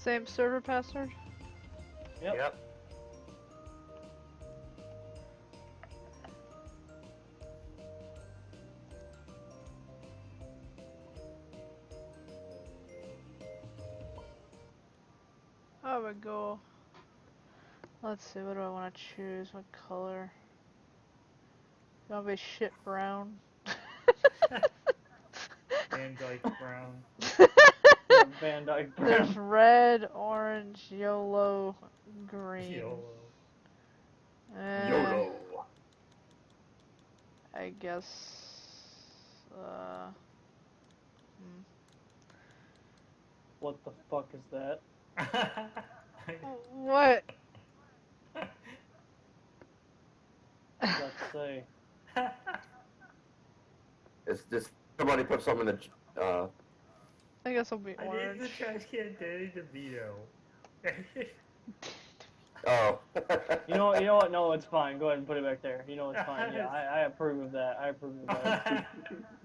Same server password? Yep. Oh, we go. Let's see, what do I want to choose? What color? You want to be shit brown? Van Dyke Brown. Yeah, Van Dyke There's Brown. red, orange, yellow, green. YOLO. YOLO. I guess. What the fuck is that? What? Let's see. Is this somebody put some in the I guess I'll be I orange. named the trash can Danny DeVito. oh. You know what? No, it's fine. Go ahead and put it back there. You know it's fine. Yeah, I approve of that. I approve of that.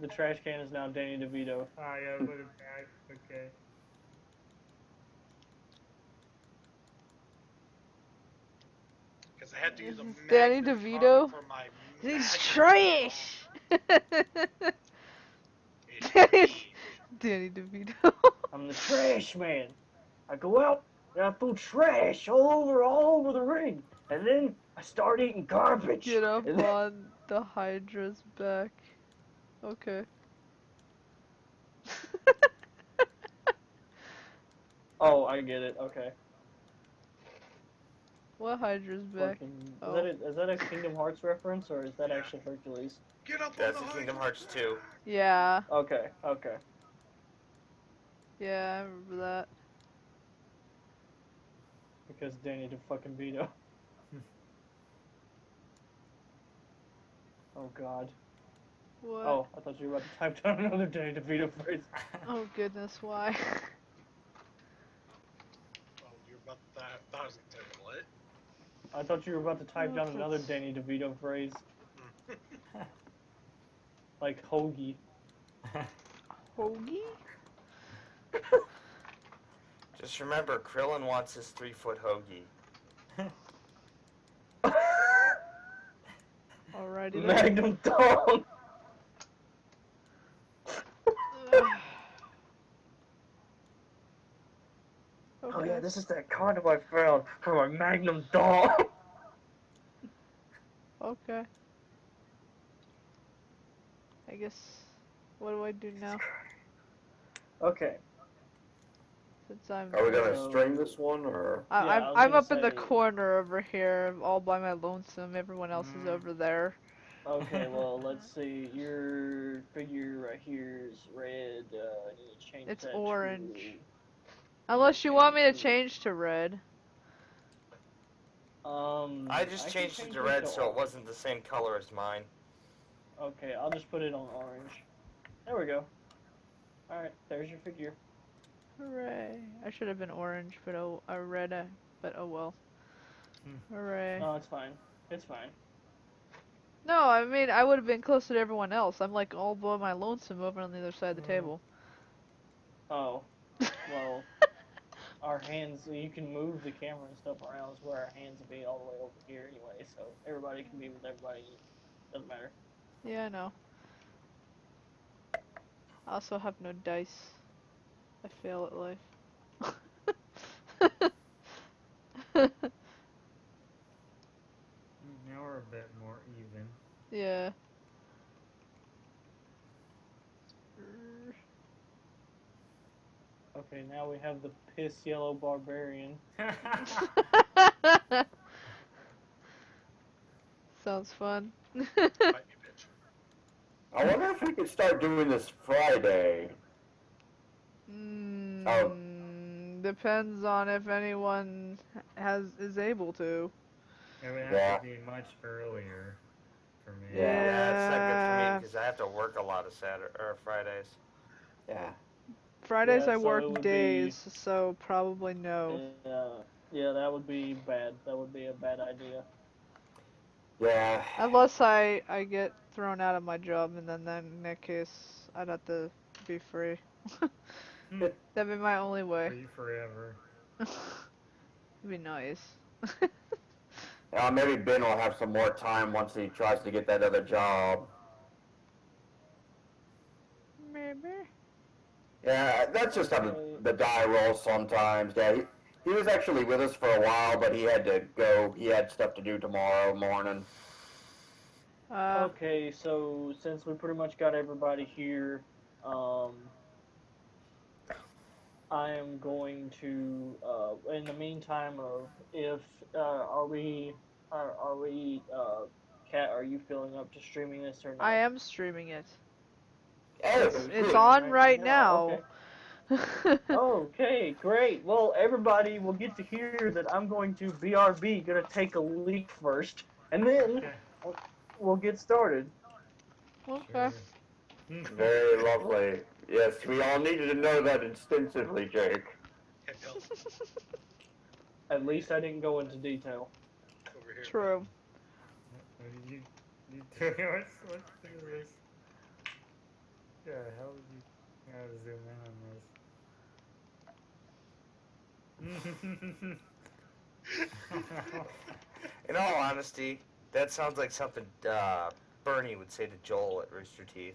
The trash can is now Danny DeVito. I gotta put it back. Okay. Because I had to use a Danny magnet DeVito? for my He's magnet trash! It's Danny DeVito. I'm the trash man. I go out and I throw trash all over the ring, and then I start eating garbage. Get up And then- on the Hydra's back. Okay. Oh, I get it. Okay. What Hydra's back? Fucking, Oh. is that a Kingdom Hearts reference, or is that actually Hercules? Get up That's on the in Kingdom Hydra's Hearts 2. back. Yeah. Okay. Okay. Yeah, I remember that. Because Danny the fucking Vito. Oh God. What? Oh, I thought you were about to type down another Danny DeVito phrase. Oh goodness, why? Oh, you're about to, I thought I was going to tell you what? I thought you were about to type Oh, down another that's- Danny DeVito phrase. Like hoagie. Hoagie? Just remember, Krillin wants his 3-foot hoagie. Alrighty then. Magnum dong. Okay. Oh yeah, this is that condom I found for my Magnum dong. Okay. I guess. What do I do now? Okay. Since I'm. Are we gonna So- string this one, or? Yeah, I was I'm gonna up in the say- corner over here, all by my lonesome. Everyone else is over there. Okay, well, let's see. Your figure right here is red. I need to change It's that orange. to... Unless you want me to change to red. I just can changed it change to red to so it orange. wasn't the same color as mine. Okay, I'll just put it on orange. There we go. Alright, there's your figure. Hooray! I should have been orange, but red. But oh well. Hooray! No, it's fine. It's fine. No, I mean I would have been closer to everyone else. I'm like all by my lonesome over on the other side of the table. Oh, well, our hands, you can move the camera and stuff around, so where our hands will be all the way over here anyway, so everybody can be with everybody. Doesn't matter. Yeah, I know. I also have no dice. I fail at life. Now we're a bit more even. Yeah. Okay, now we have the piss yellow barbarian. Sounds fun. Bite me, bitch. I wonder if we could start doing this Friday. Depends on if anyone is able to. It would have Yeah. to be much earlier for me. Yeah. Yeah, it's not good for me because I have to work a lot of Fridays. Yeah. Fridays Yeah, I so it work would days, so probably no. Yeah, that would be bad. That would be a bad idea. Yeah. Unless I get thrown out of my job, and then in that case, I'd have to be free. That'd be my only way. Free forever. It'd be nice. Maybe Ben will have some more time once he tries to get that other job. Maybe. Yeah, that's just how the die rolls sometimes. Yeah, he was actually with us for a while, but he had to go. He had stuff to do tomorrow morning. Okay, so since we pretty much got everybody here, I am going to, in the meantime, if Kat, are you feeling up to streaming this or no? I am streaming it. Oh, It's on right now. Okay. Okay, great. Well, everybody will get to hear that I'm going to BRB, gonna take a leak first, and then Okay. we'll get started. Okay. Sure. Very lovely. Yes, we all needed to know that extensively, Jake. Hey, Bill, At least I didn't go into detail. over here. True. You doing? What's this? Yeah, how would you gotta zoom in on this? In all honesty, that sounds like something Bernie would say to Joel at Rooster Teeth.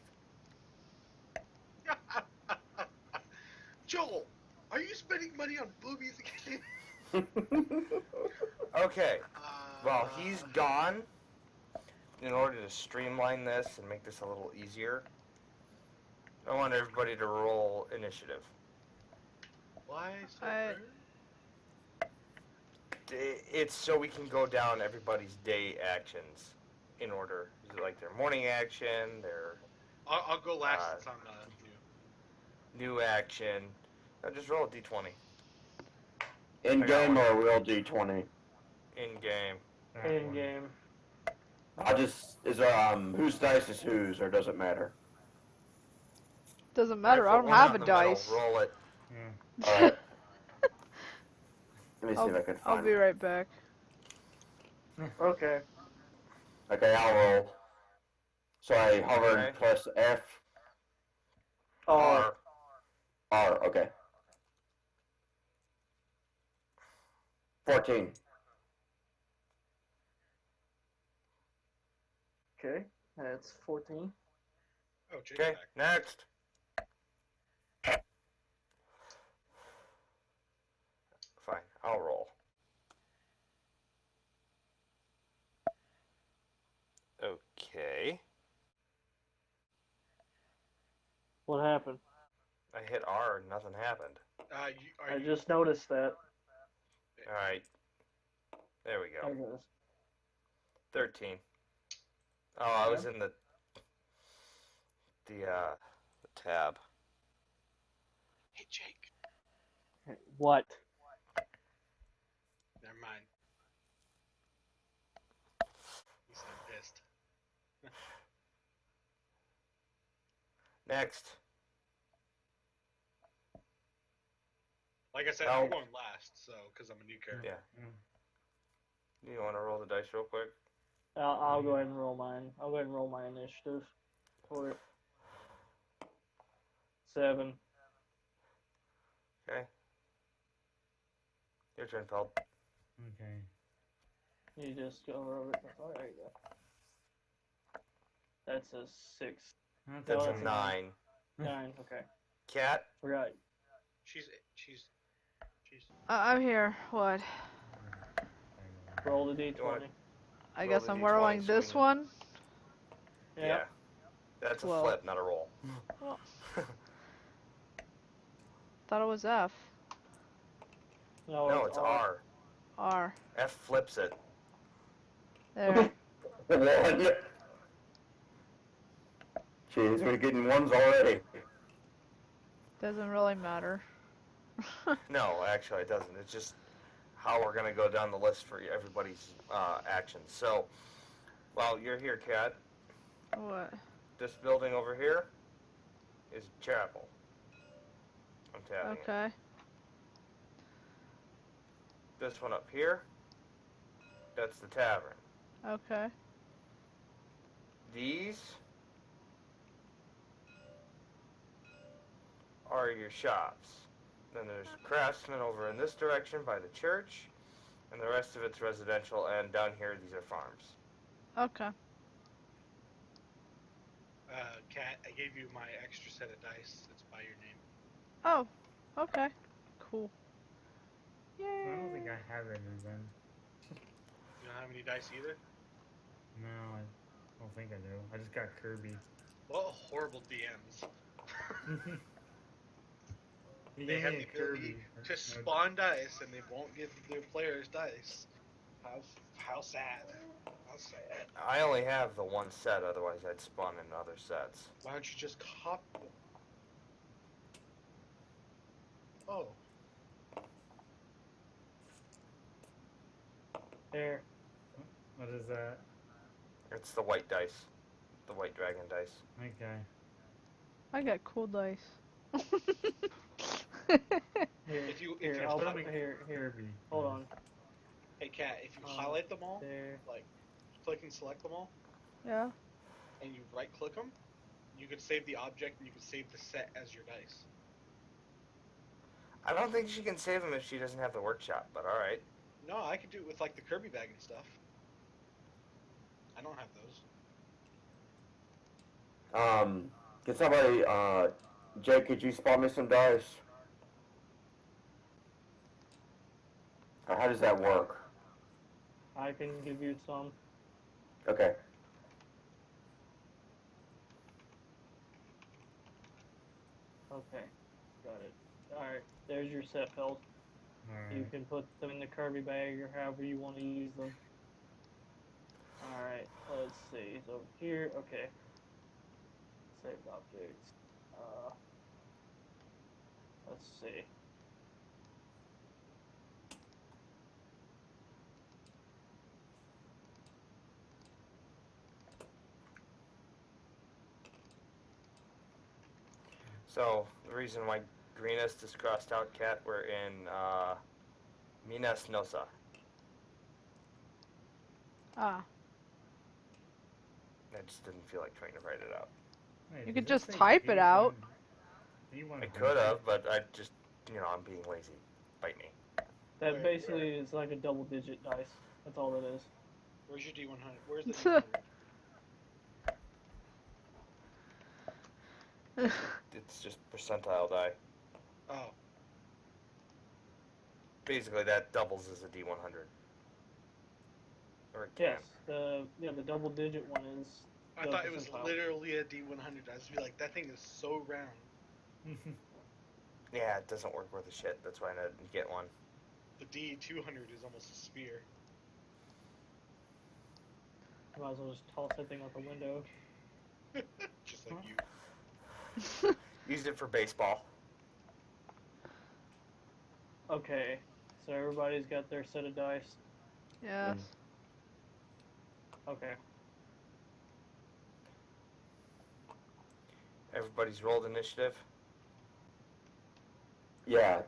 Joel, are you spending money on boobies again? Okay, well, he's gone. In order to streamline this and make this a little easier, I want everybody to roll initiative. Why so I- early? It's so we can go down everybody's day actions in order. Like their morning action, their I'll go last since I'm new. new action. Now just roll a d20 In I got game one. or a real D20? in game. That In one. game. Whose dice is whose, or does it matter? Doesn't matter. I put don't one have in a the middle. dice. Roll it. Yeah. Alright. Let me see if I can I'll find be it. right back. Okay. Okay, I'll roll. So I hover Okay. and press F. R. R, okay. 14. Okay. That's 14. Oh, Jake's Okay, back. next. Fine, I'll roll. Okay. What happened? I hit R and nothing happened. I just noticed that. Alright. There we go. I guess. 13. Oh, I was in the tab. Hey, Jake. What? Never mind. You sound pissed. Next. Like I said, Oh. I'm going last, so because I'm a new character. Yeah. You want to roll the dice real quick? I'll go ahead and roll mine. I'll go ahead and roll my initiative for it. 7. Okay. Your turn, Feld. Okay. You just go over it. Oh, there you go. That's a 6. That's No, a 9. 9. Okay. Cat. Forgot. She's. I'm here. What? Roll the d20. I Roll guess the I'm D20 rolling so this we- one. Yeah. That's a 12. flip, not a roll. Well, thought it was F. No, it's R. R. F flips it. There. 1. Jeez, we're getting ones already. Doesn't really matter. No, actually it doesn't. It's just how we're going to go down the list for everybody's actions. So, while you're here, Kat, What? this building over here is chapel. I'm tapping it. Okay. This one up here, that's the tavern. Okay. These are your shops. Then there's Craftsman over in this direction by the church. And the rest of it's residential. And down here, these are farms. Okay. Kat, I gave you my extra set of dice. It's by your name. Oh, okay. Cool. Yay. I don't think I have any then. You don't have any dice either? No, I don't think I do. I just got Kirby. What horrible DMs. He They gave have me the a Kirby. ability to spawn dice and they won't give their players dice. How sad. How sad. I only have the one set, otherwise I'd spawn in other sets. Why don't you just copy them? Oh. There. What is that? It's the white dice. The white dragon dice. Okay. I got cool dice. Here, If you I'll put put them here. Kirby. Hold on. Hey Kat, if you highlight them all, There. like click and select them all, Yeah. and you right click them, you could save the object and you could save the set as your dice. I don't think she can save them if she doesn't have the workshop, but alright. No, I could do it with like the Kirby bag and stuff. I don't have those. Can somebody, Jake, could you spot me some dice? Or how does that work? I can give you some. Okay. Okay. Got it. Alright, there's your set, Pelt. You Alright. can put them in the Kirby bag or however you want to use them. Alright, let's see. So here, okay. Saved objects. Let's see. So, the reason why greenest is crossed out, Cat, we're in, Minas Nosa. Ah. I just didn't feel like trying to write it out. Wait, You does could it just say type it out. D100? I could have, but I just, I'm being lazy. Bite me. That Wait, basically is like a double digit dice. That's all it is. Where's your D100? Where's the D100? It's just percentile die. Oh, Basically, that doubles as a D100. Or it can. Yes, the double digit one is. I the thought it was percentile. literally a D100. I was be like, that thing is so round. Yeah, it doesn't work worth a shit. That's why I didn't get one. The D200 is almost a sphere. Might as well just toss that thing out the window. Just like you. Used it for baseball. Okay, so everybody's got their set of dice. Yes. Okay. Everybody's rolled initiative. Yeah,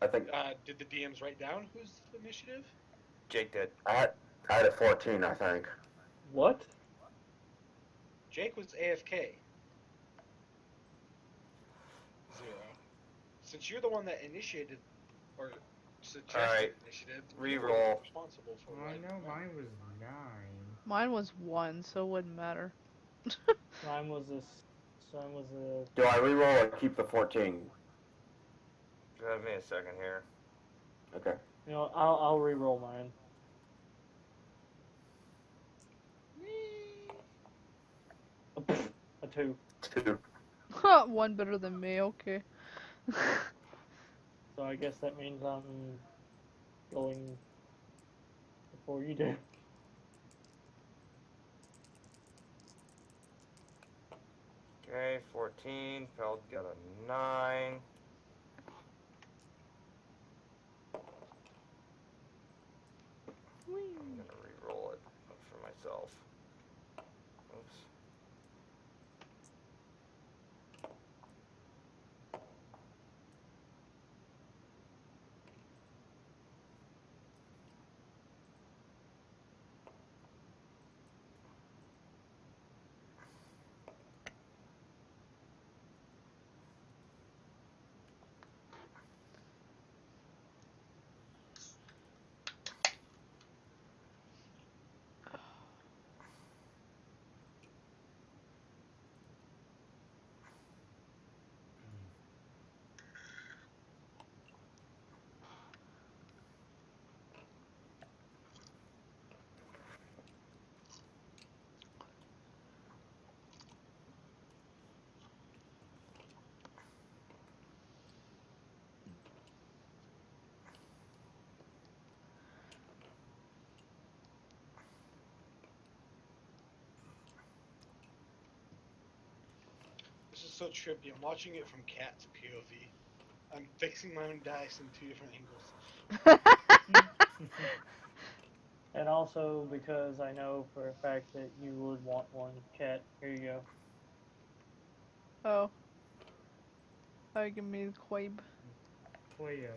I think Did the DMs write down whose initiative? Jake did. I had a 14, I think. What? Jake was AFK. 0. Since you're the one that initiated, or suggested Alright, initiative, re-roll. you're responsible for I writing know it down. mine was 9. Mine was 1, so it wouldn't matter. Mine was this. Mine was a. Do I reroll or keep the 14? Give me a second here. Okay. You know, I'll re-roll mine. A 2. 2. One better than me, okay. So I guess that means I'm going before you do. Okay, 14. Feld got a 9. I'm gonna re-roll it for myself. Oops. so trippy. I'm watching it from Cat's POV. I'm fixing my own dice in 2 different angles. And also because I know for a fact that you would want one. Cat, here you go. Oh. Oh, give me the quabe. Toyo.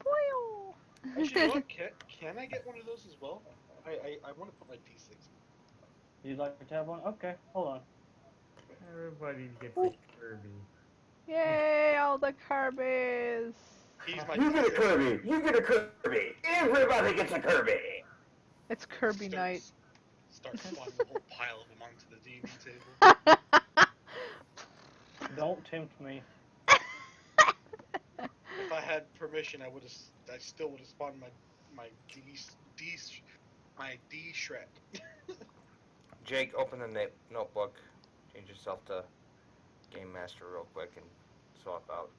Boyo! Actually, you know what? Can I get one of those as well? I want to put my D6 in. You'd like to have one? Okay, hold on. Everybody gets a Kirby. Yay, all the Kirby's! He's my You get a D6. Kirby. You get a Kirby. Everybody gets a Kirby. It's Kirby night. Start spawning a whole pile of them onto the D&D table. Don't tempt me. If I had permission, I still would have spawned my D Shrek. Jake, open the notebook. Change yourself to Game Master real quick and swap out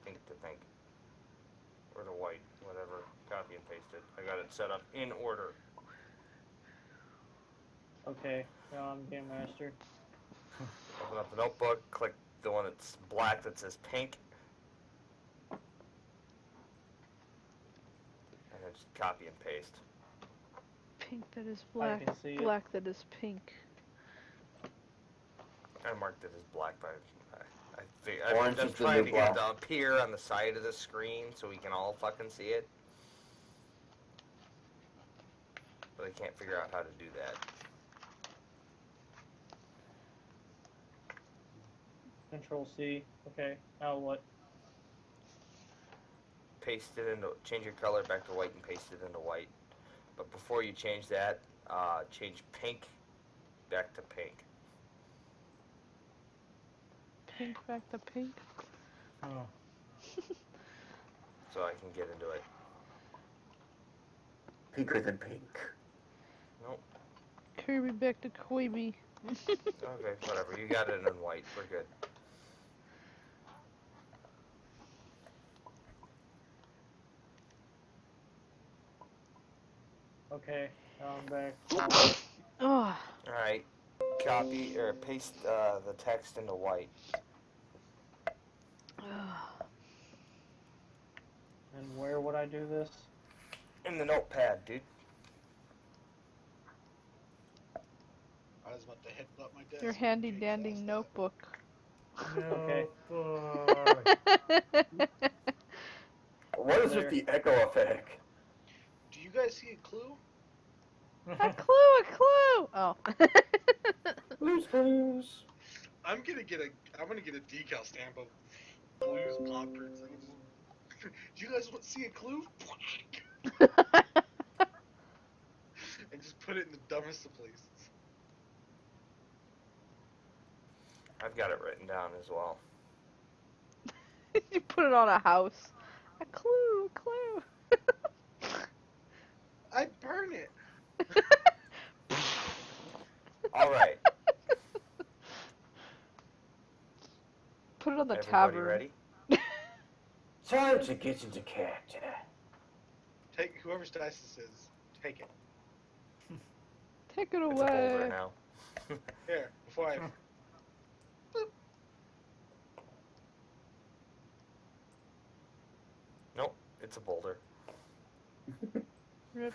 pink to pink. Or to white, whatever. Copy and paste it. I got it set up in order. Okay, now I'm Game Master. Open up the notebook, click the one that's black that says pink. And then just copy and paste. Pink that is I black, can see it. black that is pink. I marked it as black, but Orange I'm is the trying new to get it black. to appear on the side of the screen so we can all fucking see it. But I can't figure out how to do that. Control C. Okay, now what? Change your color back to white and paste it into white. But before you change that, change pink back to pink. Pink back to pink. Oh. So I can get into it. Pinker than pink. Nope. Kirby back to Quaby. Okay, whatever. You got it in white. We're good. Okay, now I'm back. Oh. Alright. Copy or paste the text into white. And where would I do this? In the notepad, dude. I was about to headbutt my desk. Your handy Jake dandy asked that. notebook. Okay. Notebook. What is There. with the echo effect? Do you guys see a clue? A clue, a clue! Oh. Blues Clues. I'm gonna get a decal stamp of Blues Poppers. Do you guys want to see a clue? And just put it in the dumbest of places. I've got it written down as well. You put it on a house. A clue, a clue. I burn it. Alright. Put it on the Everybody tavern. ready? Time to get into character. Take whoever's dice this is. Take it. Take it It's a boulder away. now. Here, before I. Nope, it's a boulder. Rip.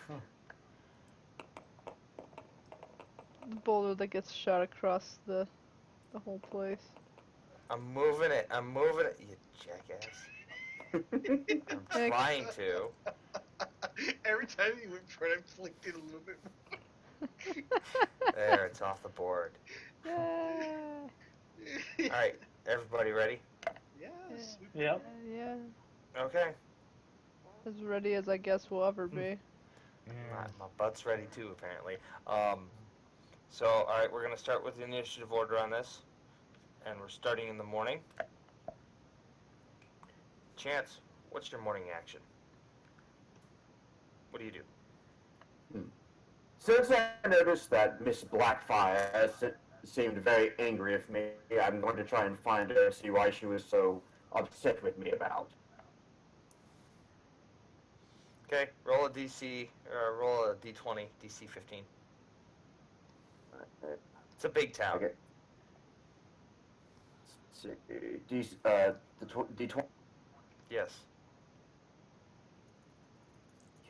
Boulder that gets shot across the whole place. I'm moving it, you jackass. I'm trying to. Every time you went for it, I flicked it a little bit more. There, it's off the board. Yay. Alright, everybody ready? Yes. Yep. Yeah. Okay. As ready as I guess we'll ever be. My butt's ready too, apparently. So, alright, we're going to start with the initiative order on this. And we're starting in the morning. Chance, what's your morning action? What do you do? Since I noticed that Miss Blackfire seemed very angry with me, I'm going to try and find her, see why she was so upset with me about. Okay, roll a DC, or roll a D20, DC 15. It's a big town. Okay. see. D20. Yes.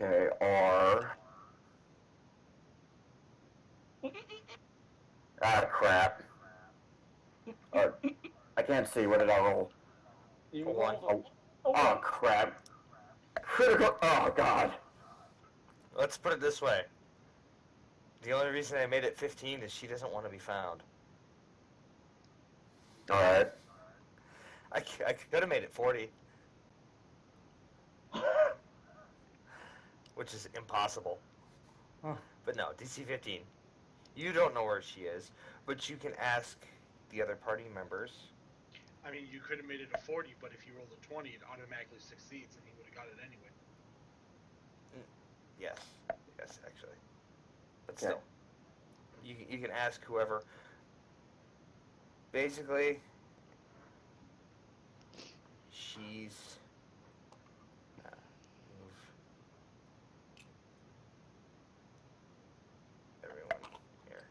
Okay, R. Ah, crap. I can't see. What did I roll? You A one. rolled Oh, crap. Critical. Oh, God. Let's put it this way. The only reason I made it 15 is she doesn't want to be found. Alright. I could have made it 40, which is impossible. Huh. But no, DC 15. You don't know where she is, but you can ask the other party members. I mean, you could have made it a 40, but if you rolled a 20, it automatically succeeds, and he would have got it anyway. Yes, actually. But Yeah. still, you can ask whoever. Basically, she's move everyone here.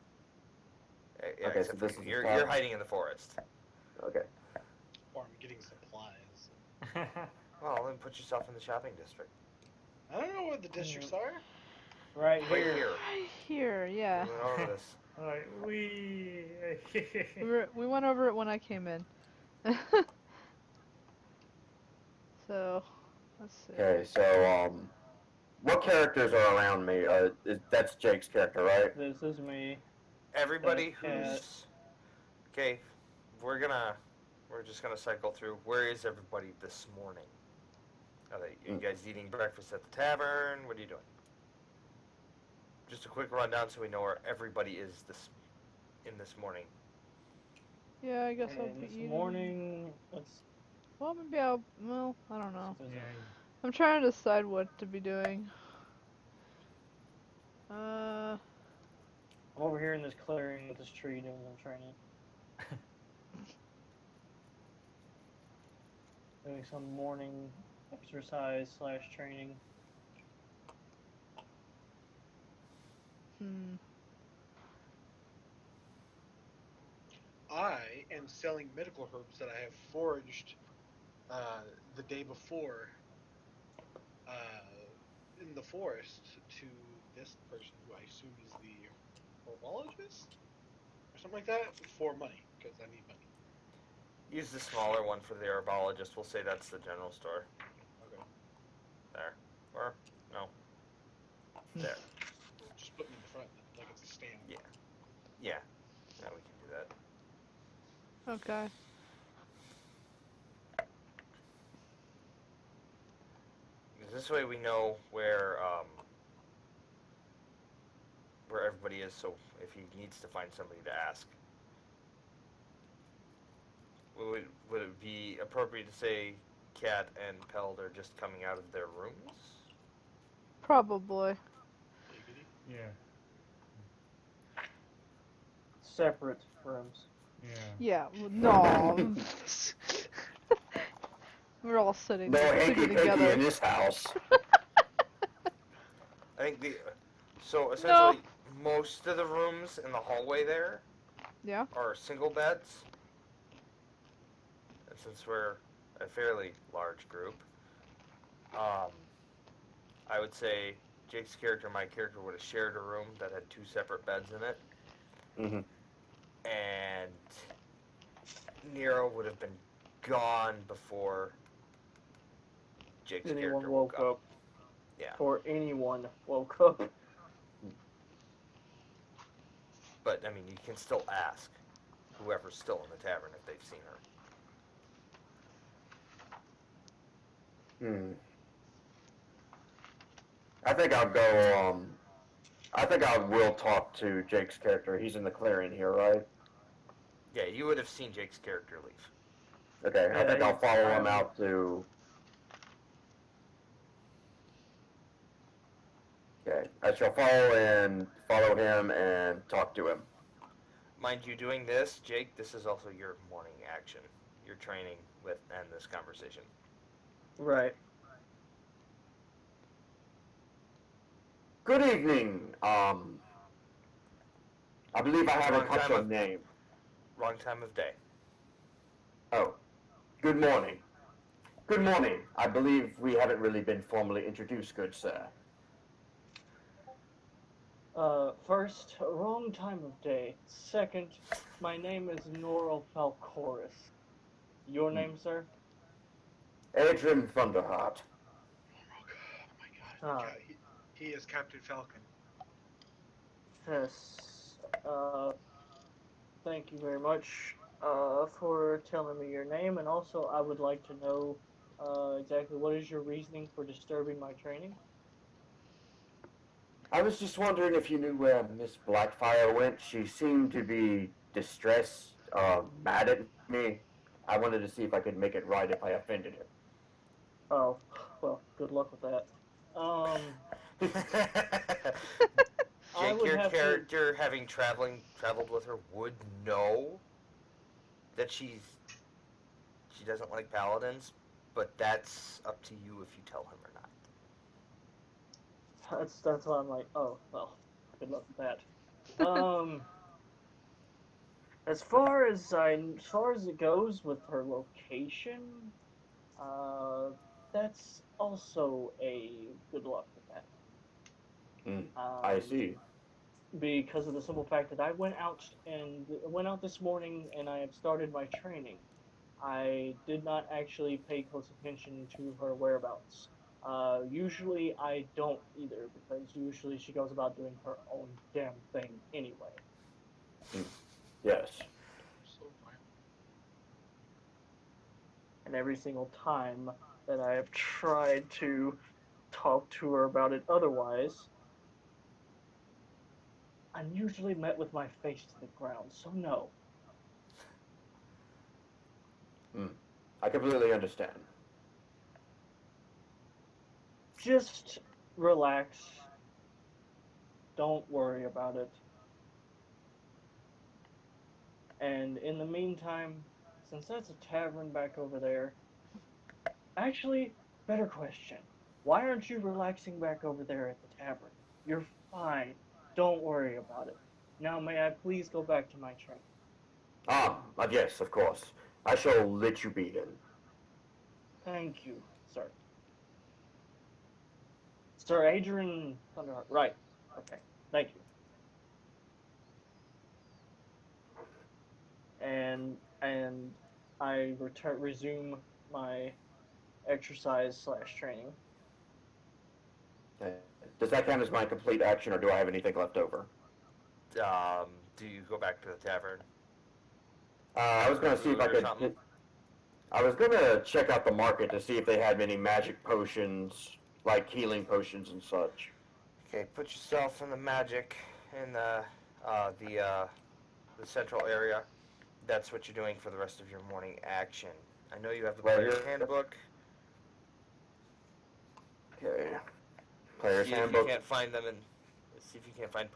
Yeah, Okay, except so for this is you. the You're top. hiding in the forest. Okay. Or I'm getting supplies. Well, then put yourself in the shopping district. I don't know what the districts are. right Right here. here. Right here, yeah. We went over this. Alright, we. We went over it when I came in. So, let's see. Okay, so, what characters are around me? That's Jake's character, right? This is me. Everybody Cat. who's okay, we're just gonna cycle through. Where is everybody this morning? Are you guys eating breakfast at the tavern? What are you doing? Just a quick rundown so we know where everybody is this morning. Yeah, I guess I'll And be this eating. morning, let's. Well, maybe I'll. Well, I don't know. Yeah, I'm trying to decide what to be doing. I'm over here in this clearing with this tree doing some training. Doing some morning exercise / training. I am selling medical herbs that I have foraged the day before in the forest to this person who I assume is the herbologist or something like that for money because I need money. Use the smaller one for the herbologist. We'll say that's the general store. Okay. There. Or no. There. Just put me in the front like it's a stand. Yeah. Yeah. Now we can do that. Okay. This way we know where everybody is, so if he needs to find somebody to ask. Would it be appropriate to say Kat and Peld are just coming out of their rooms? Probably. yeah, Separate rooms. yeah. Yeah. No. We're all sitting No sleeping hanky-panky together. in this house. I think so essentially most of the rooms in the hallway there Yeah. are single beds. And since we're a fairly large group, I would say Jake's character and my character would have shared a room that had 2 separate beds in it. Mm-hmm. And Nero would have been gone before Jake's Anyone character woke up. Yeah. Or anyone woke up. But, I mean, you can still ask whoever's still in the tavern if they've seen her. I think I will talk to Jake's character. He's in the clearing here, right? Yeah, you would have seen Jake's character leave. Okay, I Yeah, think I'll he's follow him fine. out to... Okay, I shall follow him and talk to him. Mind you, doing this, Jake, this is also your morning action. Your training with and this conversation. Right. Good evening. I believe I haven't Wrong caught time your of- name. Wrong time of day. Oh, good morning. Good morning. I believe we haven't really been formally introduced, good sir. First, wrong time of day. Second, my name is Norrell Falcoris. Your name, sir? Adrian Thunderheart. Oh my god. Ah, He is Captain Falcon. yes. Thank you very much, for telling me your name, and also I would like to know, exactly what is your reasoning for disturbing my training? I was just wondering if you knew where Miss Blackfire went. She seemed to be distressed, mad at me. I wanted to see if I could make it right if I offended her. Oh, well, good luck with that. I Jake, would your have to. character, having traveled with her, would know that she doesn't like paladins, but that's up to you if you tell him or not. That's why I'm like, oh, well, good luck with that. As far as it goes with her location, uh, that's also a good luck with that. Hmm, I Um, see. because of the simple fact that I went out this morning and I have started my training. I did not actually pay close attention to her whereabouts. Usually I don't either, because usually she goes about doing her own damn thing anyway. Hmm, yes. So violent. And every single time that I have tried to talk to her about it otherwise, I'm usually met with my face to the ground. So no, Hmm, I completely understand. just relax. Don't worry about it. And in the meantime, since that's a tavern back over there, actually, better question. Why aren't you relaxing back over there at the tavern? You're fine. Don't worry about it. Now, may I please go back to my train? Yes, of course. I shall let you be then. Thank you, sir. Sir Adrian Thunderheart. Right. Okay. Thank you. And I resume my exercise slash training. Uh, does that count as my complete action, or do I have anything left over? Do you go back to the tavern? I was going to see if Food I or could. something? I was going to check out the market to see if they had many magic potions, like healing potions and such. Okay, put yourself in the magic in the central area. That's what you're doing for the rest of your morning action. I know you have the player's Pleasure. handbook. Okay. Player's See if you handbook. can't find them in. See if you can't find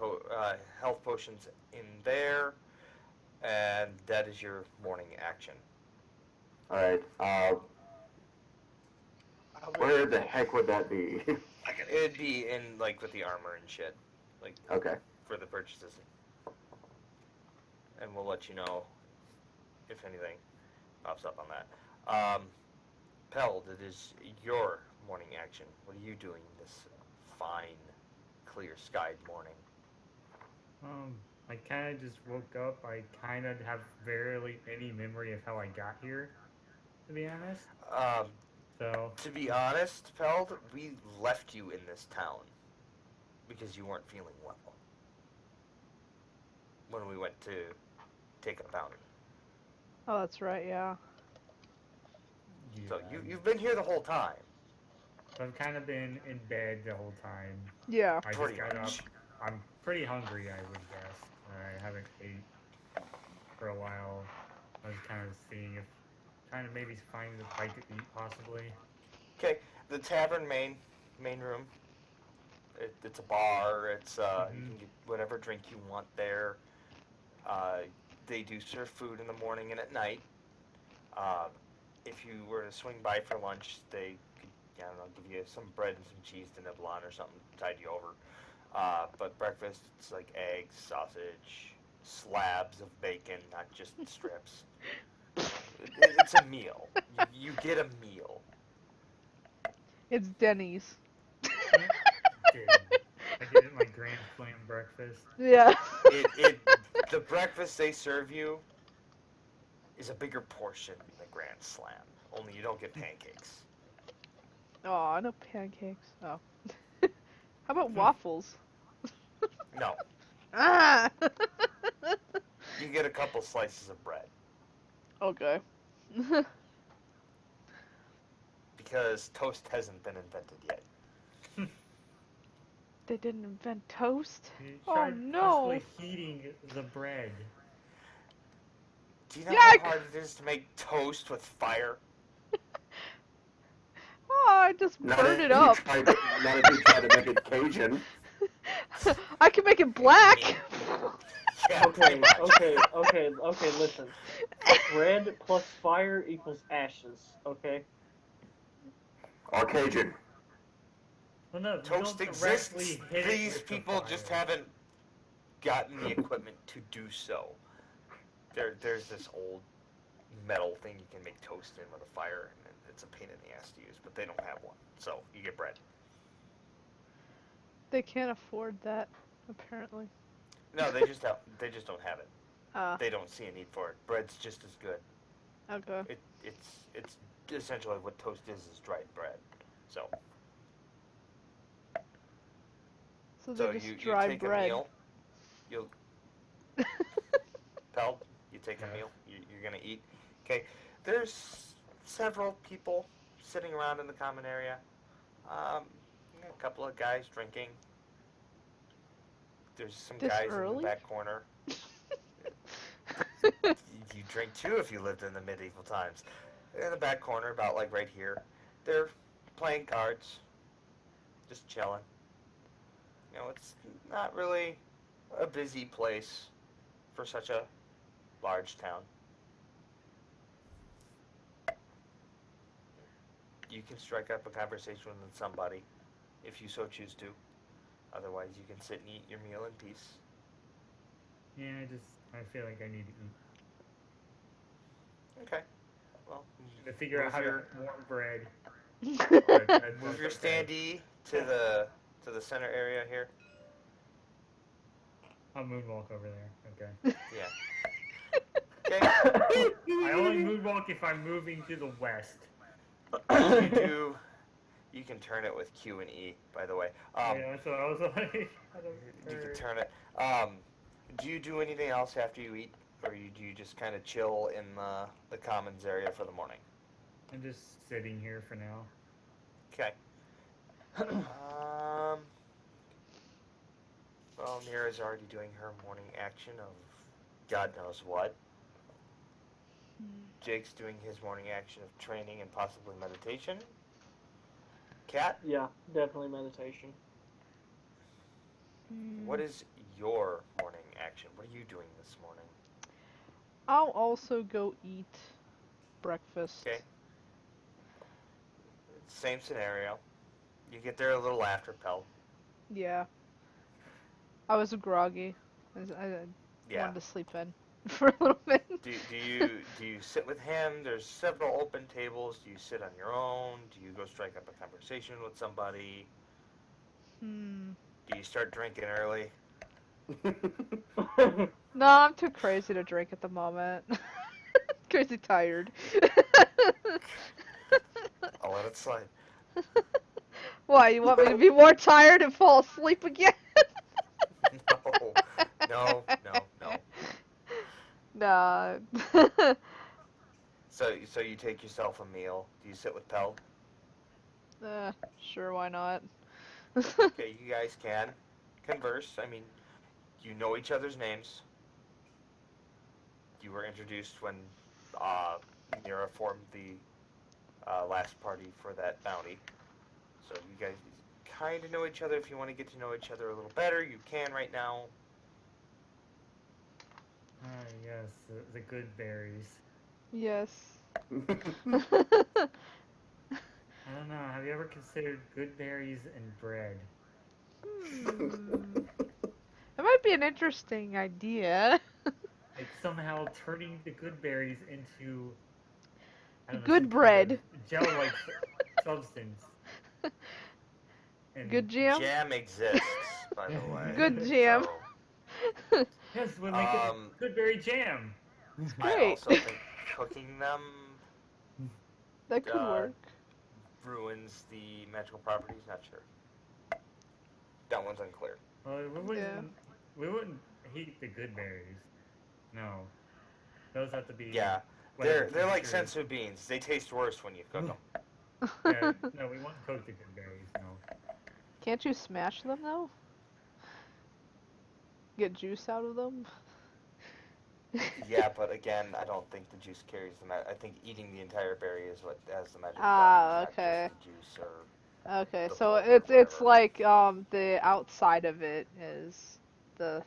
health potions in there, and that is your morning action. All right. Where the heck would that be? It'd be in like with the armor and shit, like Okay. for the purchases, and we'll let you know if anything pops up on that. Peld, it is your morning action. What are you doing this fine, clear skied morning? I kind of just woke up. I kind of have barely any memory of how I got here, to be honest. Um, So, to be honest, Peld, we left you in this town because you weren't feeling well when we went to take a bounty. Oh, that's right, yeah. yeah, So you've been here the whole time, so I've kind of been in bed the whole time. Yeah. I just pretty got up. much. I'm pretty hungry, I would guess. I haven't ate for a while. I was kind of seeing if, trying to maybe find a bite to eat, possibly. Okay, the tavern main room. It's a bar. It's you Mm-hmm. can get whatever drink you want there. Uh, they do serve food in the morning and at night. Uh, if you were to swing by for lunch, they could, I don't know, give you some bread and some cheese to nibble on or something, tide you over. But breakfast, it's like eggs, sausage, slabs of bacon, not just strips. It's a meal. You get a meal. It's Denny's. Dude, I get it my Grand Slam breakfast. Yeah. The breakfast they serve you is a bigger portion than the Grand Slam. Only you don't get pancakes. Oh, no pancakes. Oh. How about waffles? No, Ah! you get a couple slices of bread Okay. because toast hasn't been invented yet. They didn't invent toast? You Oh tried no! possibly heating the bread. Do you know Yuck! how hard it is to make toast with fire? Oh, I just Not burned if it you up. try to, not if you try to make it Cajun. I can make it black. Yeah, pretty Okay, much. okay, listen. Bread plus fire equals ashes, okay? Or Cajun. Well, no, you Toast don't exists. directly hit it These with the people just fire. haven't gotten the equipment to do so. There's this old metal thing you can make toast in with a fire, and it's a pain in the ass to use, but they don't have one, so you get bread. They can't afford that, apparently. No, they just don't have it. They don't see a need for it. Bread's just as good. Okay. It's essentially what toast is dried bread. So So so they just you dry take bread. a meal. You'll Pelt, you take a Yeah. meal. You're gonna eat. Okay. There's several people sitting around in the common area. A couple of guys drinking. There's some This guys in the early? back corner. You drink too if you lived in the medieval times. In the back corner, about like right here, they're playing cards, just chilling. You know, it's not really a busy place for such a large town. You can strike up a conversation with somebody if you so choose to. Otherwise, you can sit and eat your meal in peace. Yeah, I feel like I need to eat. Okay. Well, To figure out how to warm bread. move your standee to the center area here. I'll moonwalk over there. Okay. Yeah. Okay. I only moonwalk if I'm moving to the west. You can turn it with Q and E, by the way. Yeah, so I was like, You can turn it. Do you do anything else after you eat, or do you just kind of chill in the commons area for the morning? I'm just sitting here for now. Okay. Well, Mira's already doing her morning action of God knows what. Jake's doing his morning action of training and possibly meditation. Kat, Yeah, definitely meditation. what is your morning action? What are you doing this morning? I'll also go eat breakfast. Okay. Same scenario. You get there a little after Pelt. Yeah. I was groggy. I Yeah. wanted to sleep in for a little bit. Do you sit with him? There's several open tables. Do you sit on your own? Do you go strike up a conversation with somebody? Do you start drinking early? No, I'm too crazy to drink at the moment. Crazy tired. I'll let it slide. Why, you want me to be more tired and fall asleep again? No. Nah. So you take yourself a meal. Do you sit with Pelt? Sure, why not? Okay, you guys can converse. I mean, you know each other's names. You were introduced when Mira formed the last party for that bounty. So you guys kind of know each other. If you want to get to know each other a little better, you can right now. Yes, the good berries. Yes. I don't know. Have you ever considered good berries and bread? That might be an interesting idea. Like somehow turning the good berries into I don't know, Good some bread. kind of gel-like substance. And Good jam. Jam exists, by the way. Good jam. So, yes, we're making um, good berry jam. It's I great. also think cooking them That could work. ruins the magical properties. Not sure. That one's unclear. Well, we wouldn't heat the good berries. No, those have to be Yeah, whatever they're like temperature. sensu beans. They taste worse when you cook them. Yeah, no, we won't cook the good berries. No. Can't you smash them though? Get juice out of them? Yeah, but again, I don't think the juice carries the I think eating the entire berry is what has the magical Ah, properties, okay. not just the juice or Okay, the so pulp or it's whatever. like the outside of it is the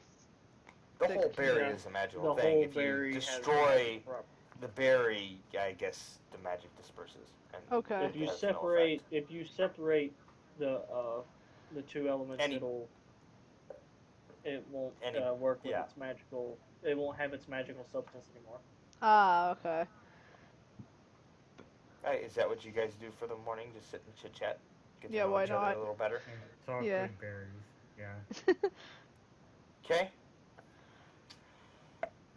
The the whole berry Yeah, is a magical the thing. whole If you berry has destroy magic properties. the berry, I guess the magic disperses and Okay. If you it has no effect. separate the two elements, Any it won't any work with yeah. its magical. It won't have its magical substance anymore. Ah, okay. Hey, is that what you guys do for the morning? Just sit and chit chat, get to Yeah, know why each other not? a little better. And talk Yeah. good berries. Yeah. Okay.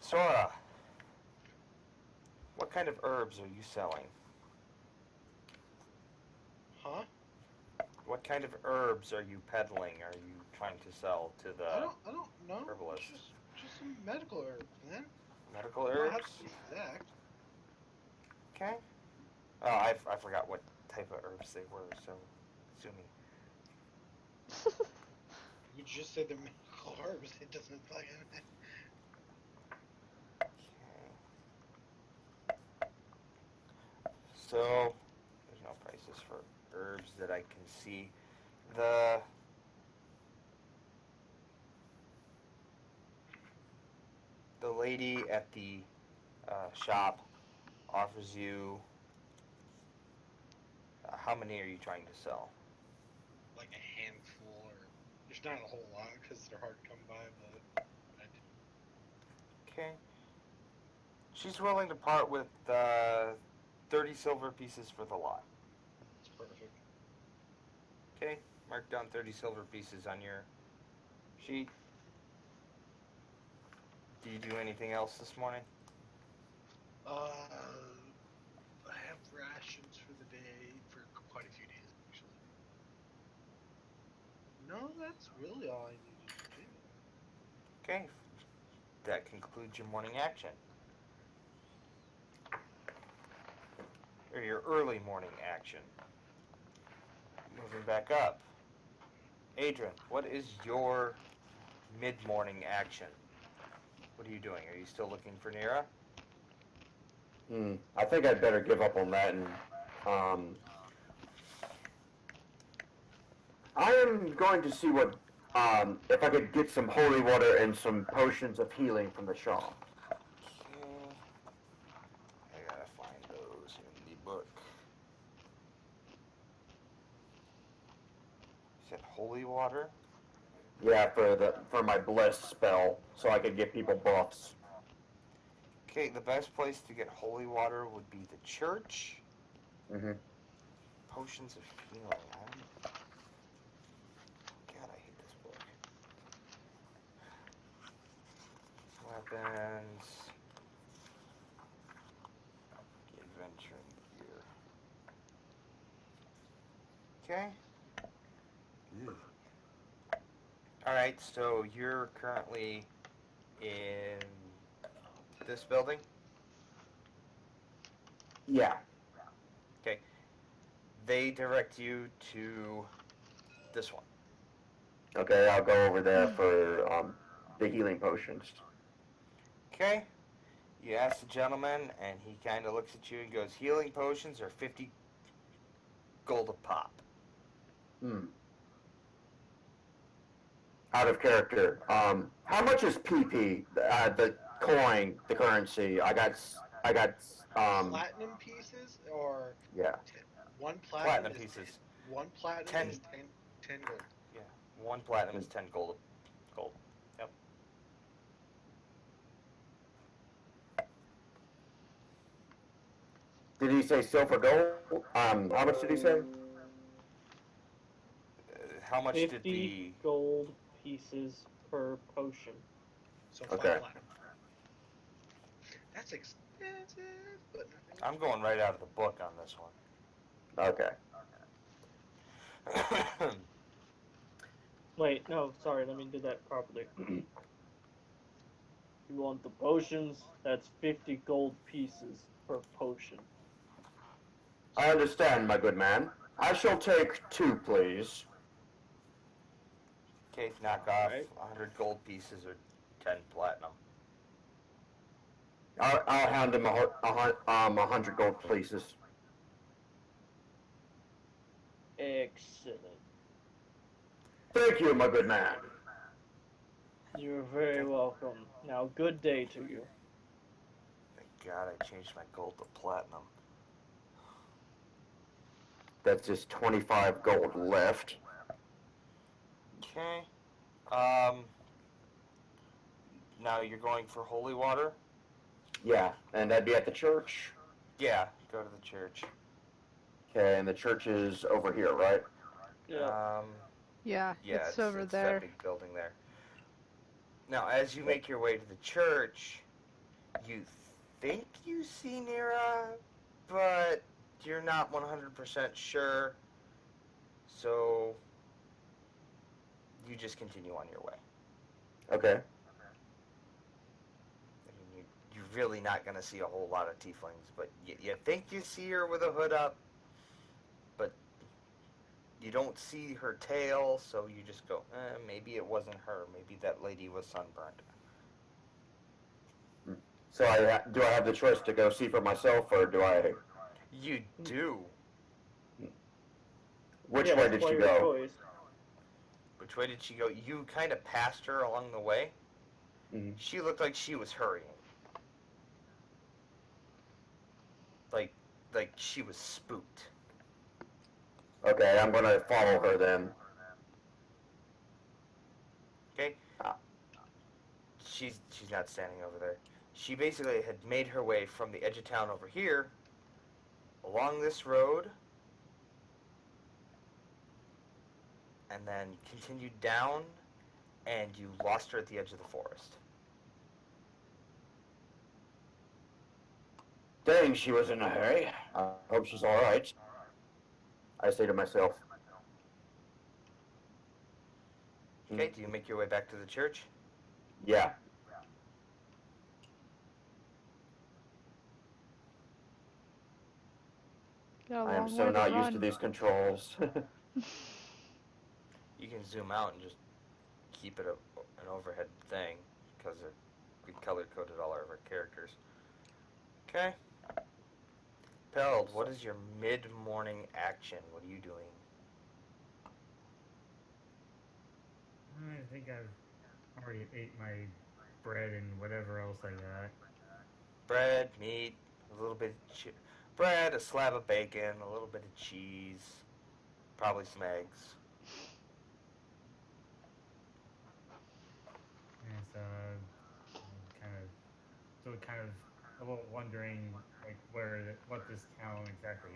Sora, what kind of herbs are you selling? Huh? What kind of herbs are you peddling? Are you trying to sell to the I don't know. herbalist? Just some medical herbs, man. Medical You don't have herbs? to be exact. Okay. Oh, I forgot what type of herbs they were, so assuming. You just said they're medical herbs. It doesn't like Okay. So, there's no prices for herbs that I can see. The lady at the shop offers you. How many are you trying to sell? like a handful, or there's not a whole lot because they're hard to come by. But Okay. She's willing to part with 30 silver pieces for the lot. it's perfect. Okay, mark down 30 silver pieces on your sheet. Do you do anything else this morning? I have rations for the day for quite a few days actually. No, that's really all I needed to do. Okay, that concludes your morning action. Or your early morning action. Moving back up. Adrian, what is your mid-morning action? What are you doing? Are you still looking for Nira? I think I'd better give up on that and I am going to see what if I could get some holy water and some potions of healing from the shop. Okay. I gotta find those in the book. You said holy water? Yeah, for my bless spell, so I could give people buffs. Okay, the best place to get holy water would be the church. Mm-hmm. Potions of healing. God, I hate this book. Weapons. Adventuring gear. Okay. Alright, so you're currently in this building? Yeah. Okay. They direct you to this one. Okay, I'll go over there for the healing potions. Okay. You ask the gentleman, and he kind of looks at you and goes, healing potions are 50 gold a pop. Out of character. How much is PP? The coin, the currency. I got. Platinum pieces or Yeah. one Platinum is pieces. one platinum 10. is 10 gold. Yeah. One platinum is 10 gold. Yep. Did he say silver gold? How much did he say? How much did 50 the... gold pieces per potion. So 5 Okay. platinum. That's expensive, but not really. I'm going right out of the book on this Okay. one. Wait, no, sorry, let me do that properly. You want the potions? That's 50 gold pieces per potion. I understand, my good man. I shall take 2, please. Okay, knock off Alright. 100 gold pieces or 10 platinum. I'll hand him 100 gold pieces. Excellent. Thank you, my good man. You're very welcome. Now, good day to you. Thank God I changed my gold to platinum. That's just 25 gold left. Okay. Now you're going for holy water? Yeah, and that'd be at the church. Yeah, go to the church. Okay, and the church is over here, right? Yeah. Yeah, Yeah, it's over it's there. that big building there. Now, as you make your way to the church, you think you see Nira, but you're not 100% sure. So you just continue on your way. Okay. I mean, you're really not going to see a whole lot of tieflings, but you think you see her with a hood up, but you don't see her tail, so you just go, maybe it wasn't her. Maybe that lady was sunburned. So do I have the choice to go see for myself, or do I? You do. Which Yeah, way that's did why she your go? choice. Which way did she go? You kind of passed her along the way. Mhm. She looked like she was hurrying. Like she was spooked. Okay, I'm gonna follow her then. Okay? She's not standing over there. She basically had made her way from the edge of town over here, along this road, and then continued down, and you lost her at the edge of the forest. Dang, she was in a hurry. I hope she's all right. I say to myself. Okay, do you make your way back to the church? Yeah. Got a I am long so way to not run. used to these controls. You can zoom out and just keep it an overhead thing, because we color-coded all of our characters. Okay. Peld, what is your mid-morning action? What are you doing? I think I've already ate my bread and whatever else I got. Bread, meat, a little bit of bread, a slab of bacon, a little bit of cheese, probably some eggs. And so kind of a little wondering like what this town exactly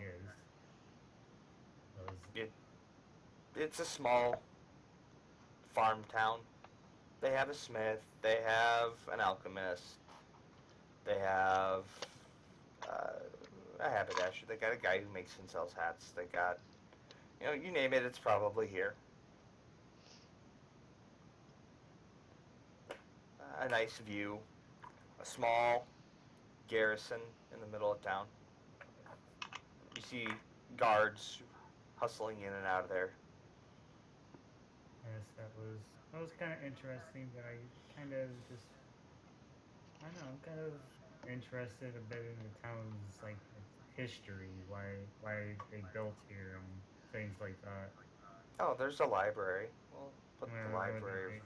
is. It's a small farm town. They have a smith. They have an alchemist. They have a haberdasher. They got a guy who makes and sells hats. They got, you name it, it's probably here. A nice view. A small garrison in the middle of town. You see guards hustling in and out of there. Yes, that was kind of interesting. But I kind of just I don't know. I'm kind of interested a bit in the town's like history, why they built here and things like that. Oh, there's a library. We'll put the Where library. they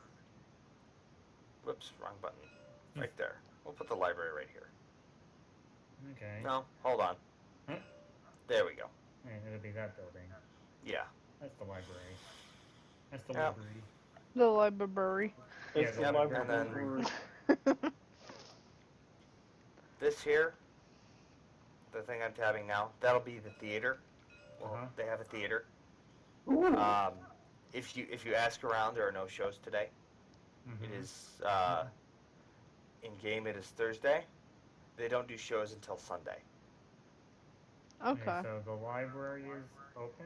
Whoops, wrong button. Right there. We'll put the library right here. Okay. No, hold on. Huh? There we go. Yeah, it'll be that building. Yeah. That's the library. That's the Yep. library. The library. It's Yeah, the the and then- library. This here the thing I'm tabbing now, that'll be the theater. Well, Uh-huh. they have a theater. Ooh. If you ask around, there are no shows today. It Mm-hmm. is in game. It is Thursday. They don't do shows until Sunday. Okay, Okay. so the library is open?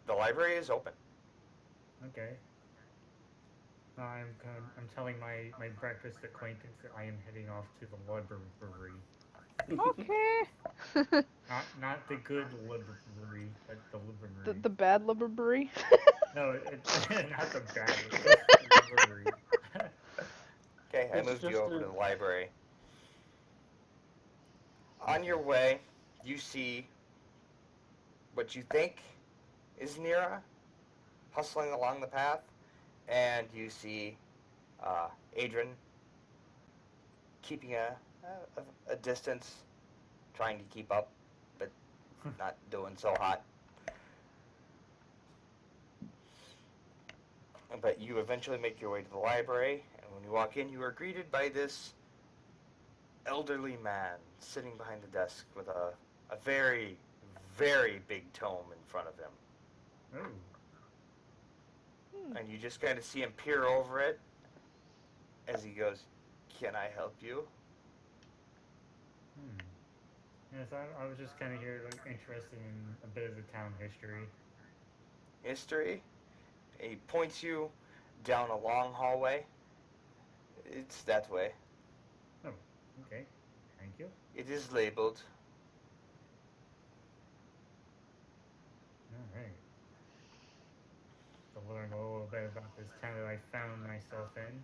The library is open. Okay. I'm telling my breakfast acquaintance that I am heading off to the library. Okay. Not the good library, but the the library. the bad library. No, not the bad, just library. Okay, I It's moved you just over a to the library. On your way, you see what you think is Nira hustling along the path, and you see Adrian keeping a distance, trying to keep up, but not doing so hot. But you eventually make your way to the library, and when you walk in, you are greeted by this elderly man sitting behind the desk with a very, very big tome in front of him. Oh. And you just kind of see him peer over it as he goes, "Can I help you?" Yes, I was just kind of here, like, interested in a bit of the town history. History. He points you down a long hallway. It's that way. Oh, okay. Thank you. It is labeled. All right. To learn a little bit about this town that I found myself in.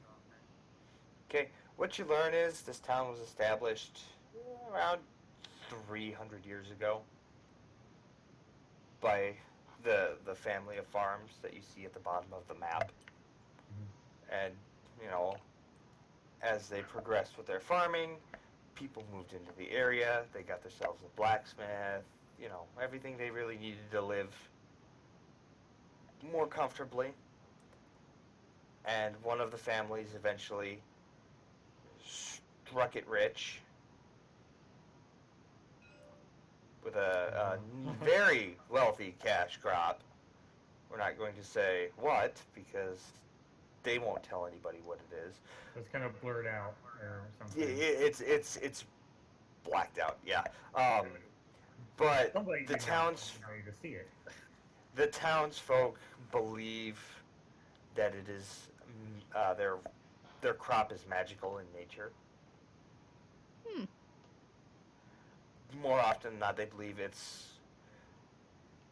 Okay, what you learn is this town was established around 300 years ago by the family of farms that you see at the bottom of the map. And, you know, as they progressed with their farming, people moved into the area, they got themselves a blacksmith, you know, everything they really needed to live more comfortably. And one of the families eventually struck it rich with a very wealthy cash crop. We're not going to say what because they won't tell anybody what it is. So it's kind of blurred out or something. It's blacked out, yeah. But Somebody the did not want towns anybody to see it. the townsfolk believe that it is their crop is magical in nature. More often than not, they believe it's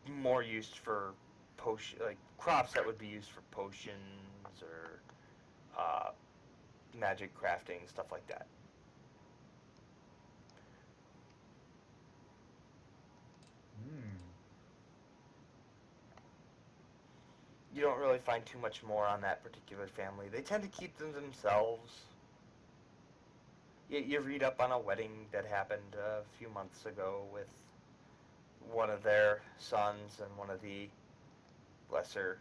more used for potion, like crops that would be used for potions or magic crafting, stuff like that. You don't really find too much more on that particular family. They tend to keep them themselves. You read up on a wedding that happened a few months ago with one of their sons and one of the lesser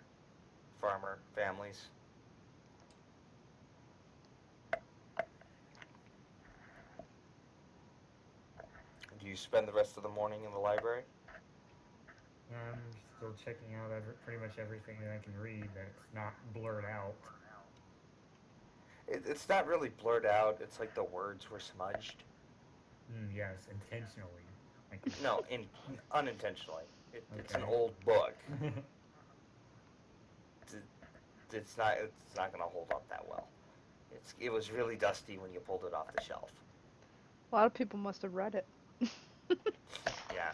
farmer families. Do you spend the rest of the morning in the library? I'm still checking out pretty much everything that I can read that's not blurred out. It's not really blurred out. It's like the words were smudged. Yes, intentionally. No, unintentionally. It's an Okay. old book. It's not going to hold up that well. It was really dusty when you pulled it off the shelf. A lot of people must have read it. Yeah.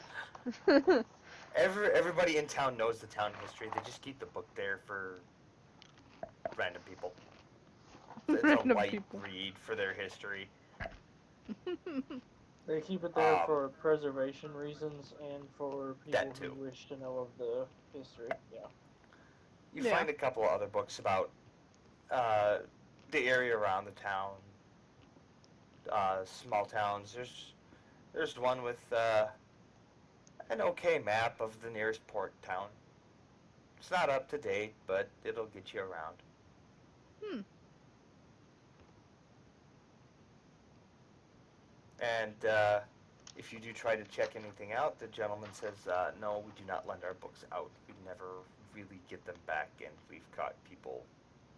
Everybody in town knows the town history. They just keep the book there for random people. It's Random a light people. read for their history. They keep it there for preservation reasons and for people That too. who wish to know of the history. Yeah. You find a couple of other books about the area around the town, small towns. There's one with an okay map of the nearest port town. It's not up to date, but it'll get you around. And if you do try to check anything out, the gentleman says, no, we do not lend our books out. We never really get them back, and we've caught people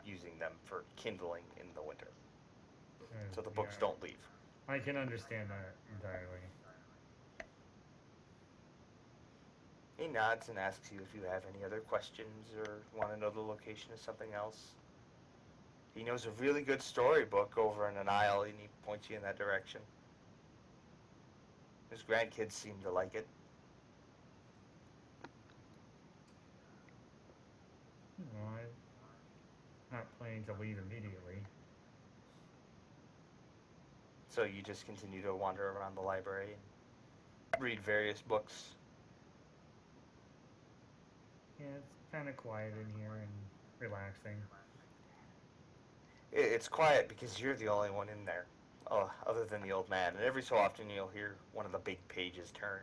using them for kindling in the winter. So the books Yeah, don't leave. I can understand that entirely. He nods and asks you if you have any other questions or want to know the location of something else. He knows a really good storybook over in an aisle, and he points you in that direction. His grandkids seem to like it. Well, I'm not planning to leave immediately. So you just continue to wander around the library and read various books. Yeah, it's kind of quiet in here and relaxing. It's quiet because you're the only one in there, other than the old man. And every so often you'll hear one of the big pages turn.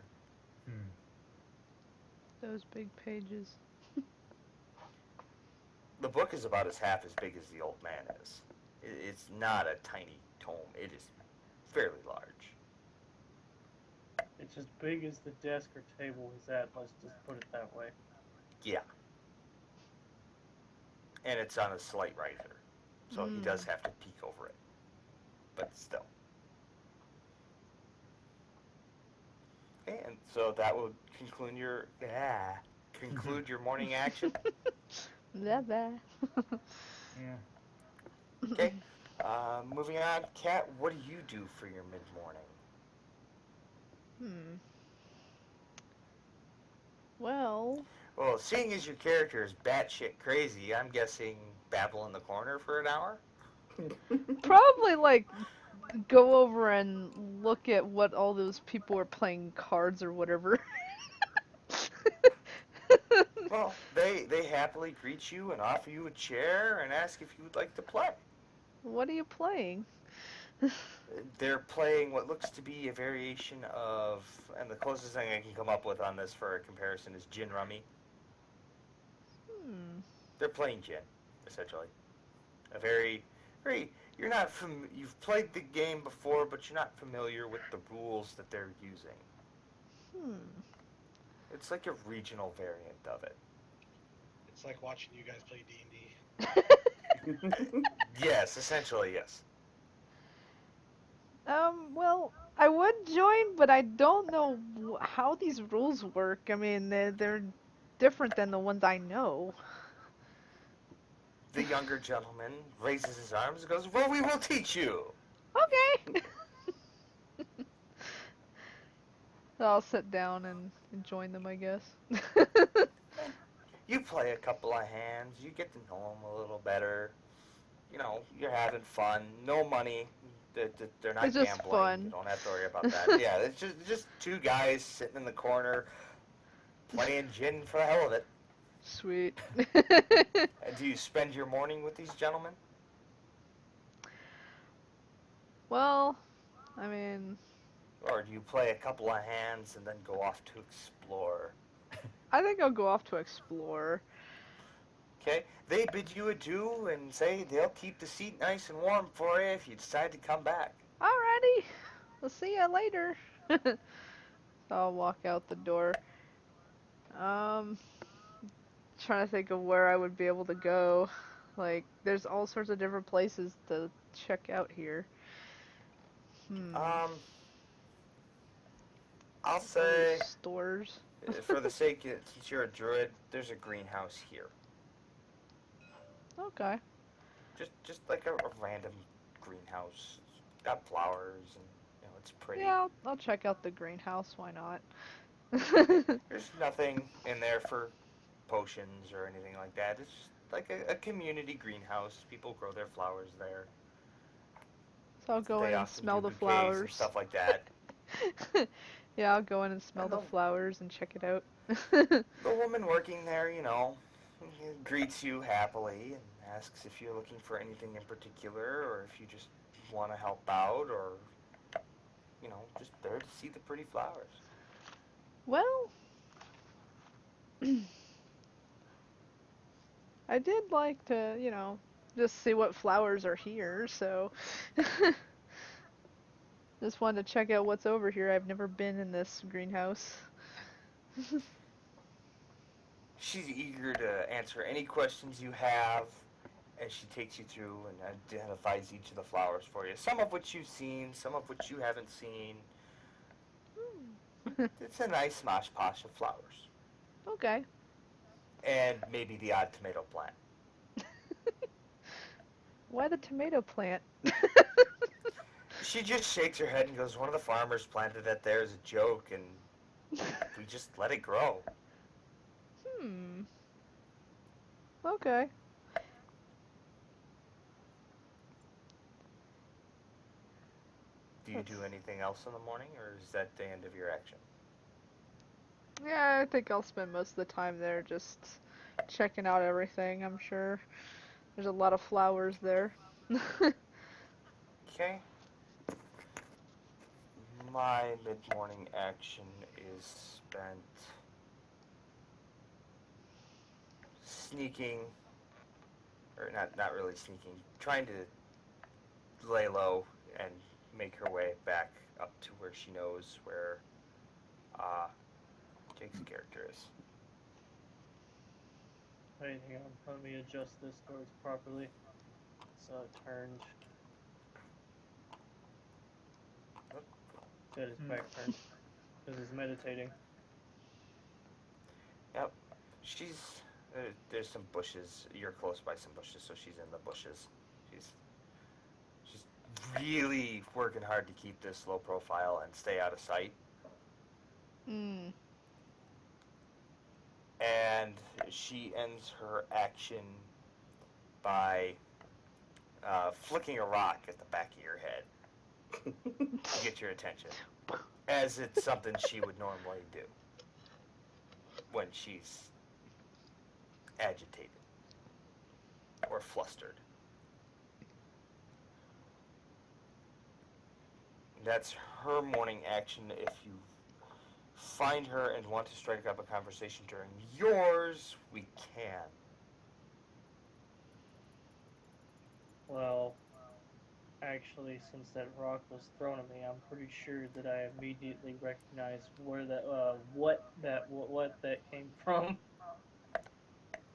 Hmm. Those big pages. The book is about as half as big as the old man is. It's not a tiny tome. It is fairly large. It's as big as the desk or table he's at, let's just put it that way. Yeah. And it's on a slight riser. So he does have to peek over it. But still. And so that will conclude your morning action. Blah, blah. Yeah. Okay. Moving on, Kat, what do you do for your mid-morning? Well, Seeing as your character is batshit crazy, I'm guessing babble in the corner for an hour? probably like go over and look at what all those people are playing cards or whatever. Well, they happily greet you and offer you a chair and ask if you would like to play. What are you playing? They're playing what looks to be a variation of, and the closest thing I can come up with on this for a comparison is gin rummy. They're playing gin, essentially. A very, you're not you've played the game before, but you're not familiar with the rules that they're using. It's like a regional variant of it. It's like watching you guys play D&D. Yes, essentially, yes. Well, I would join, but I don't know how these rules work. I mean, they're different than the ones I know. The younger gentleman raises his arms and goes, well, we will teach you. Okay. I'll sit down and join them, I guess. You play a couple of hands, you get to know them a little better. You know, you're having fun. No money. They're not It's just gambling. fun. You don't have to worry about that. Yeah, it's just two guys sitting in the corner playing gin for the hell of it. Sweet. And do you spend your morning with these gentlemen? Well, I mean, Or do you play a couple of hands and then go off to explore? I think I'll go off to explore. Okay, they bid you adieu and say they'll keep the seat nice and warm for you if you decide to come back. Alrighty. We'll see ya later. So I'll walk out the door. Trying to think of where I would be able to go. Like, there's all sorts of different places to check out here. I'll say, Stores. for the sake of, since you're a druid, there's a greenhouse here. Okay. Just like a random greenhouse. It's got flowers and it's pretty. Yeah, I'll check out the greenhouse. Why not? There's nothing in there for potions or anything like that. It's just like a community greenhouse. People grow their flowers there. So I'll go They in and often smell do the bouquets and flowers. stuff like that. Yeah, I'll go in and smell the flowers and check it out. The woman working there, greets you happily and asks if you're looking for anything in particular or if you just want to help out or, just there to see the pretty flowers. Well, I did like to, just see what flowers are here, so. Just wanted to check out what's over here. I've never been in this greenhouse. She's eager to answer any questions you have as she takes you through and identifies each of the flowers for you. Some of which you've seen, some of which you haven't seen. It's a nice mosh posh of flowers. Okay. And maybe the odd tomato plant. Why the tomato plant? She just shakes her head and goes, one of the farmers planted that there as a joke, and we just let it grow. Okay. Do you do anything else in the morning, or is that the end of your action? Yeah, I think I'll spend most of the time there just checking out everything, I'm sure. There's a lot of flowers there. Okay. My mid-morning action is spent sneaking, or not really sneaking, trying to lay low and make her way back up to where she knows where Jake's character is. Hang on, let me adjust this so it's properly. So it turned. Good, it's back turned. Because it's meditating. Yep. She's there's some bushes. You're close by some bushes, so she's in the bushes. She's really working hard to keep this low profile and stay out of sight. And she ends her action by flicking a rock at the back of your head to get your attention, as it's something she would normally do when she's agitated or flustered. That's her morning action. If you find her and want to strike up a conversation during yours, we can. Well, actually, since that rock was thrown at me, I'm pretty sure that I immediately recognized where that what that came from.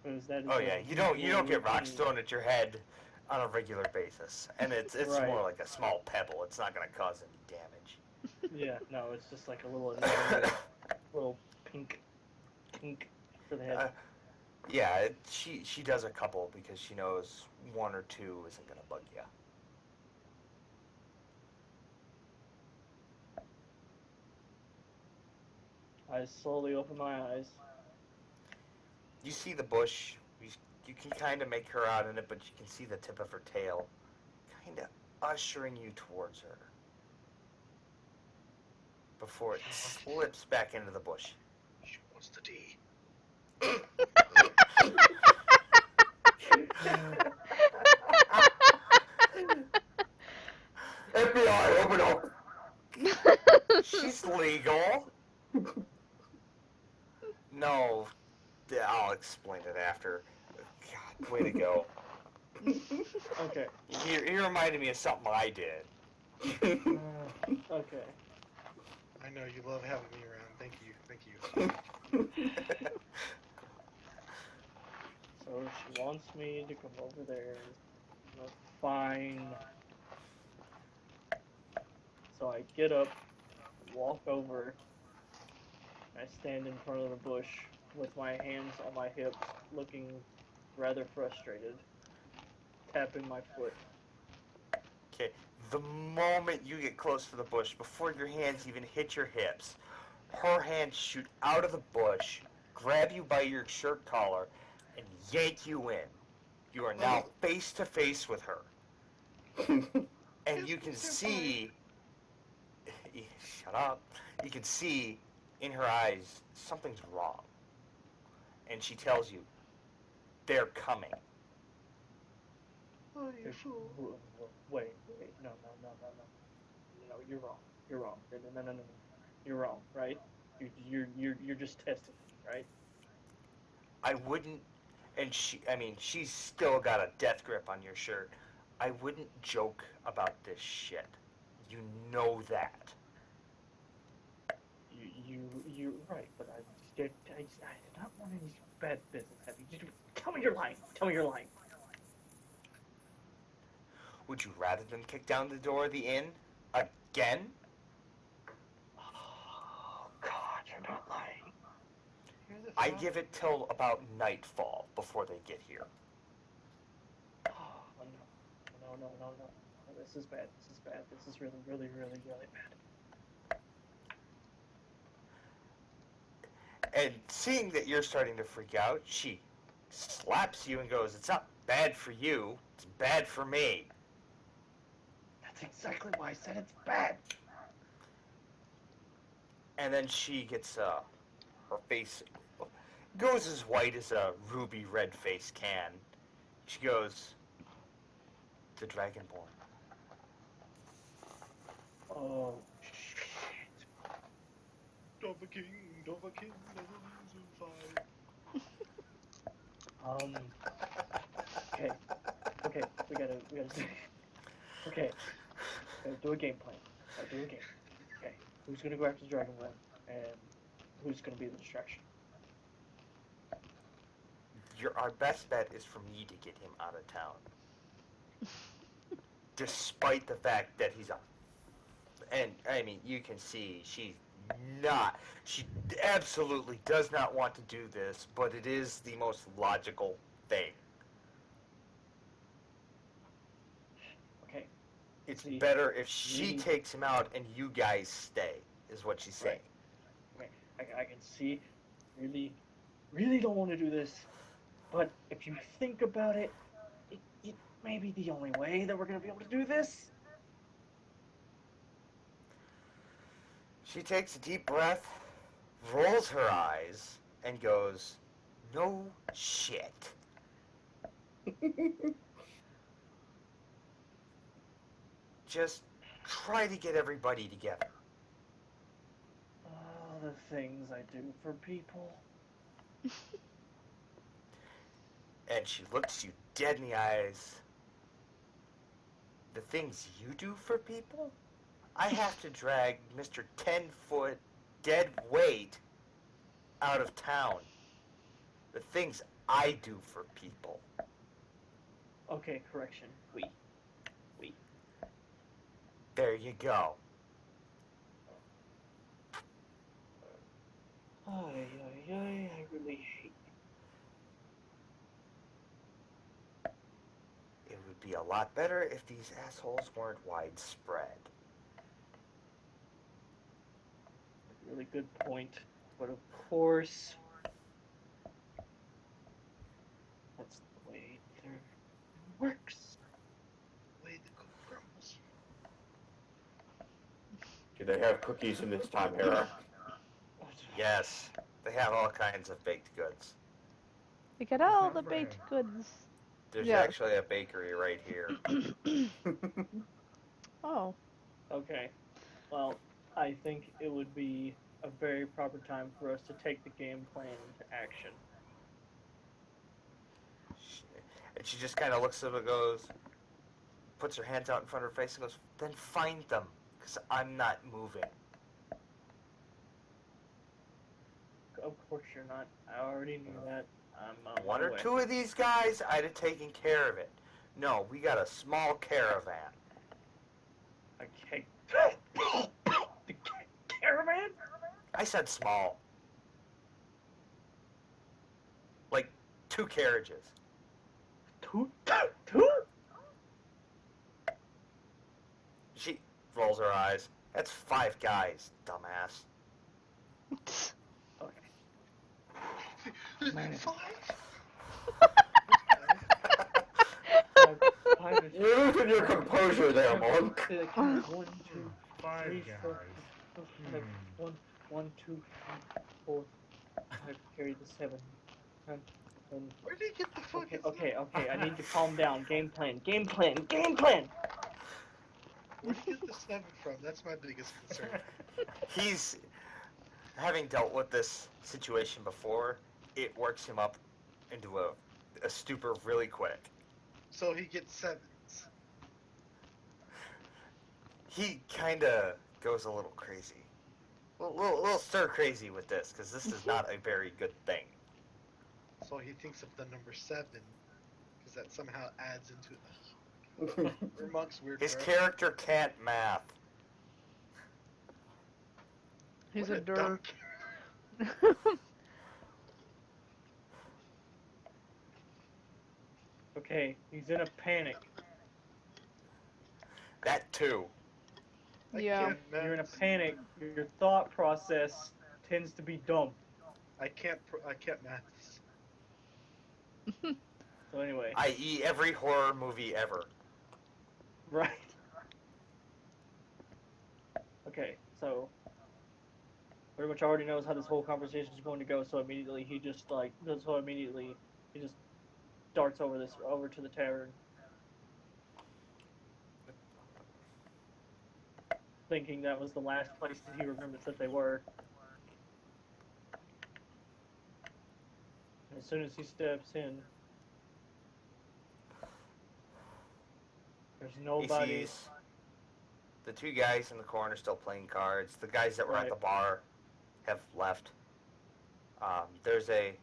That is Oh yeah, you don't get rocks thrown at your head on a regular basis, and it's right. More like a small pebble. It's not going to cause any damage. Yeah, no, it's just like a little little pink for the head. Yeah, she does a couple because she knows one or two isn't going to bug you. I slowly open my eyes. You see the bush. You can kind of make her out in it, but you can see the tip of her tail kind of ushering you towards her before it slips back into the bush. She wants the tea. FBI, open up! She's legal. No, I'll explain it after. God, way to go. Okay. You reminded me of something I did. Okay. I know you love having me around. Thank you. So she wants me to come over there. Fine. So I get up, walk over, I stand in front of the bush with my hands on my hips, looking rather frustrated, tapping my foot. Okay, the moment you get close to the bush, before your hands even hit your hips, her hands shoot out of the bush, grab you by your shirt collar, and yank you in. You are now face to face with her. And you can see... Shut up. You can see in her eyes something's wrong. And she tells you, they're coming. Oh, you fool. Wait, no, you're wrong. No. You're wrong, right? You're just testing me, right? I wouldn't, and she's still got a death grip on your shirt. I wouldn't joke about this shit. You know that. You're right, but I did not want any bad business happening. Tell me you're lying. Tell me you're lying. Would you rather them kick down the door of the inn again? Oh God, you're not lying. I give it till about nightfall before they get here. Oh no. This is bad. This is bad. This is really, really, really, really bad. And seeing that you're starting to freak out, she slaps you and goes, "It's not bad for you, it's bad for me." That's exactly why I said it's bad. And then she gets, her face goes as white as a ruby red face can. She goes, "The Dragonborn." Oh shit. Dova King, never lose in fight. Okay, we gotta okay, do a game plan. Do a game. Okay, who's gonna go after the Dragonborn, and who's gonna be the distraction? Our best bet is for me to get him out of town. Despite the fact that he's and I mean, you can see she absolutely does not want to do this, but it is the most logical thing. Okay. It's better if she takes him out and you guys stay, is what she's saying. Right. Okay, I can see, really don't want to do this, but if you think about it, it may be the only way that we're going to be able to do this. She takes a deep breath, rolls her eyes, and goes, "No shit." Just try to get everybody together. Oh, the things I do for people. And she looks you dead in the eyes. The things you do for people? I have to drag Mr. 10-foot dead weight out of town. The things I do for people. Okay, correction. We. There you go. I really hate It would be a lot better if these assholes weren't widespread. Really good point, but of course, that's the way there works. The way the cook crumbles. Do they have cookies in this time era? Yes, they have all kinds of baked goods. You get all the baked goods. There's Yeah. actually a bakery right here. Oh. Okay. Well, I think it would be a very proper time for us to take the game plan into action. And she just kind of looks at him and goes, puts her hands out in front of her face and goes, "Then find them, because I'm not moving." Of course you're not. I already knew that. I'm on One my or way. two of these guys, I'd have taken care of it. No, we got a small caravan. Okay. The caravan? I said small. Like 2 carriages. Two? She rolls her eyes. That's 5 guys, dumbass. Man. Five? Five is You're losing your composure there, monk. 1, 2, 5 3, guys. 4, 5. 1, 2, 3, 4, 5. Carry the 7. And Where did he get the fucking okay. I need to calm down. Game plan. Where did he get the 7 from? That's my biggest concern. He's, having dealt with this situation before, it works him up into a stupor really quick. So he gets 7s. he kind of goes a little crazy. A little stir crazy with this, because this is not a very good thing. So he thinks of the number 7, because that somehow adds into. We're monks, weird. His bro. character can't math. He's What a dumb derp. Okay, he's in a panic. That too. I Yeah. can't math. You're in a panic. Your thought process tends to be dumb. I can't math this. So anyway, I.e., every horror movie ever. right. Okay, so pretty much already knows how this whole conversation is going to go. So immediately he just darts over to the tavern, thinking that was the last place that he remembers that they were. And as soon as he steps in, there's nobody. He sees the two guys in the corner still playing cards. The guys that were at Right. the bar have left. There's a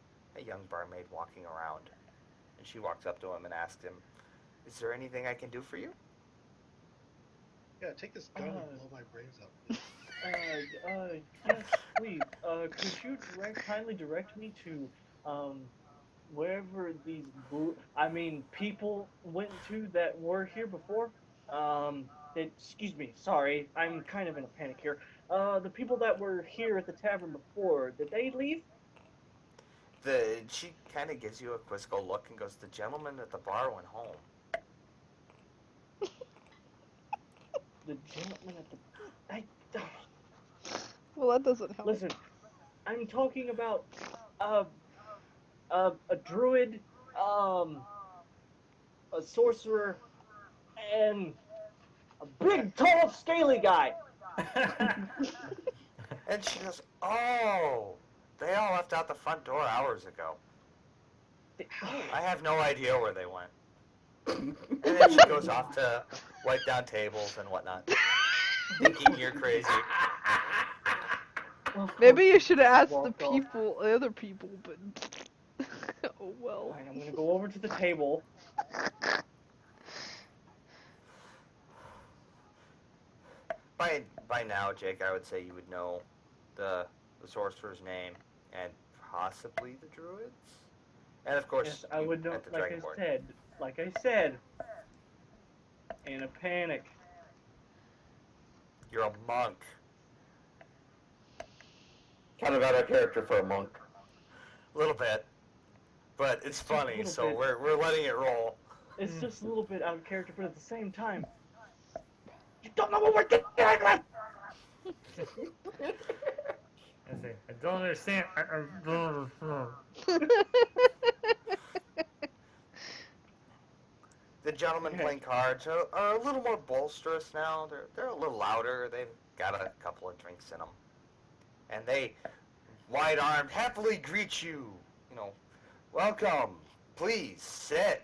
young barmaid walking around, and she walks up to him and asks him, "Is there anything I can do for you?" Yeah, take this gun and blow my brains out. Yes, please. Could you kindly direct me to, wherever these people went to that were here before? Excuse me, sorry, I'm kind of in a panic here. The people that were here at the tavern before, did they leave? She kind of gives you a quizzical look and goes, "The gentleman at the bar went home." The gentleman at the... Well, that doesn't help. Listen, I'm talking about, a druid, a sorcerer, and a big, tall, scaly guy. And she goes, "Oh, they all left out the front door hours ago. I have no idea where they went." And then she goes off to wipe down tables and whatnot, thinking you're crazy. Maybe you should have asked Walk the off. other people, but oh well. Alright, I'm gonna go over to the table. By now, Jake, I would say you would know the sorcerer's name and possibly the druids, and of course, Yes, I would know. at the Like dragon board. I said, in a panic. You're a monk. Kind of out of character for a monk. A little bit, but it's Just a funny, little so bit. we're letting it roll. It's just a little bit out of character, but at the same time, you don't know what we're dealing with. I say, I don't understand. I don't understand. The gentlemen Okay. playing cards are a little more boisterous now. They're a little louder. They've got a couple of drinks in them, and they, wide-armed, happily greet you. You know, "Welcome. Please sit."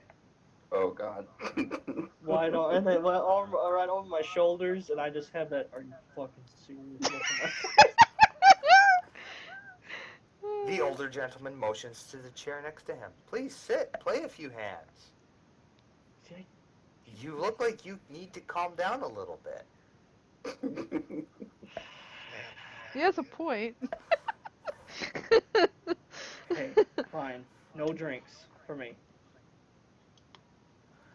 Oh God. Wide arm, and then my arm right over my shoulders, and I just have that. Are you fucking serious? Look on my face. The older gentleman motions to the chair next to him. "Please sit. Play a few hands. See, You look like you need to calm down a little bit." He has a point. Okay, fine. No drinks for me.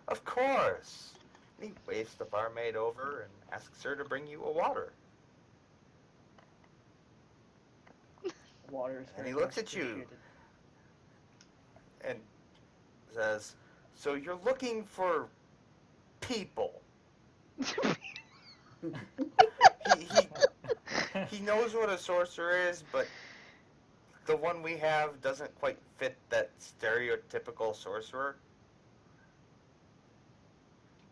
"Of course." And he waves the barmaid over and asks her to bring you a water. Water is And very he looks much at you. appreciated. And says, "So you're looking for people." He knows what a sorcerer is, but the one we have doesn't quite fit that stereotypical sorcerer.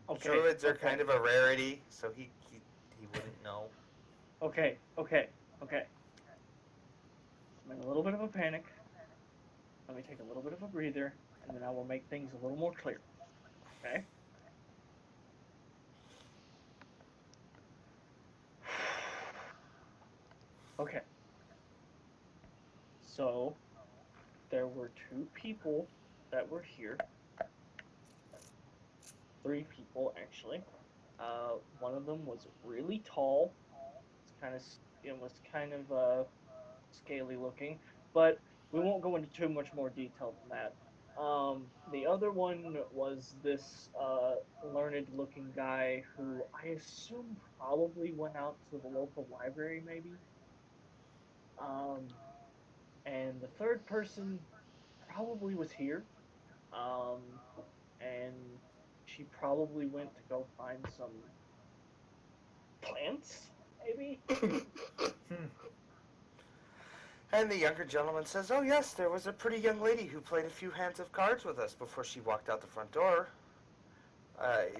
Okay. Druids are okay. kind of a rarity, so he wouldn't know. Okay. I'm in a little bit of a panic. Let me take a little bit of a breather, and then I will make things a little more clear. Okay? Okay. So, there were two people that were here. 3 people, actually. One of them was really tall. It was kind of scaly looking, but we won't go into too much more detail than that. The other one was this learned looking guy who I assume probably went out to the local library, maybe. Um, and the third person probably was here. Um, and she probably went to go find some plants, maybe? And the younger gentleman says, "Oh yes, there was a pretty young lady who played a few hands of cards with us before she walked out the front door.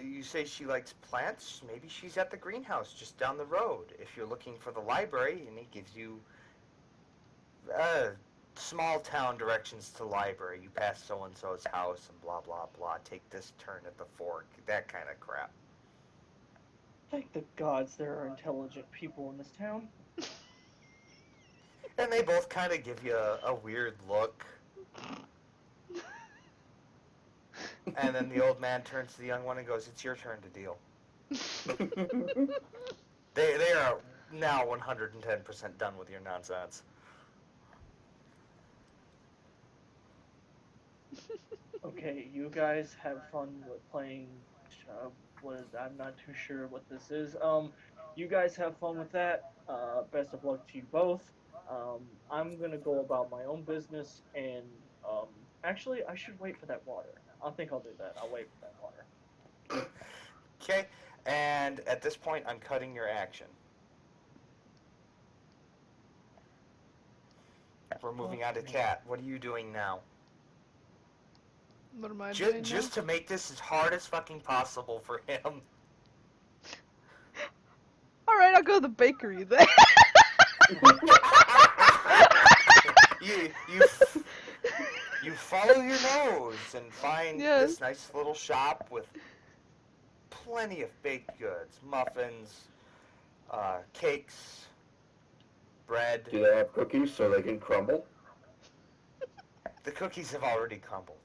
You say she likes plants? Maybe she's at the greenhouse just down the road. If you're looking for the library," and he gives you small town directions to library. You pass so-and-so's house and blah, blah, blah. Take this turn at the fork. That kind of crap. Thank the gods there are intelligent people in this town. And they both kind of give you a weird look. And then the old man turns to the young one and goes, "It's your turn to deal." They are now 110% done with your nonsense. Okay, you guys have fun with playing. I'm not too sure what this is. You guys have fun with that. Best of luck to you both. I'm gonna go about my own business, and actually, I should wait for that water. I think I'll do that. I'll wait for that water. Okay, and at this point, I'm cutting your action. We're moving on to Cat. What are you doing now? What am I doing Just to make this as hard as fucking possible for him. Alright, I'll go to the bakery then. You follow your nose and find this nice little shop with plenty of baked goods, muffins, cakes, bread. Do they have cookies so they can crumble? The cookies have already crumbled.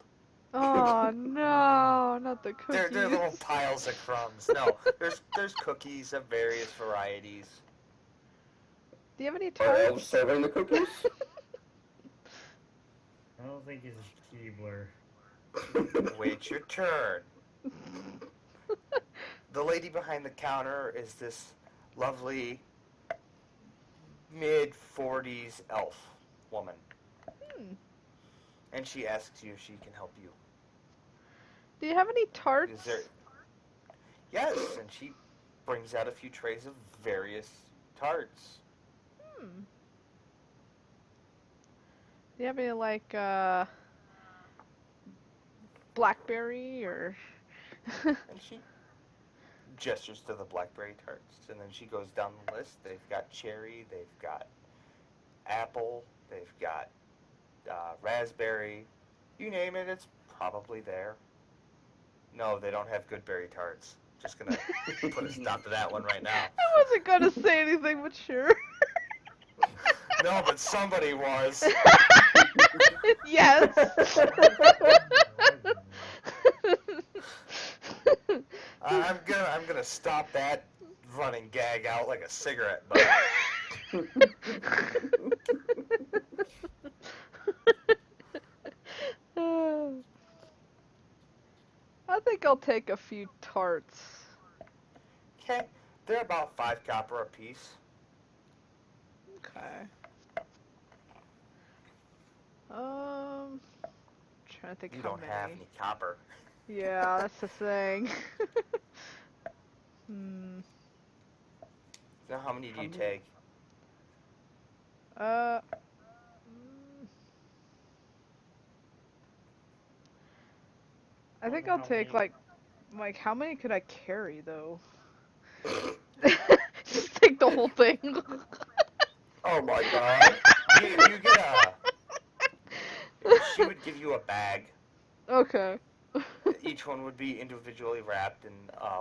Oh no, not the cookies. They're little piles of crumbs. No, there's cookies of various varieties. Do you have any Are tarts? elves serving the cookies? I don't think it's a Keebler. Wait your turn. The lady behind the counter is this lovely mid-40s elf woman. And she asks you if she can help you. Do you have any tarts? Is there... Yes, and she brings out a few trays of various tarts. Do you have any, like, blackberry or... And she gestures to the blackberry tarts, and then she goes down the list. They've got cherry, they've got apple, they've got raspberry. You name it, it's probably there. No, they don't have good berry tarts. Just gonna put a stop to that one right now. I wasn't gonna say anything, but sure. No, but somebody was. Yes. I'm gonna stop that running gag out like a cigarette butt. I think I'll take a few tarts. Okay, they're about 5 copper apiece. Okay. Trying to think You how don't many. have any copper. Yeah, that's the thing. Hmm. So how many do you take? I think I'll take like how many could I carry though? Just take the whole thing. Oh my god. You get a... She would give you a bag. Okay. Each one would be individually wrapped in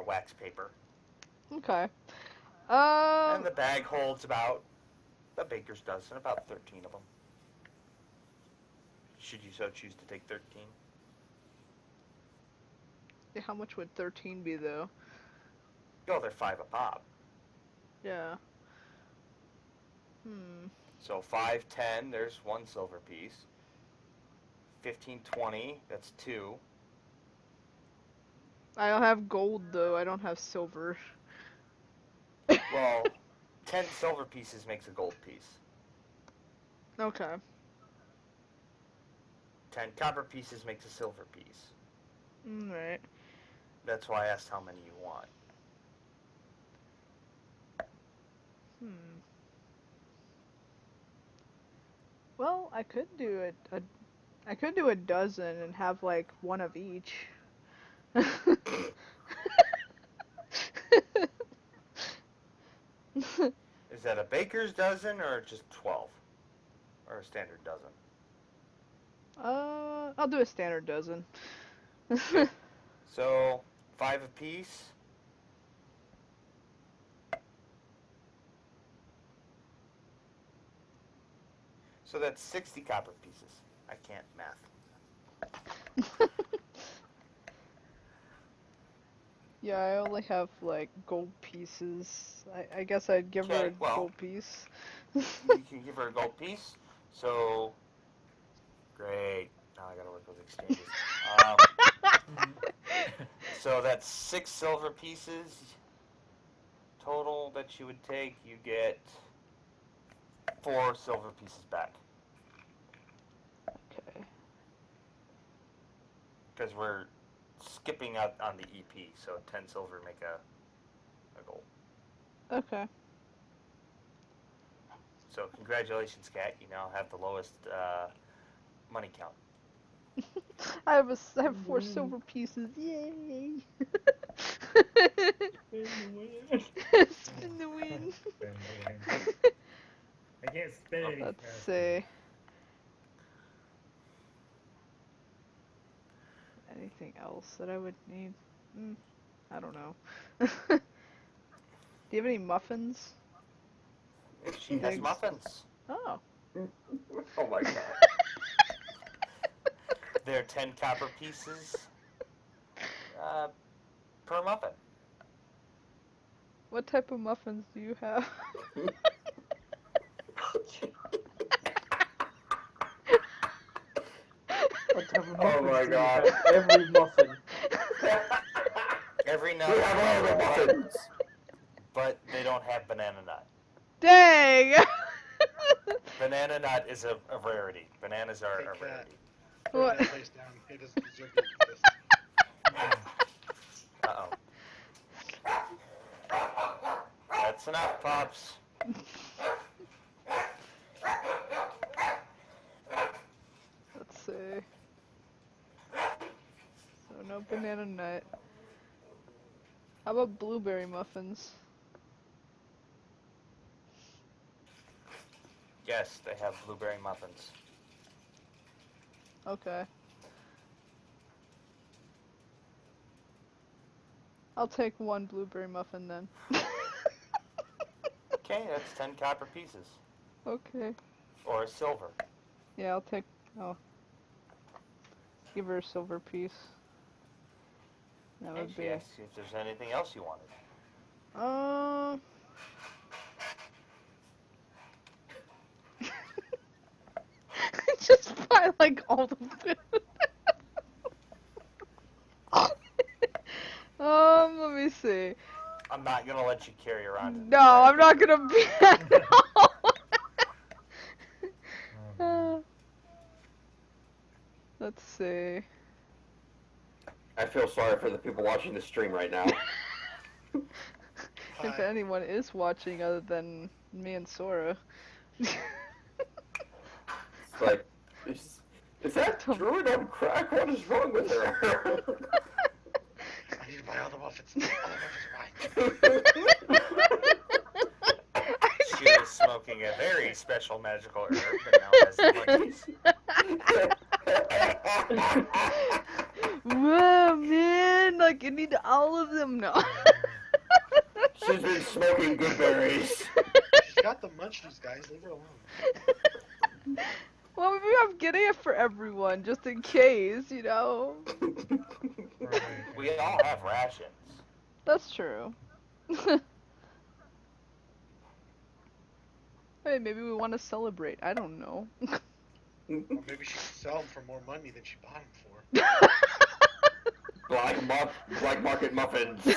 wax paper. Okay. And the bag holds about A baker's dozen, about 13 of them. Should you so choose to take 13? Yeah, how much would 13 be, though? Oh, they're 5 a pop. Yeah. So 5, 10, there's 1 silver piece. 15, 20, that's 2. I don't have gold, though. I don't have silver. Well, 10 silver pieces makes a gold piece. Okay. 10 copper pieces makes a silver piece. Alright. That's why I asked how many you want. Well, I could do I could do a dozen and have like one of each. Is that a baker's dozen or just 12? Or a standard dozen? I'll do a standard dozen. So, 5 apiece. So that's 60 copper pieces. I can't math. Yeah, I only have like gold pieces. I guess I'd give her Okay, a well, gold piece. You can give her a gold piece. So, great. Now I gotta work with exchanges. So that's 6 silver pieces total that you would take. You get 4 silver pieces back. Okay. Because we're skipping out on the EP, so 10 silver make a gold. Okay. So congratulations, Kat. You now have the lowest money count. I have 4 silver pieces. Yay! Spin the win. I can't spin any Let's faster. see. Anything else that I would need? I don't know. Do you have any muffins? She has Eggs. muffins. Oh. Oh my god. They're 10 copper pieces per muffin. What type of muffins do you have? What type of Oh muffins my do you god. have? Every muffin. Every We nut, have all the muffins. but they don't have banana nut. Dang! Banana nut is a rarity. Bananas are Hey, a Kat. rarity. Put What? that place down. It doesn't deserve to exist. Uh-oh. That's enough, Pops. Let's see. So no banana nut. How about blueberry muffins? Yes, they have blueberry muffins. Okay. I'll take 1 blueberry muffin then. Okay, that's 10 copper pieces. Okay. Or a silver. Yeah, I'll take. Oh. Give her a silver piece. That And would she be. asked you if there's anything else you wanted. Just buy like all the food. Let me see. I'm not gonna let you carry around an No, entire I'm not paper. gonna be. No. Let's see. I feel sorry for the people watching the stream right now. If anyone is watching other than me and Sora. It's like, is that druid on crack? What is wrong with her? I need to buy all the muffins. All the muffins are mine. She was smoking a very special magical herb that now has the monkeys. Whoa, man! Like, I need all of them now. She's been smoking good berries. She's got the money. munchies, guys. Leave her alone. Well, maybe I'm getting it for everyone, just in case, you know? Right. We all have rations. That's true. Hey, maybe we want to celebrate. I don't know. Or maybe she could sell them for more money than she bought them for. Black market muffins.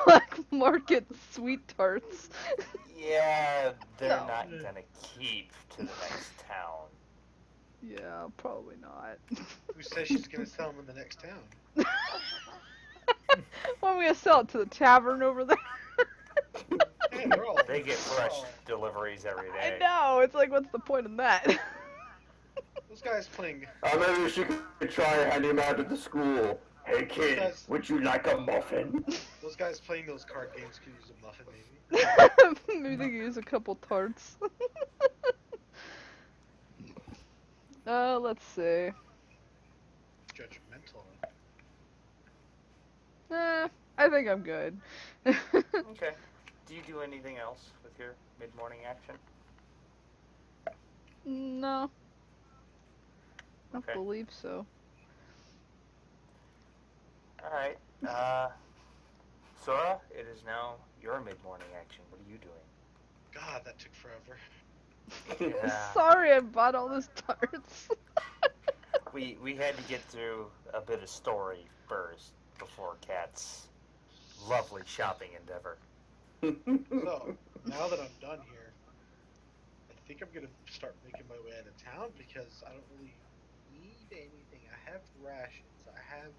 Black market sweet tarts. Yeah, they're No. not gonna keep to the next town. Yeah, probably not. Who says she's gonna sell them in the next town? Well, I'm gonna sell it to the tavern over there. Hey, they're all. They get fresh deliveries every I day. know. It's like, what's the point in that? Those guys playing. Maybe she could try handing him out at the school. Hey kid, would you like a muffin? Those guys playing those card games could use a muffin, maybe. Maybe they could use a couple tarts. Let's see. Judgmental. I think I'm good. Okay. Do you do anything else with your mid-morning action? No. I don't Okay. believe so. Alright. Sora, it is now your mid-morning action. What are you doing? God, that took forever. Yeah. Sorry I bought all those tarts. We had to get through a bit of story first before Kat's lovely shopping endeavor. So, now that I'm done here, I think I'm gonna start making my way out of town because I don't really need anything. I have rations, I have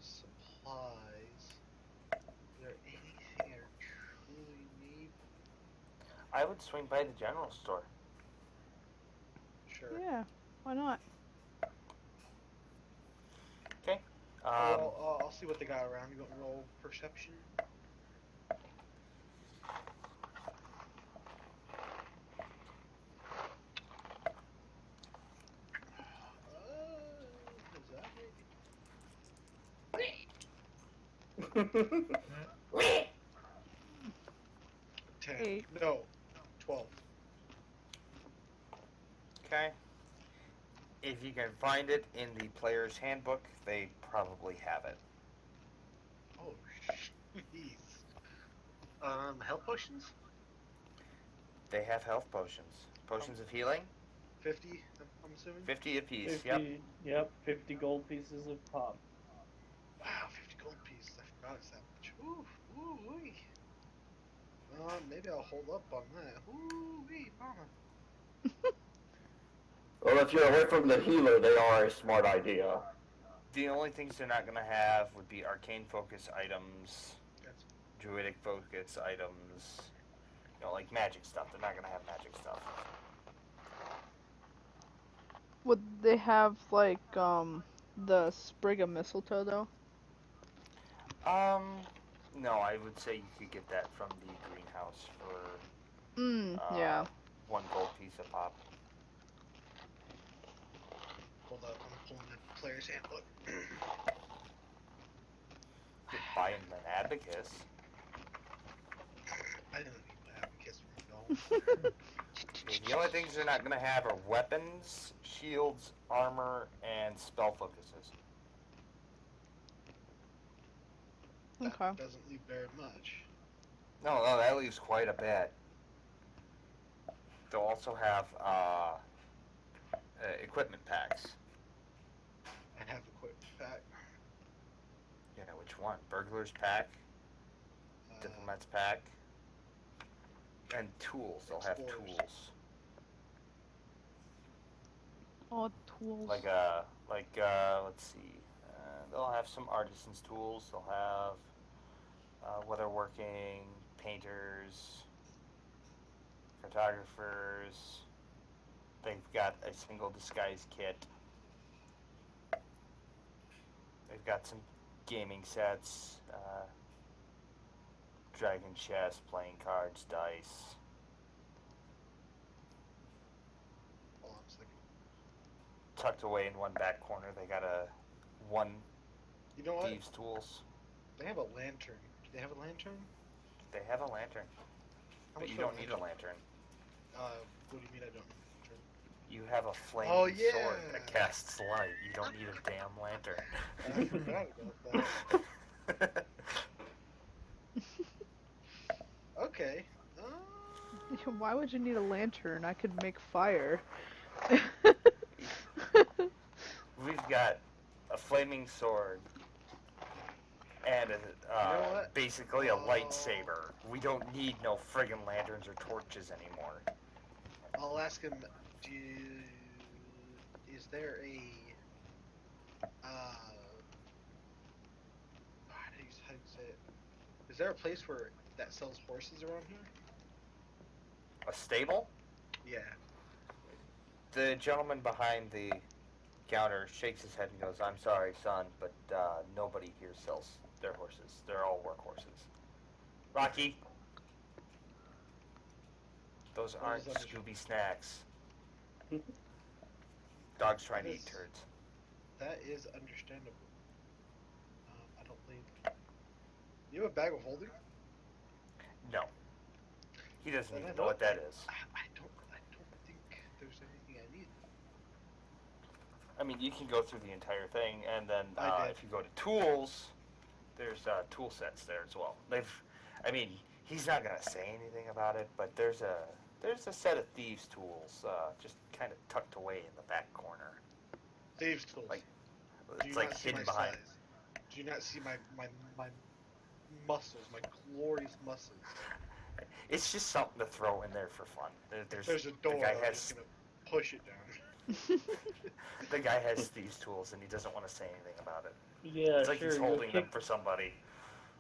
supplies. Is there anything I truly need? I would swing by the general store. Sure. Yeah, why not? Okay. I'll see what they got around. You want to roll perception? Is that 10. 8. No. 12. Okay. If you can find it in the player's handbook, they probably have it. Oh, jeez. Health potions? They have health potions. Potions of healing? 50, I'm assuming? 50 apiece, 50, yep. 50 gold pieces of pop. Wow, 50 gold pieces. I forgot it's that much. Ooh-wee. Maybe I'll hold up on that. Ooh-wee, mama. Well, if you're away from the healer, they are a smart idea. The only things they're not going to have would be arcane focus items, druidic focus items, you know, like magic stuff. They're not going to have magic stuff. Would they have, like, the sprig of mistletoe, though? No, I would say you could get that from the greenhouse for, Yeah. 1 gold piece of pop. Hold up, I'm pulling the player's handbook. You could buy an abacus. I didn't need my abacus from The only things they're not going to have are weapons, shields, armor, and spell focuses. That Okay. doesn't leave very much. No, that leaves quite a bit. They'll also have equipment packs. I have equipment pack. Yeah, which one? Burglar's pack, Diplomat's pack, and tools. They'll have Explorers. tools. Oh, tools. Let's see. They'll have some artisans' tools. They'll have weatherworking, painters, photographers. They've got a single disguise kit. They've got some gaming sets, dragon chess, playing cards, dice. Hold on a second. Tucked away in one back corner, they got one You know what? thieves' tools. They have a lantern. Do they have a lantern? They have a lantern. How But much you for don't need a lantern. What do you mean I don't? You have a flaming Oh, sword yeah. that casts light. You don't need a damn lantern. I forgot about that. Okay. Why would you need a lantern? I could make fire. We've got a flaming sword and know what? basically a Oh. lightsaber. We don't need no friggin' lanterns or torches anymore. I'll ask him. Is there a how do you say it? Is there a place where that sells horses around here? A stable? Yeah. The gentleman behind the counter shakes his head and goes, "I'm sorry, son, but nobody here sells their horses. They're all work horses." Rocky, those aren't What is Scooby snacks. Dogs trying to eat turds. That is understandable. I don't think. You have a bag of holding? No. He doesn't Then even I know what don't- that is. I don't think there's anything I need. I mean, you can go through the entire thing, and then I did. if you go to tools, there's tool sets there as well. He's not gonna say anything about it, but there's a set of thieves' tools just kind of tucked away in the back corner. Thieves' tools. Like, Do you it's like not see hidden my behind. size? Do you not see my muscles, my glorious muscles? It's just something to throw in there for fun. There's a door. The guy I'm has just gonna push it down. the guy has thieves' tools, and he doesn't want to say anything about it. Yeah, It's like sure. he's holding them for somebody.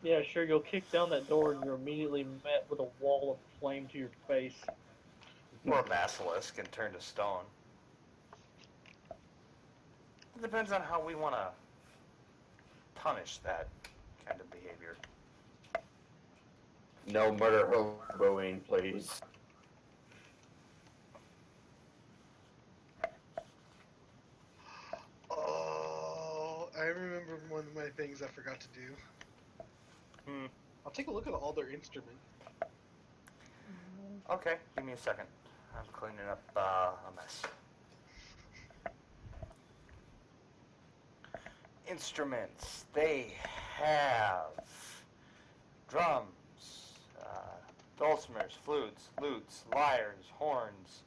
Yeah, sure. You'll kick down that door and you're immediately met with a wall of flame to your face. Or a basilisk and turn to stone. It depends on how we want to punish that kind of behavior. No murder hoboing, please. Oh, I remember one of my things I forgot to do. I'll take a look at all their instruments. Okay, give me a second. I'm cleaning up a mess. Instruments. They have drums, dulcimers, flutes, lutes, lyres, horns.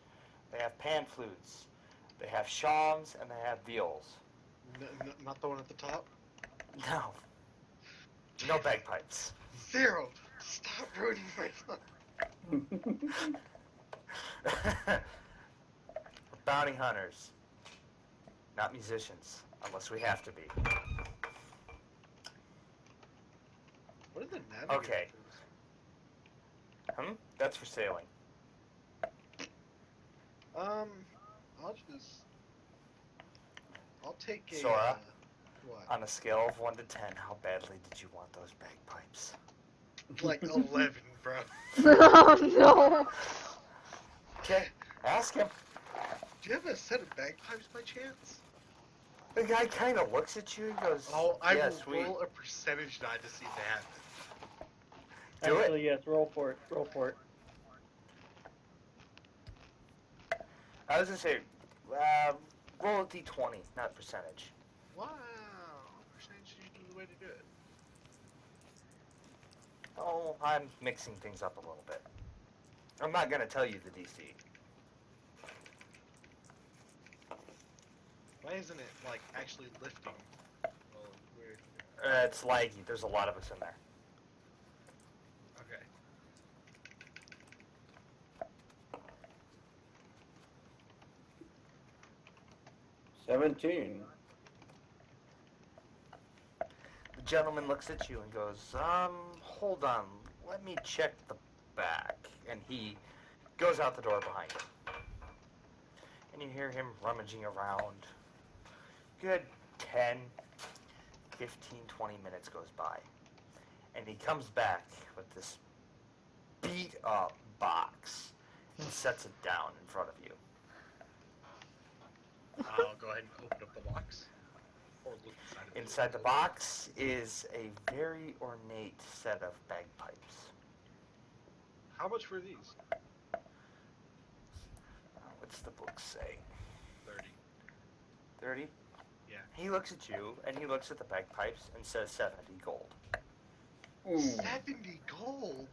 They have pan flutes. They have shawms, and they have viols. Not the one at the top? No. No bagpipes. Zero! Stop ruining my fun. We're bounty hunters, not musicians, unless we have to be. What are the navigator Okay. tools? That's for sailing. I'll take a. Sora? What? On a scale of 1 to 10, how badly did you want those bagpipes? Like 11, bro. Oh no! Okay, ask him. Do you have a set of bagpipes by chance? The guy kind of looks at you and goes, Oh, I yeah, will sweet. roll a percentage die to see that. Do it. Actually, yes. Roll for it. Roll for it. I was going to say, roll a d20, not percentage. Wow. Percentage is usually the way to do it. Oh, I'm mixing things up a little bit. I'm not going to tell you the DC. Why isn't it, like, actually lifting? Well, weird. It's laggy. There's a lot of us in there. Okay. $17. The gentleman looks at you and goes, hold on, let me check the back. And he goes out the door behind him. And you hear him rummaging around. Good 10, 15, 20 minutes goes by. And he comes back with this beat up box and sets it down in front of you. I'll go ahead and open up the box. Or look inside of it. Inside the box is a very ornate set of bagpipes. How much were these? What's the book say? 30. 30? Yeah. He looks at you, and he looks at the bagpipes, and says 70 gold. Ooh. 70 gold?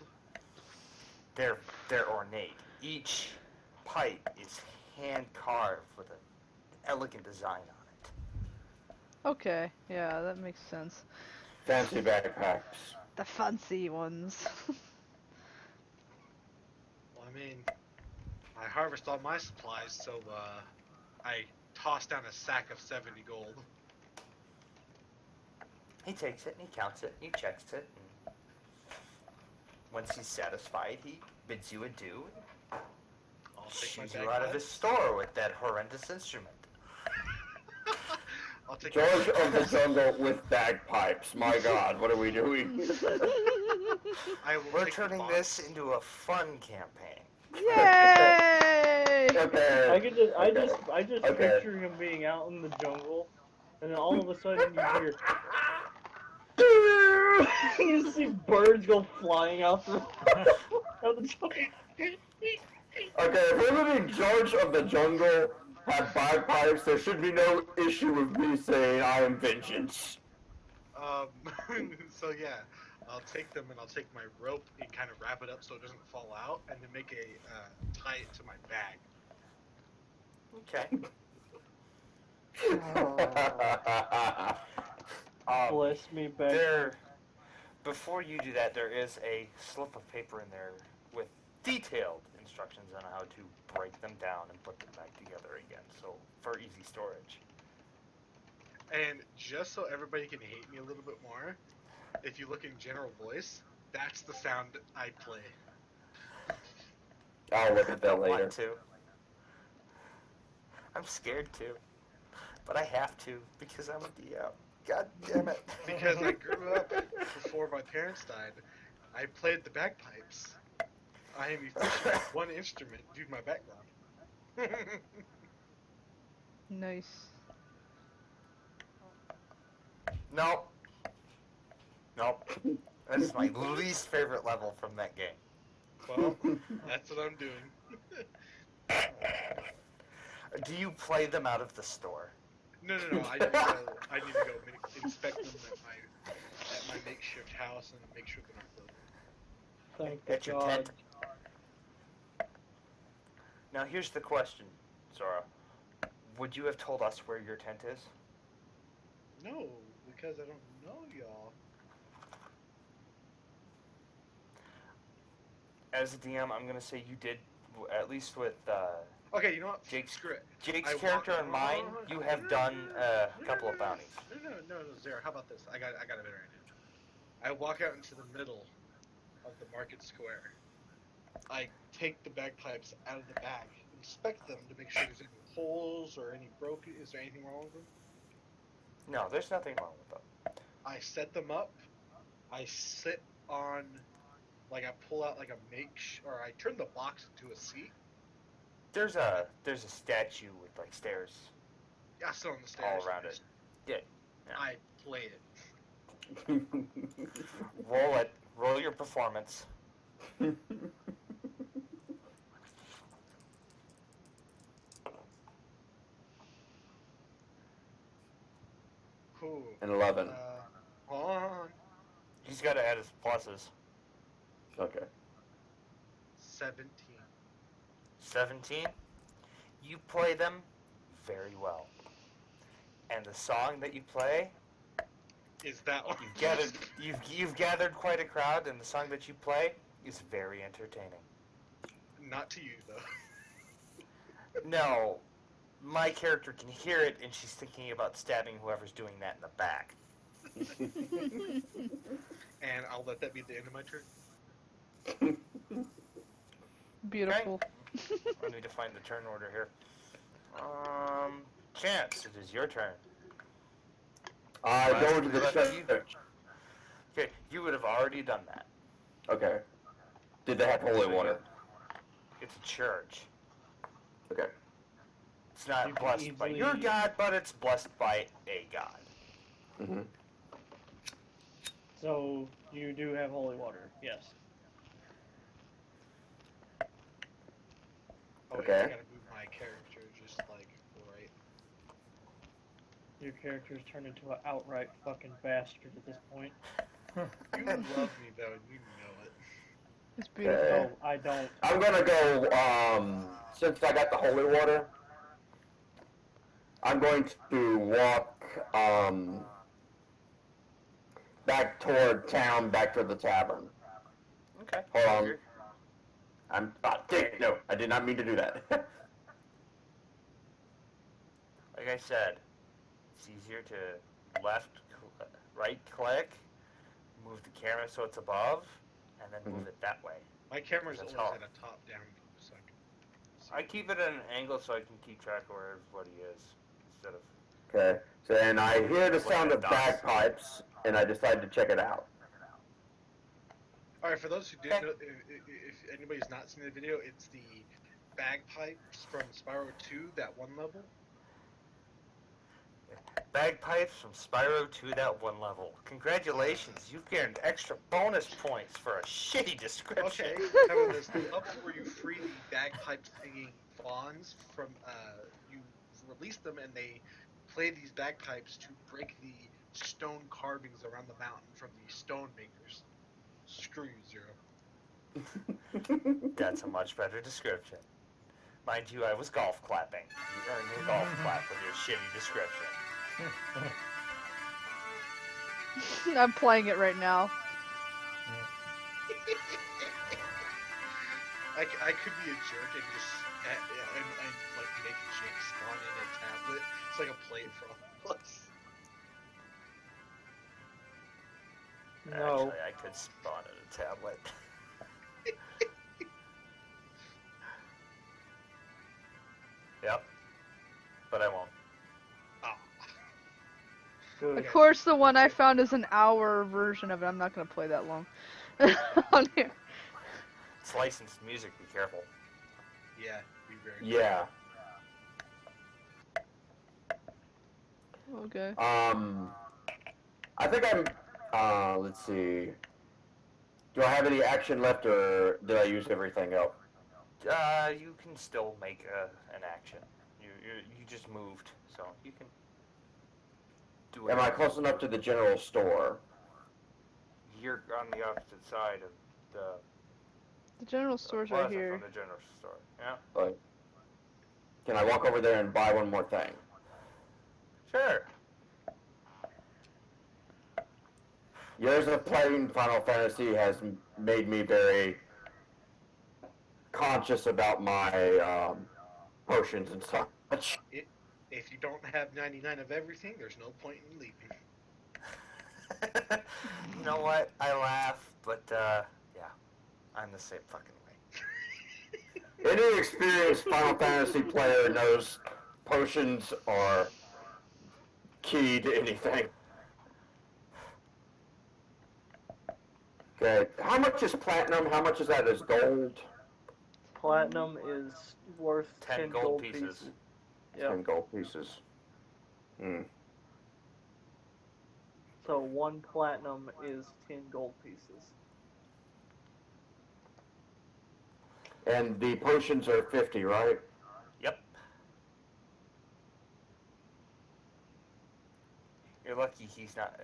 They're ornate. Each pipe is hand-carved with an elegant design on it. Okay, yeah, that makes sense. Fancy bagpipes. The fancy ones. Well, I mean, I harvest all my supplies, so I toss down a sack of 70 gold. He takes it, and he counts it, and he checks it, and once he's satisfied, he bids you adieu, I'll and take my shoos you out of his bagpipes. store with that horrendous instrument. I'll take George of the Jungle with bagpipes. My God, what are we doing? I will We're take the turning box. this into a fun campaign. Yay! Okay. I just Okay. picture him being out in the jungle, and then all of a sudden you hear, you see birds go flying out the jungle. Okay, if we're letting George of the Jungle have bagpipes, there should be no issue with me saying I am vengeance. So yeah, I'll take them and I'll take my rope and kind of wrap it up so it doesn't fall out, and then make a tie it to my bag. Okay. Bless me back. Before you do that, there is a slip of paper in there with detailed instructions on how to break them down and put them back together again, so for easy storage. And just so everybody can hate me a little bit more, if you look in general voice, that's the sound I play. I'll look at that Don't later. want to. I'm scared to, but I have to because I'm a DM. God damn it. Because I grew up before my parents died, I played the bagpipes. I am efficient at one instrument due to my background. Nice. Nope. That's my least favorite level from that game. Well, that's what I'm doing. Do you play them out of the store? No. I need to go inspect them at my makeshift house and make sure they're not broken. Thank At your God. tent? Now here's the question, Zora. Would you have told us where your tent is? No, because I don't know y'all. As a DM, I'm gonna say you did, at least with Okay, you know what? Jake's Screw it. Jake's I character walk- and mine. You have done a couple of bounties. No, Zara. How about this? I got a better idea. I walk out into the middle of the market square. I take the bagpipes out of the bag, inspect them to make sure there's any holes or any broken. Is there anything wrong with them? No, there's nothing wrong with them. I set them up. I sit on, like I pull out like a or I turn the box into a seat. There's a statue with like stairs I sit on the stairs. all around it. Yeah. I play it. Roll it. Roll your performance. Cool. An 11. Hold on. He's got to add his pluses. Okay. 17. 17. You play them very well. And the song that you play, Is that one? you've gathered quite a crowd, and the song that you play is very entertaining. Not to you though. No, my character can hear it, and she's thinking about stabbing whoever's doing that in the back. And I'll let that be the end of my turn. Beautiful. I need to find the turn order here. Chance, it is your turn. I Last go to the left church. Okay, you would have already done that. Okay. Did they have holy water? It's a church. Okay. It's not You can blessed by your easily- god, but it's blessed by a god. Mm-hmm. So you do have holy water, yes. Oh, Okay. yeah, I gotta move my character just like right. Your character's turned into an outright fucking bastard at this point. You love me though, and you know it. It's Okay. beautiful. No, I don't. I'm gonna go, since I got the holy water, I'm going to walk, back toward town, back to the tavern. Okay. Hold on. You're- Dang it, no, I did not mean to do that. Like I said, it's easier to right click, move the camera so it's above, and then move it that way. My camera's That's always all. at a top-down view, so I can see. I keep it at an angle so I can keep track of where everybody is instead of. Okay, so and I hear the Look sound at of dots. bagpipes, and I decide to check it out. All right, for those who didn't know, if anybody's not seen the video, it's the bagpipes from Spyro 2, that one level. Bagpipes from Spyro 2, that one level. Congratulations, you've gained extra bonus points for a shitty description. Okay, how about this? The level where you free the bagpipe singing fawns from, you release them and they play these bagpipes to break the stone carvings around the mountain from the stone makers. Screw you, Zero. That's a much better description. Mind you, I was golf clapping. You earned your golf clap with your shitty description. I'm playing it right now. I could be a jerk and just and like make Jake spawn in a tablet. It's like a play for all of us. No. Actually, I could spawn in a tablet. Yep. But I won't. Ah. Good. Of course, the one I found is an hour version of it. I'm not gonna play that long on here. It's licensed music, be careful. Yeah, be very. Yeah. Okay. I think I'm, let's see. Do I have any action left, or did I use everything up? You can still make an action. You just moved, so you can do it. Am I close enough to the general store? You're on the opposite side of the The general store's plaza right here. from the general store. Yeah. But can I walk over there and buy one more thing? Sure. Years of playing Final Fantasy has made me very conscious about my potions and such. If you don't have 99 of everything, there's no point in leaving. You know what? I laugh, but yeah, I'm the same fucking way. Any experienced Final Fantasy player knows potions are key to anything. Okay, how much is platinum? How much is that as gold? Platinum is worth 10 gold pieces. Yep. 10 gold pieces. Hmm. So 1 platinum is 10 gold pieces. And the potions are 50, right? Yep. You're lucky he's not.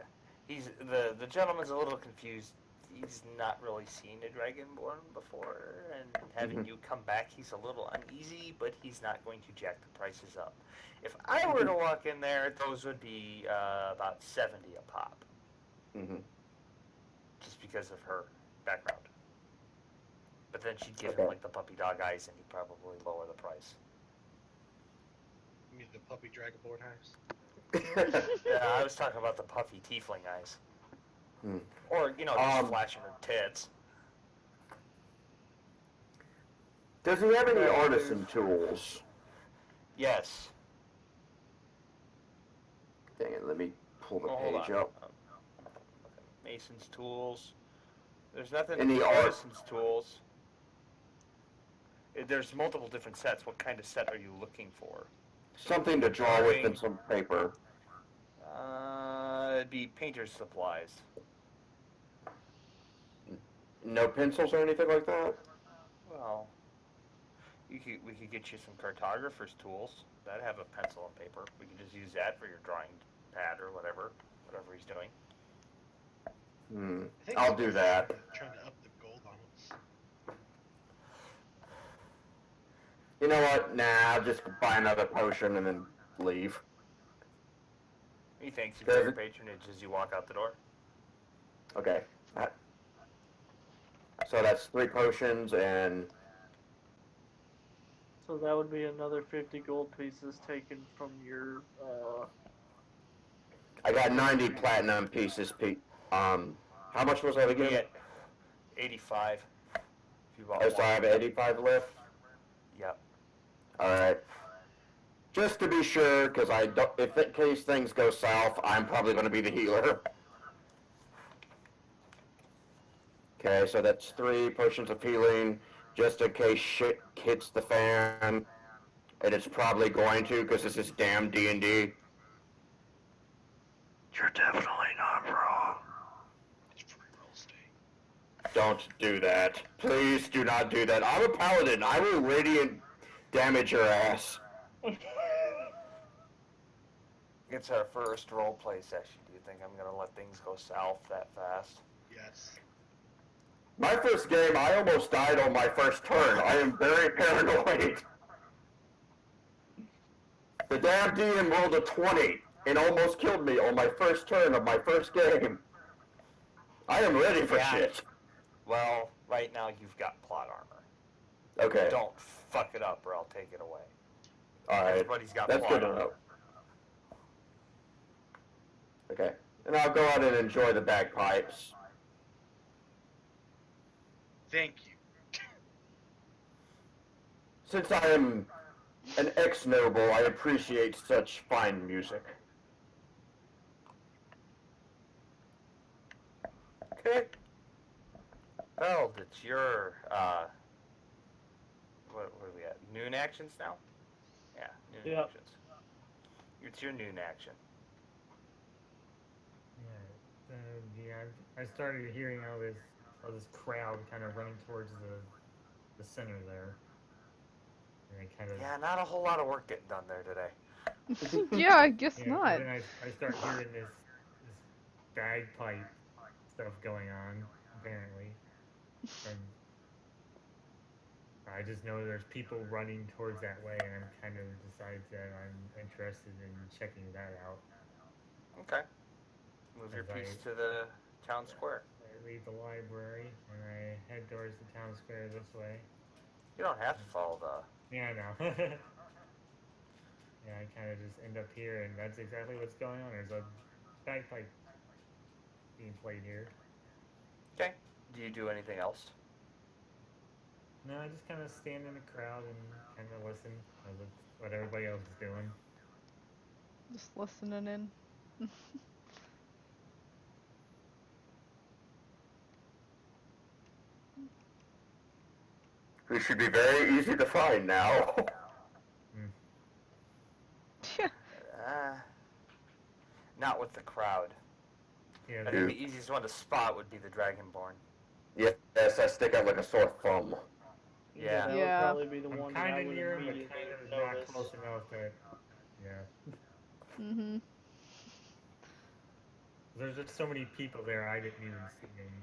He's the gentleman's a little confused. He's not really seen a Dragonborn before, and having you come back, he's a little uneasy, but he's not going to jack the prices up. If I were to walk in there, those would be about 70 a pop, Mm-hmm. just because of her background. But then she'd give Okay. him like the puppy dog eyes, and he'd probably lower the price. You mean the puppy Dragonborn eyes? Yeah, I was talking about the puffy tiefling eyes. Hmm. Or, just flashing her tits. Does he have any artisan tools? Yes. Dang it, let me pull the Oh, hold page on. up. Mason's tools. There's nothing Any for art? artisan's tools. There's multiple different sets. What kind of set are you looking for? Something to draw with and some paper. It'd be painter's supplies. No pencils or anything like that? Well, We could get you some cartographer's tools. That have a pencil and paper. We could just use that for your drawing pad or whatever he's doing. I think I'll do that. Trying to up the gold on us. You know what? Nah, I'll just buy another potion and then leave. He thanks you for your patronage as you walk out the door. Okay. So that's 3 potions and... So that would be another 50 gold pieces taken from your, I got 90 platinum pieces. How much was that again? You get 85. If you bought Oh, so I have 85 left? Yep. Alright. Just to be sure, because if in case things go south, I'm probably going to be the healer. Okay, so that's 3 potions of healing, just in case shit hits the fan. And it's probably going to, because this is damn D&D. You're definitely not wrong. It's free real estate. Don't do that. Please do not do that. I'm a paladin. I will radiant damage your ass. It's our first roleplay session. Do you think I'm going to let things go south that fast? Yes. My first game, I almost died on my first turn. I am very paranoid. The damn DM rolled a 20 and almost killed me on my first turn of my first game. I am ready for shit. Well, right now you've got plot armor. Okay. Don't fuck it up or I'll take it away. Alright. Everybody's got That's plot good to armor. know. Okay. And I'll go out and enjoy the bagpipes. Thank you. Since I am an ex-noble, I appreciate such fine music. Okay. Well, it's your, what are we at? Noon actions now? Yeah, noon Yep. actions. It's your noon action. I started hearing all this crowd kind of running towards the center there. And I kind of... Yeah, not a whole lot of work getting done there today. Yeah, I guess Yeah, not. and then I start hearing this bagpipe stuff going on, apparently. And I just know there's people running towards that way, and I'm kind of decided that I'm interested in checking that out. Okay. Move your piece to the town square. I leave the library, and I head towards the town square this way. You don't have to follow the... Yeah, I know. Yeah, I kind of just end up here, and that's exactly what's going on. There's a bagpipe being played here. Okay. Do you do anything else? No, I just kind of stand in the crowd and kind of listen to what everybody else is doing. Just listening in. We should be very easy to find now. Not with the crowd. Yeah, I think the easiest one to spot would be the Dragonborn. Yes, I stick out like a sore thumb. Yeah. That Yeah. would probably be the I'm one that I kind of would near, but immediately kind of notice. not close enough that, yeah. Mhm. There's just so many people there, I didn't even see him.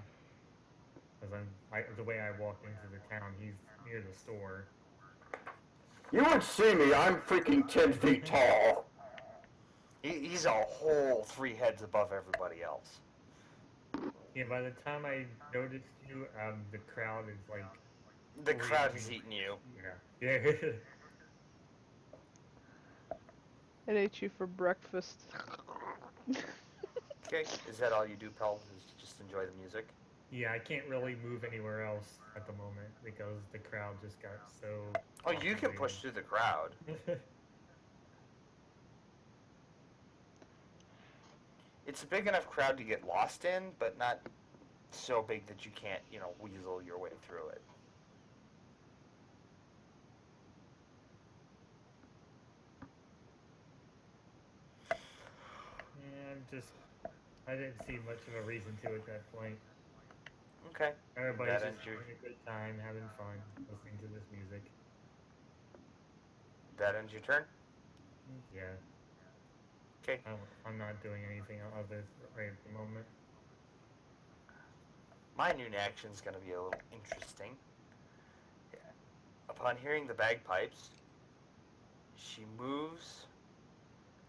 Because the way I walked into the town, he's near the store. You would see me, I'm freaking 10 feet tall. He's a whole 3 heads above everybody else. Yeah, by the time I noticed you, the crowd is like... The crowd is eating you. Yeah. Yeah. It ate you for breakfast. Okay, is that all you do, Pel? Is just enjoy the music? Yeah, I can't really move anywhere else at the moment because the crowd just got so... Oh, you can push through the crowd. It's a big enough crowd to get lost in, but not so big that you can't, weasel your way through it. Yeah, I didn't see much of a reason to at that point. Okay. Everybody's That just ends having a good time, having fun, listening to this music. that ends your turn? Yeah. Okay. I'm not doing anything other right at the moment. My noon action is going to be a little interesting. Yeah. Upon hearing the bagpipes, she moves,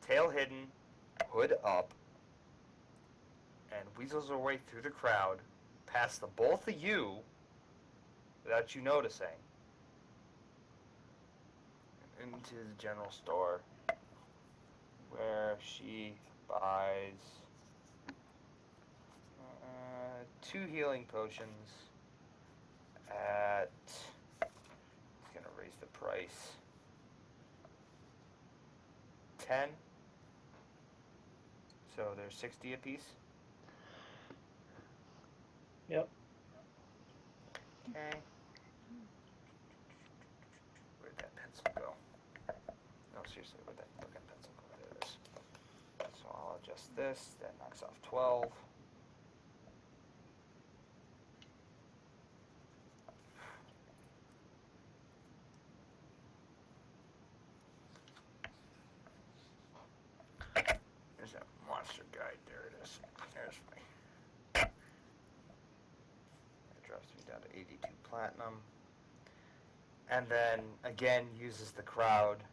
tail hidden, hood up, and weasels her way through the crowd, past the both of you, without you noticing, into the general store, where she buys 2 healing potions at... It's going to raise the price. 10. So there's 60 apiece. Yep. Okay. Where'd that pencil go? No, seriously, where'd that fucking pencil go? There it is. So I'll adjust this. That knocks off 12. There's that monster guide. There it is. There's my... That drops me down to 82 platinum. And then, again, uses the crowd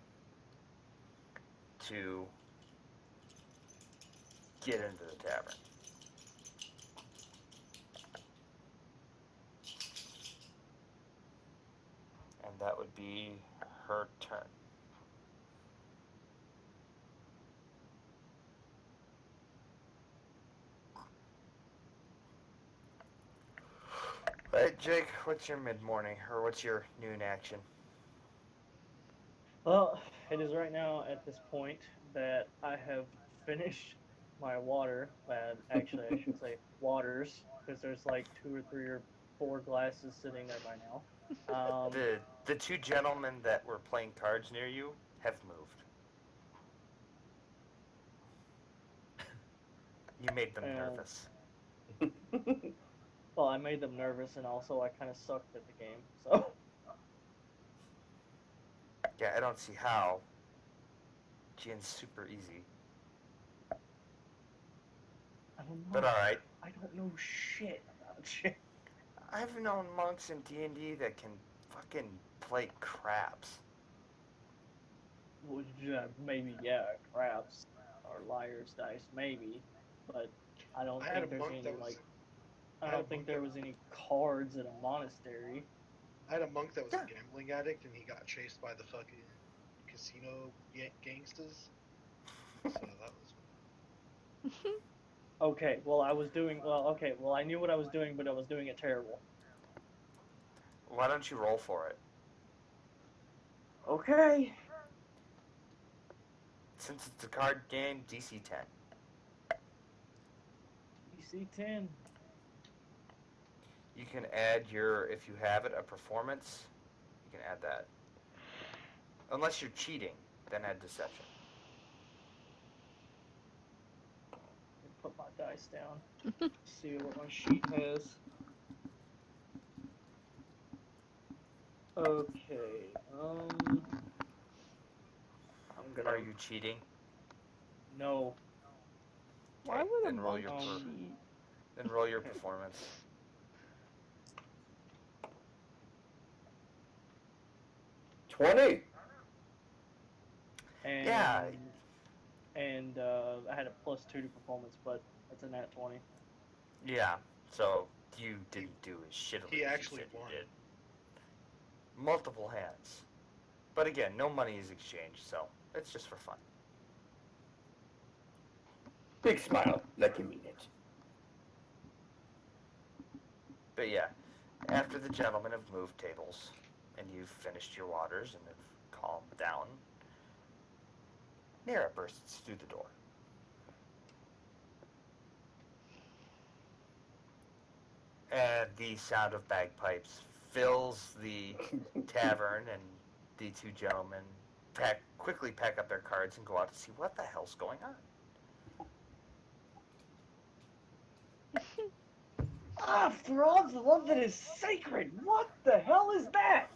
to get into the tavern. And that would be her turn. Alright, Jake, what's your mid-morning, or what's your noon action? Well, it is right now at this point that I have finished my water. Actually, I should say waters, because there's like 2 or 3 or 4 glasses sitting there by now. The 2 gentlemen that were playing cards near you have moved. You made them nervous. Well, I made them nervous, and also I kind of sucked at the game, so. Yeah, I don't see how. Gin's super easy. I don't know. But alright. I don't know shit about shit. I've known monks in D&D that can fucking play craps. Well, yeah, maybe, yeah, craps or liar's dice, maybe, but I don't I had think a there's monk any, that was. like, I I had a don't think monk there that was any cards at a monastery. I had a monk that was Yeah. a gambling addict, and he got chased by the fucking casino gangsters. So that was. Okay, well, I knew what I was doing, but I was doing it terrible. Why don't you roll for it? Okay. Since it's a card game, DC 10. DC 10. You can add your, if you have it, a performance. You can add that. Unless you're cheating, then add deception. Put my dice down. See what my sheet has. Okay. I'm gonna. Are you cheating? No. Why Okay, would a then roll monk your cheat? then roll your Okay. performance. 20. And, Yeah. And I had a +2 to performance, but it's a nat 20. Yeah. So you didn't do as shittily He as actually you said won. you did. Multiple hands. But again, no money is exchanged, so it's just for fun. Big smile, like you mean it. But yeah, after the gentlemen have moved tables, and you've finished your waters and have calmed down, Nera bursts through the door. And the sound of bagpipes fills the tavern, and the 2 gentlemen quickly pack up their cards and go out to see what the hell's going on. For all the love that is sacred, what the hell is that?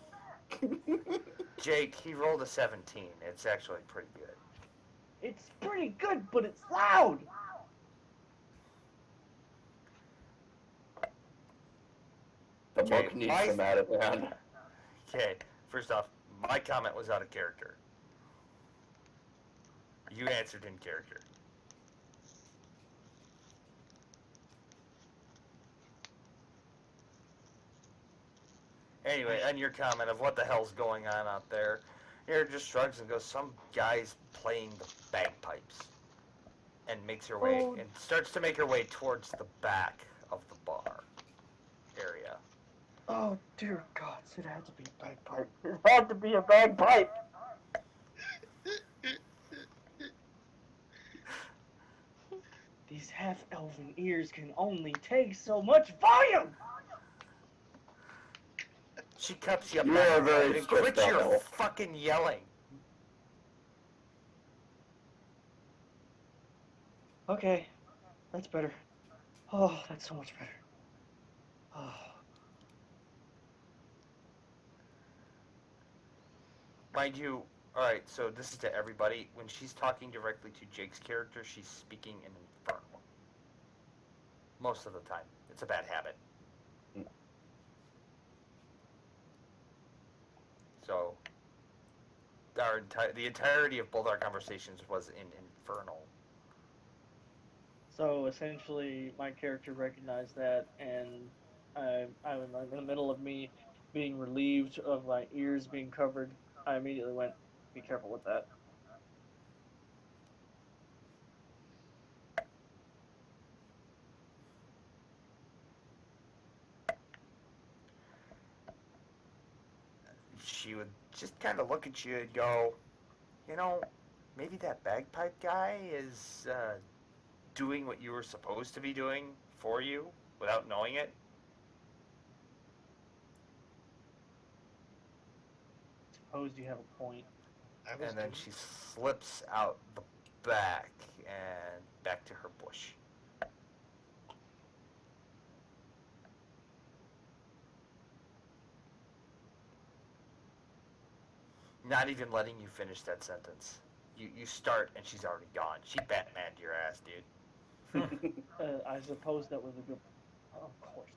Jake, he rolled a 17. It's actually pretty good. It's pretty good, but it's loud. The Okay, monk needs some Ativan. Okay, first off, my comment was out of character. You answered in character. Anyway, and your comment of what the hell's going on out there, Aaron just shrugs and goes, some guy's playing the bagpipes. And makes her way, and starts to make her way towards the back of the bar area. Oh, dear God, it had to be a bagpipe. It had to be a bagpipe. These half-elven ears can only take so much volume. She cuts you You back are very and strict quit your on it. fucking yelling. Okay, that's better. Oh, that's so much better. Oh. Mind you, alright, so this is to everybody. When she's talking directly to Jake's character, she's speaking in Infernal. Most of the time. It's a bad habit. So, the entirety of both our conversations was in Infernal. So essentially, my character recognized that, and I was in the middle of me being relieved of my ears being covered. I immediately went, "Be careful with that." She would just kind of look at you and go, you know, maybe that bagpipe guy is doing what you were supposed to be doing for you without knowing it. Suppose you have a point. And then she slips out the back and back to her bush. Not even letting you finish that sentence. You start and she's already gone. She Batman'd your ass, dude. I suppose that was a good. Of course,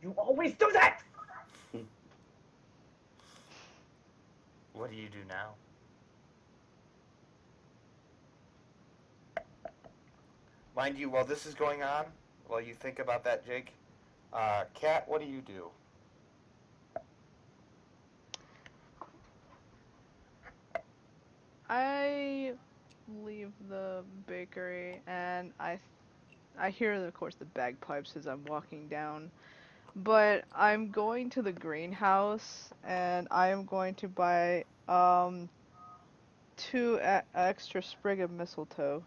you always do that. What do you do now? Mind you, while this is going on, while you think about that, Jake, Kat, what do you do? I leave the bakery and I hear, of course, the bagpipes as I'm walking down. But I'm going to the greenhouse and I am going to buy two extra sprig of mistletoe.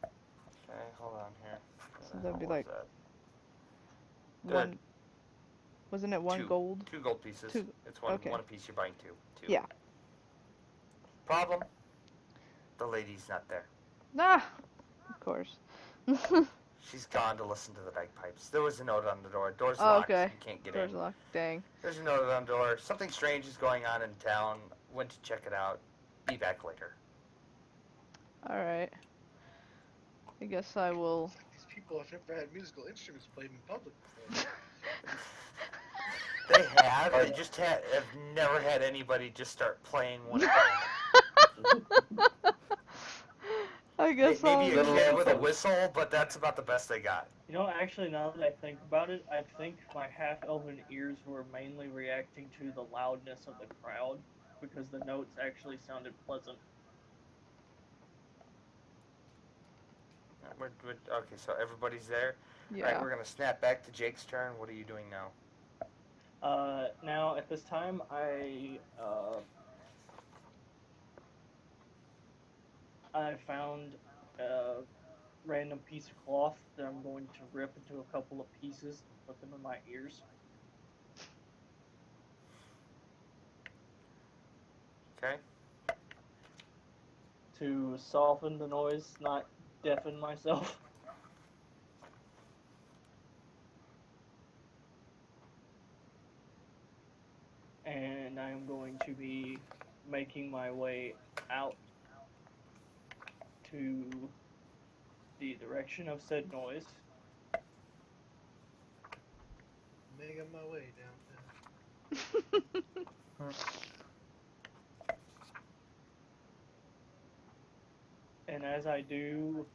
Okay, hold on here. So that'd be What was like that? one. Wasn't it one gold? 2 gold pieces. Two. It's one Okay. one piece. You're buying two. Yeah. Problem? The lady's not there. Ah, of course. She's gone to listen to the bagpipes. There was a note on the door. Door's Oh, locked. okay. You can't get Door's in. locked. Dang. There's a note on the door. Something strange is going on in town. Went to check it out. Be back later. Alright. I guess I will. These people have never had musical instruments played in public before. They have. They just have never had anybody just start playing one. I guess Maybe a I'll. kid with a whistle, but that's about the best they got. You know, actually, now that I think about it, I think my half-elven ears were mainly reacting to the loudness of the crowd, because the notes actually sounded pleasant. Okay, so everybody's there. Yeah. All right, we're gonna snap back to Jake's turn. What are you doing now? Now at this time, I found a random piece of cloth that I'm going to rip into a couple of pieces and put them in my ears. Okay. To soften the noise, not deafen myself. and I am going to be making my way out to the direction of said noise. Making my way downtown. And as I do,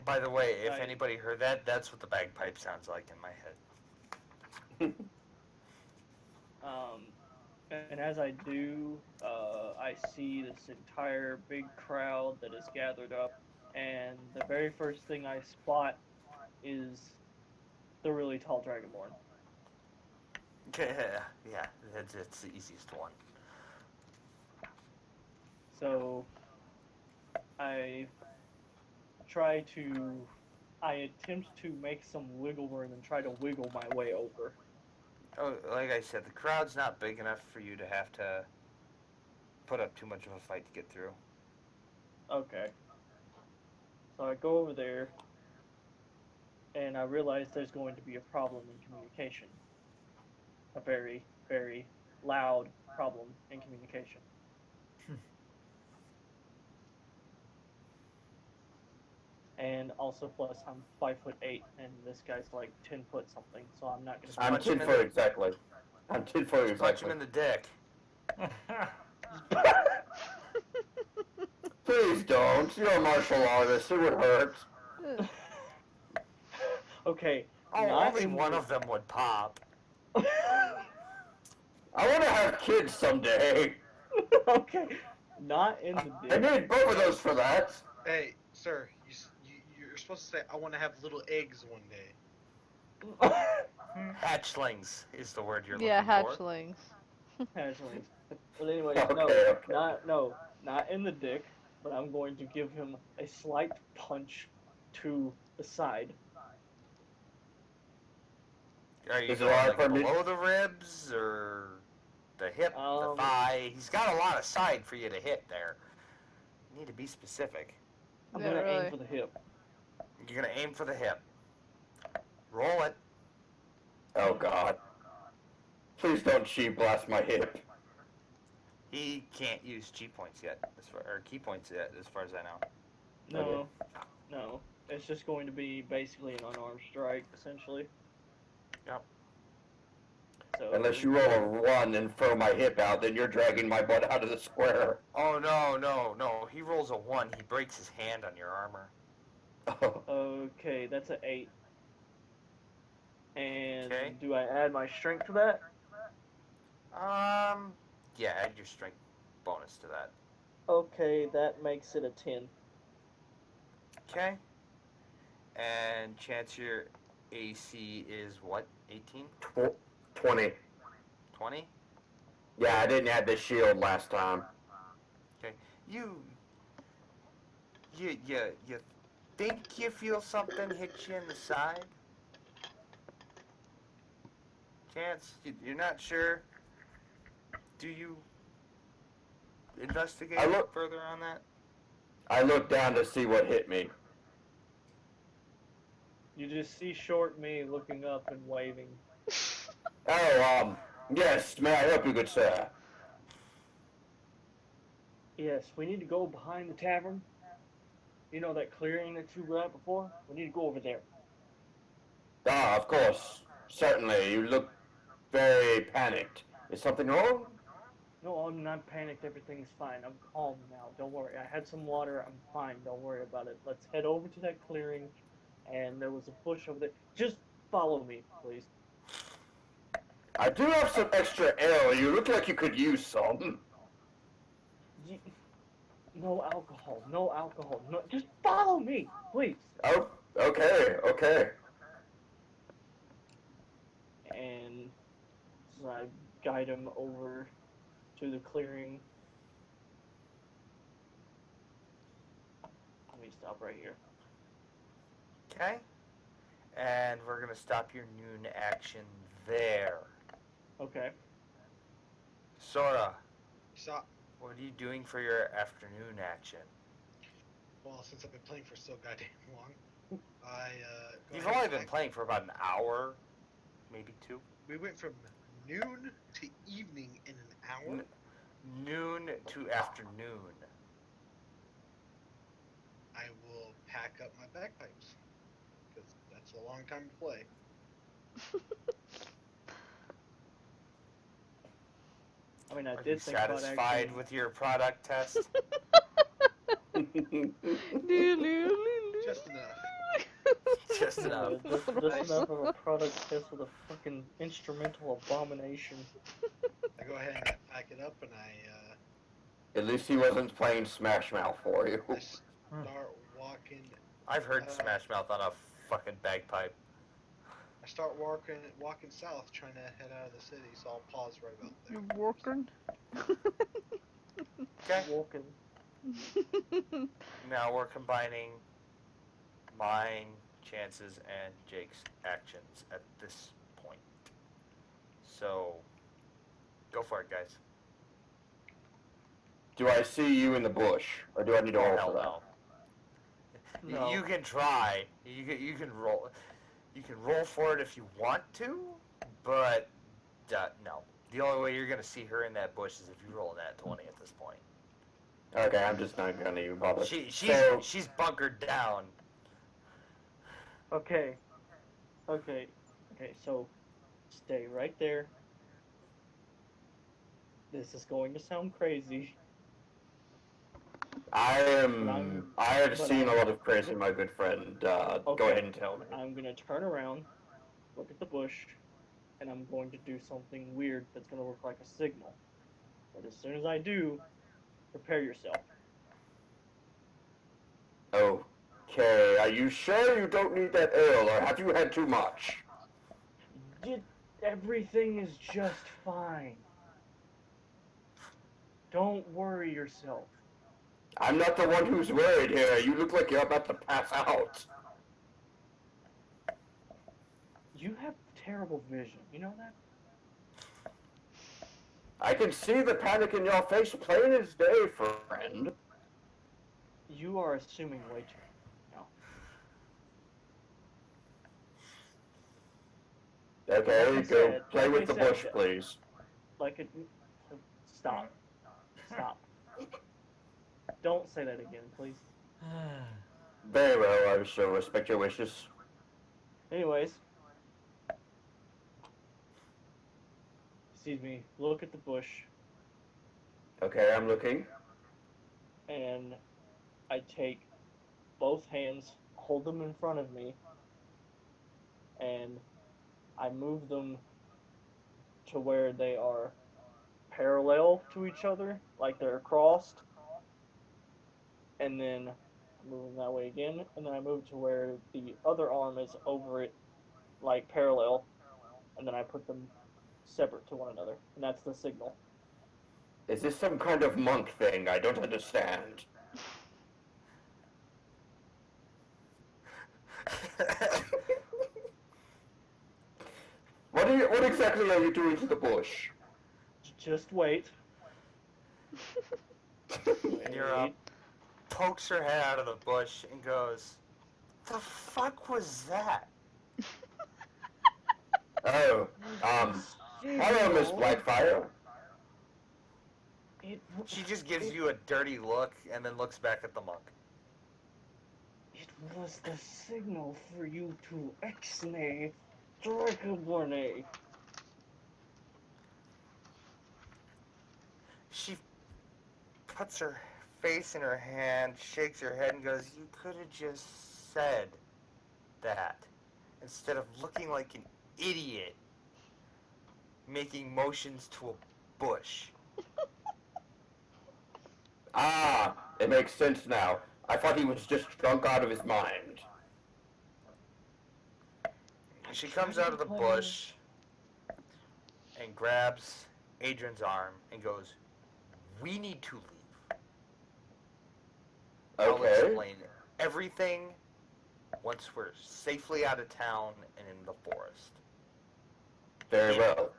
By the way, if I- anybody heard that, that's what the bagpipe sounds like in my head. and as I do, I see this entire big crowd that is gathered up, and the very first thing I spot is the really tall dragonborn. Yeah, it's the easiest one. So I attempt to make some wiggle room and try to wiggle my way over. Oh, like I said, the crowd's not big enough for you to have to put up too much of a fight to get through. Okay. So I go over there, and I realize there's going to be a problem in communication. A very, very loud problem in communication. And also, plus, I'm 5'8", and this guy's like 10 foot something, so I'm not gonna. Just I'm punch him 10 in foot the- exactly. I'm 10 foot Just punch him exactly. in the dick. Please don't. You're a martial artist. It would hurt. Okay. Oh, not only in one the- of them would pop. I want to have kids someday. Okay. Not in the I dick. need both of those for that. Hey, sir, you're supposed to say, I want to have little eggs one day. Hatchlings is the word you're Yeah, looking for. hatchlings. Hatchlings. But anyways, Okay. not in the dick, but I'm going to give him a slight punch to the side. Are you Is it going alright like for me- below the ribs or the hip, the Um, thigh? He's got a lot of side for you to hit there. You need to be specific. I'm Yeah, gonna really. aim for the hip. You're gonna aim for the hip. Roll it. Oh God. Please don't chi blast my hip. He can't use chi points yet, or key points yet, as far as I know. No, no. It's just going to be basically an unarmed strike, essentially. Yep. So Unless you roll a 1 and throw my hip out, then you're dragging my butt out of the square. Oh no! He rolls a 1. He breaks his hand on your armor. Okay, that's an 8. And Okay. do I add my strength to that? Yeah, add your strength bonus to that. Okay, that makes it a 10. Okay. And chance your AC is what? 18? 20. 20? Yeah, I didn't add the shield last time. Okay. You think you feel something hit you in the side? Chance, you're not sure. Do you investigate I look- further on that? I looked down to see what hit me. You just see short me looking up and waving. Oh, yes, may I help you, good sir? Yes, we need to go behind the tavern. You know that clearing that you were at before? We need to go over there. Ah, of course. Certainly, you look very panicked. Is something wrong? No, I'm not panicked. Everything's fine. I'm calm now. Don't worry. I had some water. I'm fine. Don't worry about it. Let's head over to that clearing. And there was a bush over there. Just follow me, please. I do have some extra ale. You look like you could use some. No alcohol. No alcohol. No, just follow me, please. Oh, okay. And so I guide him over to the clearing. Let me stop right here. Okay. And we're going to stop your noon action there. Okay. Sora, So, what are you doing for your afternoon action? well, since I've been playing for so goddamn long, I go You've ahead only and been playing for about an hour, maybe 2. We went from noon to evening in an hour? Noon to afternoon. I will pack up my bagpipes because that's a long time to play. I mean, I Are you did think about satisfied actually. with your product test? Just enough. Just enough. Just Nice. enough of a product test with a fucking instrumental abomination. I go ahead and I pack it up and At least he wasn't playing Smash Mouth for you. I start walking. I've heard Uh, Smash Mouth on a fucking bagpipe. I start walking south, trying to head out of the city. So I'll pause right about there. You're working. Okay. Walking. Now we're combining mine, Chance's, and Jake's actions at this point. So, go for it, guys. Do I see you in the bush, or do I need to roll hell for that? no. No. You can try. You can roll. You can roll for it if you want to, but no. The only way you're gonna see her in that bush is if you roll that 20 at this point. Okay, I'm just not gonna even bother. She's bunkered down. Okay. Okay. Okay, so stay right there. This is going to sound crazy. I have seen a lot of crazy, my good friend. Go Okay. ahead and tell me. I'm gonna turn around, look at the bush, and I'm going to do something weird that's gonna look like a signal. But as soon as I do, prepare yourself. Okay, are you sure you don't need that ale, or have you had too much? Everything is just fine. Don't worry yourself. I'm not the one who's worried here. You look like you're about to pass out. You have terrible vision. You know that? I can see the panic in your face plain as day, friend. You are assuming way too much now. Okay, Like I go said- play like with I the said, bush, please. Like it. Stop. Stop. Don't say that again, please. Very well, I shall respect your wishes. Anyways. Excuse me. Look at the bush. Okay, I'm looking. And I take both hands, hold them in front of me, and I move them to where they are parallel to each other, like they're crossed. And then I move them that way again, and then I move to where the other arm is over it, like parallel, and then I put them separate to one another, and that's the signal. Is this some kind of monk thing? I don't understand. What exactly are you doing to the bush? Just wait. Nira pokes her head out of the bush and goes, "The fuck was that?" Oh, hello, Miss Blackfire. She just gives you a dirty look and then looks back at the monk. It was the signal for you to X-nay Dragonborne. She puts her face in her hand, shakes her head, and goes, "You could have just said that instead of looking like an idiot making motions to a bush." Ah, it makes sense now. I thought he was just drunk out of his mind. She comes out of the bush and grabs Adrian's arm and goes, "We need to leave. I'll Okay. explain everything once we're safely out of town and in the forest." Very well.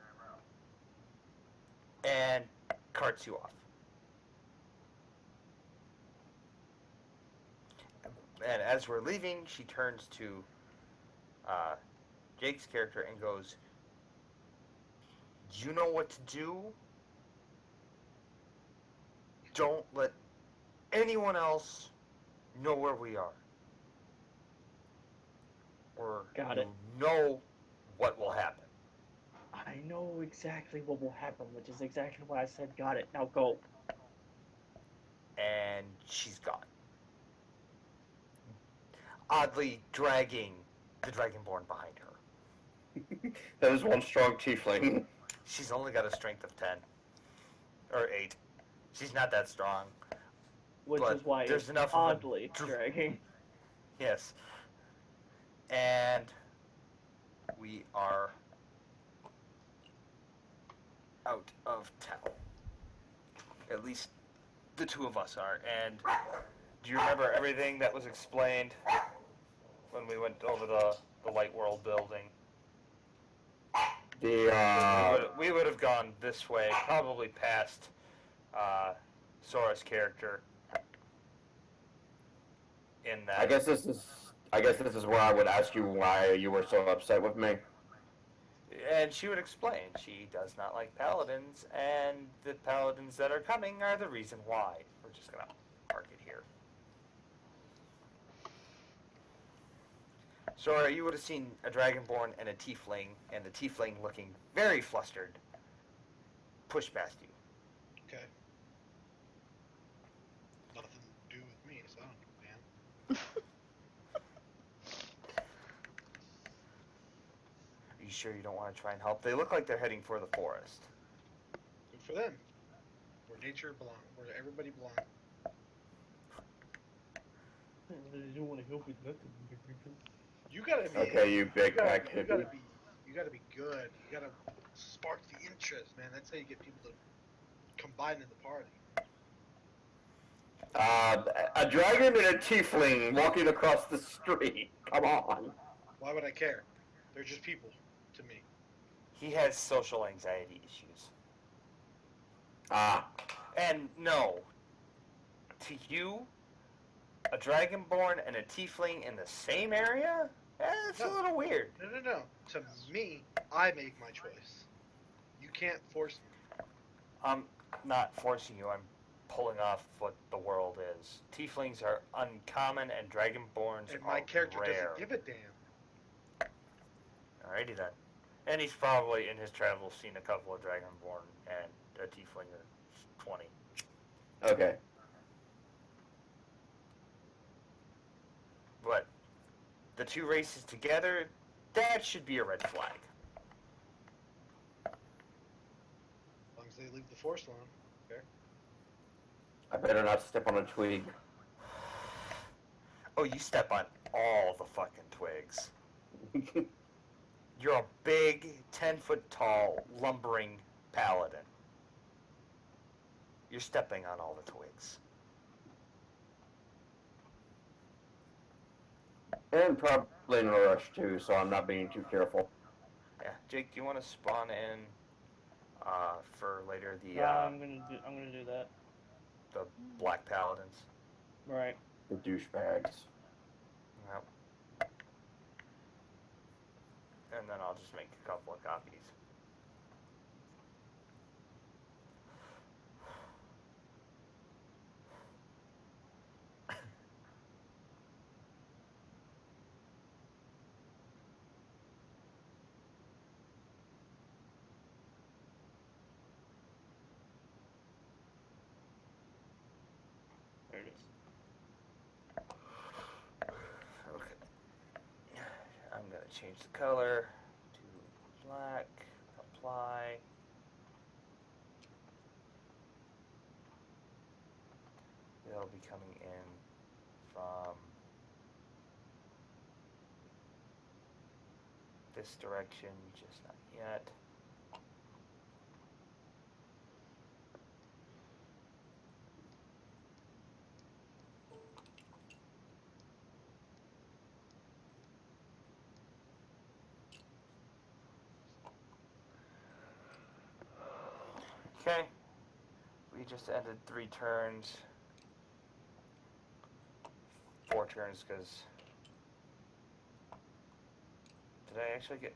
And carts you off. And as we're leaving, she turns to Jake's character and goes, You know what to do. Don't let anyone else know where we are. Or Got you it. know what will happen. I know exactly what will happen, which is exactly why I said got it. Now go. And she's gone. Oddly dragging the Dragonborn behind her. That is one strong tiefling. She's only got a strength of 10. Or 8. She's not that strong. Which But is why there's it's enough of a oddly dragging. Yes. And we are out of town. At least the two of us are. And do you remember everything that was explained when we went over the Light World building? We would have gone this way, probably past Sora's character. In that, I guess this is where I would ask you why you were so upset with me. and she would explain she does not like paladins, and the paladins that are coming are the reason why. We're just gonna park it here. Sora, you would have seen a dragonborn and a tiefling, and the tiefling looking very flustered, push past you. Okay. Nothing to do with me, so I don't give a damn. Are you sure you don't want to try and help? They look like they're heading for the forest. Good for them. Where nature belongs. Where everybody belongs. I don't want to help with nothing. You gotta be. Okay, you big you gotta, back you hippie. gotta be. You gotta be good. You gotta spark the interest, man. That's how you get people to combine in the party. A dragon and a tiefling walking across the street. Come on. Why would I care? They're just people to me. He has social anxiety issues. Ah, And no, to you, a dragonborn and a tiefling in the same area? That's a No. little weird. No. To me, I make my choice. You can't force me. I'm not forcing you. I'm pulling off what the world is. Tieflings are uncommon, and dragonborns And my are character rare. doesn't give a damn. Alrighty then. And he's probably in his travels seen a couple of dragonborn and a tiefling or 20. okay. But the two races together, that should be a red flag. As long as they leave the force alone. Okay. I better not step on a twig. Oh, you step on all the fucking twigs. You're a big, 10-foot tall, lumbering paladin. You're stepping on all the twigs. And probably in a rush too, so I'm not being too careful. Yeah, Jake, do you want to spawn in for later the I'm gonna do that. the black paladins? Right. The douchebags. Yep. And then I'll just make a couple of copies. There it is. Okay. I'm gonna change the color to black. Apply. They'll be coming in from this direction, just not yet. Okay. We just ended 3 turns. 4 turns, because... Did I actually get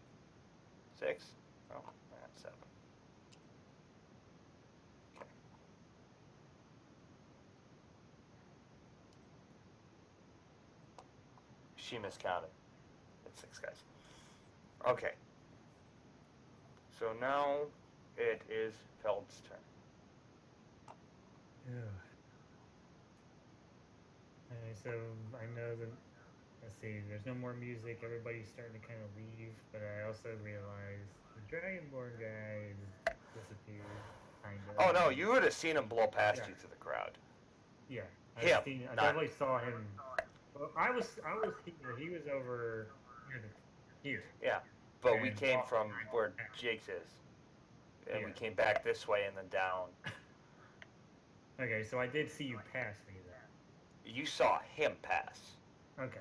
6? Oh, I got 7. She miscounted. It's 6 guys. Okay. So now it is Feld's turn. Yeah. Okay, so I know that. Let's see. There's no more music. Everybody's starting to kind of leave, but I also realize the Dragonborn guy has disappeared, kind of. Oh no, you would have seen him blow past Yeah. you through the crowd. Yeah. Him, I not definitely saw him. Well, I was here. He was over here, yeah. But we and came walking from right where past. Jake's is, and we Yeah. came back this way and then down. Okay, so I did see you pass me You saw him pass. then. Okay,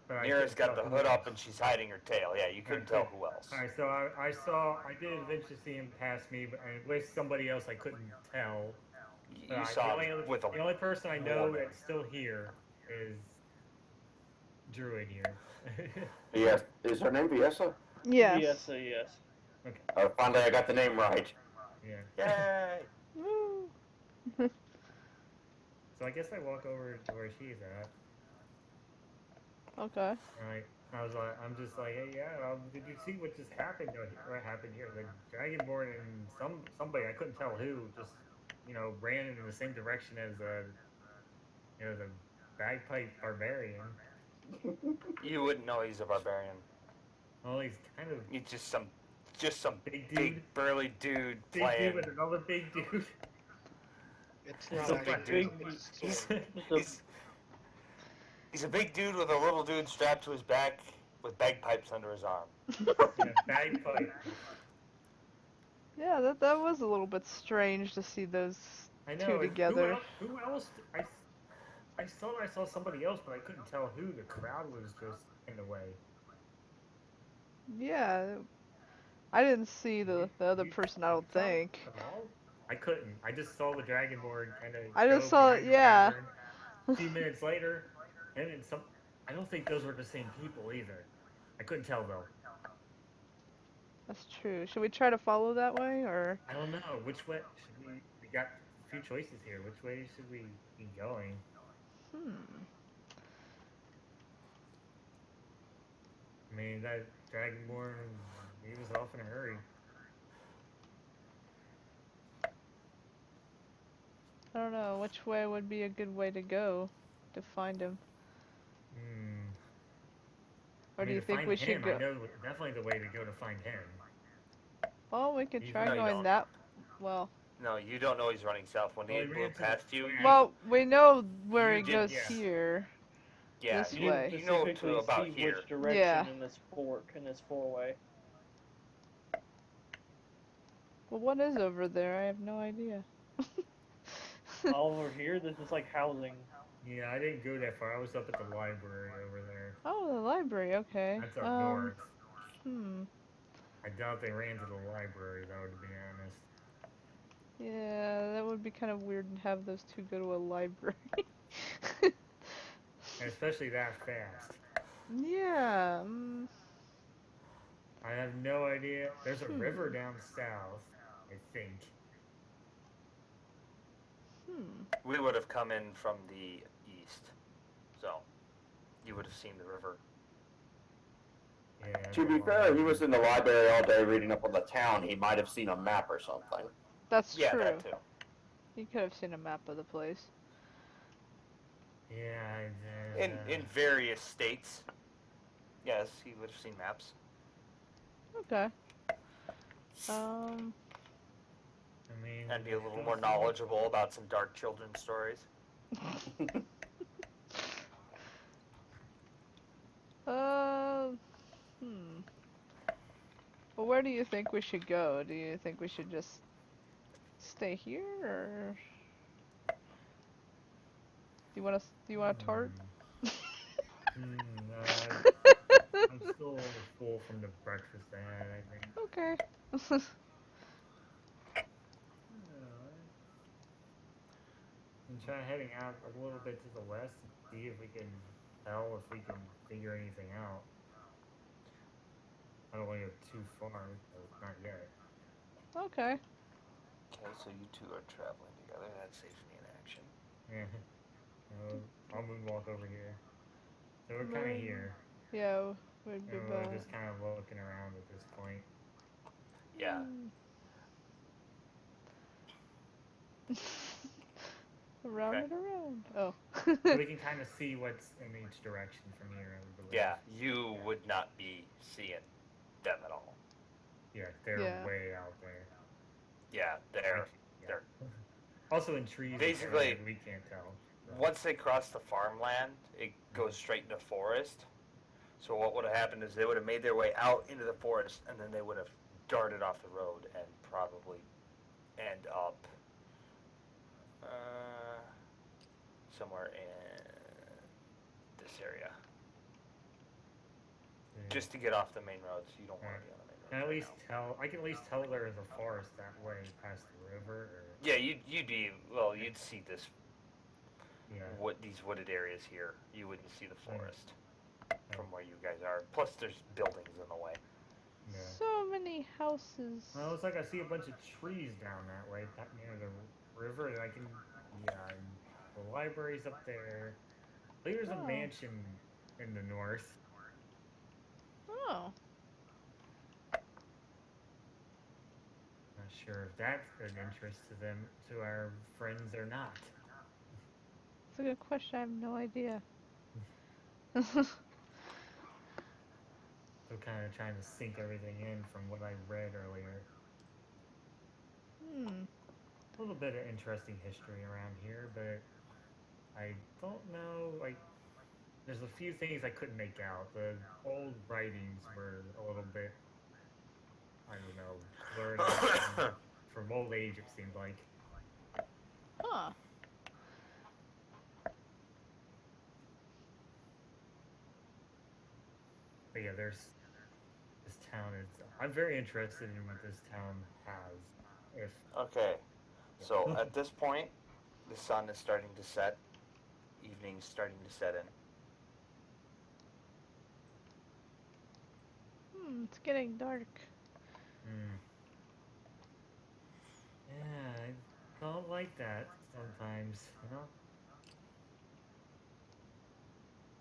but I Mira's couldn't got tell the who hood up else. and she's hiding her tail. Yeah, you couldn't tell who else. All right, so I did eventually see him pass me, but with somebody else I couldn't tell. You saw him with The only person I know woman. that's still here is Druid here. Yes. Is her name Viesa? Yes. Yes. Okay. Finally, I got the name right. Yeah. Yay! Woo. So I guess I walk over to where she's at. Okay. And I'm just like, hey, yeah. Did you see what just happened? What happened here? The Dragonborn and somebody I couldn't tell who just ran in the same direction as the bagpipe barbarian. You wouldn't know he's a barbarian. Well, he's kind of He's just some big dude. big burly dude Big playing. dude with another big dude. It's He's not a a big big dude. It's a He's, sword. He's a big dude with a little dude strapped to his back with bagpipes under his arm. yeah, bagpipe. Yeah, that was a little bit strange to see those I two know. together. Who else? I thought I saw somebody else, but I couldn't tell who. The crowd was just in the way. Yeah, I didn't see the other You, person, I you don't saw it think. at all? I couldn't. I just saw the Dragonborn kind of I go just saw, behind the yeah. tavern. A few minutes later, and then some. I don't think those were the same people either. I couldn't tell though. That's true. Should we try to follow that way, or? I don't know which way should we. We got a few choices here. Which way should we be going? Hmm. I mean, that Dragonborn, he was off in a hurry. I don't know. Which way would be a good way to go to find him? Hmm. Or I do mean, you to think find we should him, I go? know definitely the way to go to find him. Well, we could He's try No, you going don't. that. Well, No, you don't know he's running south. When Well, he he blew ran to the past you, square. well, we know where You he did- goes yeah. here. yeah, This You way. didn't you know to specifically about see here. which direction Yeah. in this fork, in this four-way. Well, what is over there? I have no idea. Over here, this is like housing. Yeah, I didn't go that far. I was up at the library over there. Oh, the library. Okay. That's up north. Hmm. I doubt they ran to the library though, to be honest. Yeah, that would be kind of weird to have those two go to a library. And especially that fast. Yeah. I have no idea. There's a river Hmm. down south, I think. We would have come in from the east, so you would have seen the river. Yeah. To be fair, he was in the library all day reading up on the town. He might have seen a map or something. That's Yeah, true. that too. You could have seen a map of the place. Yeah. In various states. Yes, he would have seen maps. Okay. I mean, And be a little more knowledgeable about some dark children's stories. Well, where do you think we should go? Do you think we should just stay here, or do you want a tart? I'm still a little full from the breakfast I had, I think. Okay. And try heading out a little bit to the west and see if we can tell if we can figure anything out. I don't want to go too far, but not yet. Okay. Okay, so you two are traveling together. That saves me an action. Yeah. I'll moonwalk over here. So we're kind of here. Yeah, would be And we're bad. just kind of looking around at this point. Yeah. Hmm. Around Okay. and around. Oh. So we can kind of see what's in each direction from here, I believe. Yeah, you would not be seeing them at all. Yeah, they're Yeah. way out there. Yeah, Like, they're yeah. Also in trees apparently basically we can't tell. So. once they cross the farmland, it goes straight into forest. So what would have happened is they would have made their way out into the forest, and then they would have darted off the road and probably end up somewhere in this area. Yeah. Just to get off the main roads. You don't want Alright. to be on the main Can I roads at right least now. tell? I can at least tell there is a forest that way past the river. Or Yeah, you'd be well. You'd see this yeah. these wooded areas here. You wouldn't see the forest from Oh. where you guys are. Plus, there's buildings in the way. Yeah. So many houses. Well, it's like I see a bunch of trees down that way, near the river. And I can, yeah, and the library's up there. I think there's a Oh. mansion in the north. Oh. Not sure if that's an interest to them, to our friends or not. That's a good question. I have no idea. So kind of trying to sink everything in from what I read earlier. Hmm. A little bit of interesting history around here, but I don't know. Like, there's a few things I couldn't make out. The old writings were a little bit, I don't know, blurred out from old age. It seemed like. Huh. But yeah, there's this town is. I'm very interested in what this town has. If Okay, so yeah. at this point, the sun is starting to set. Evening's starting to set in. Hmm. It's getting dark. Hmm. Yeah, I don't like that sometimes. You know.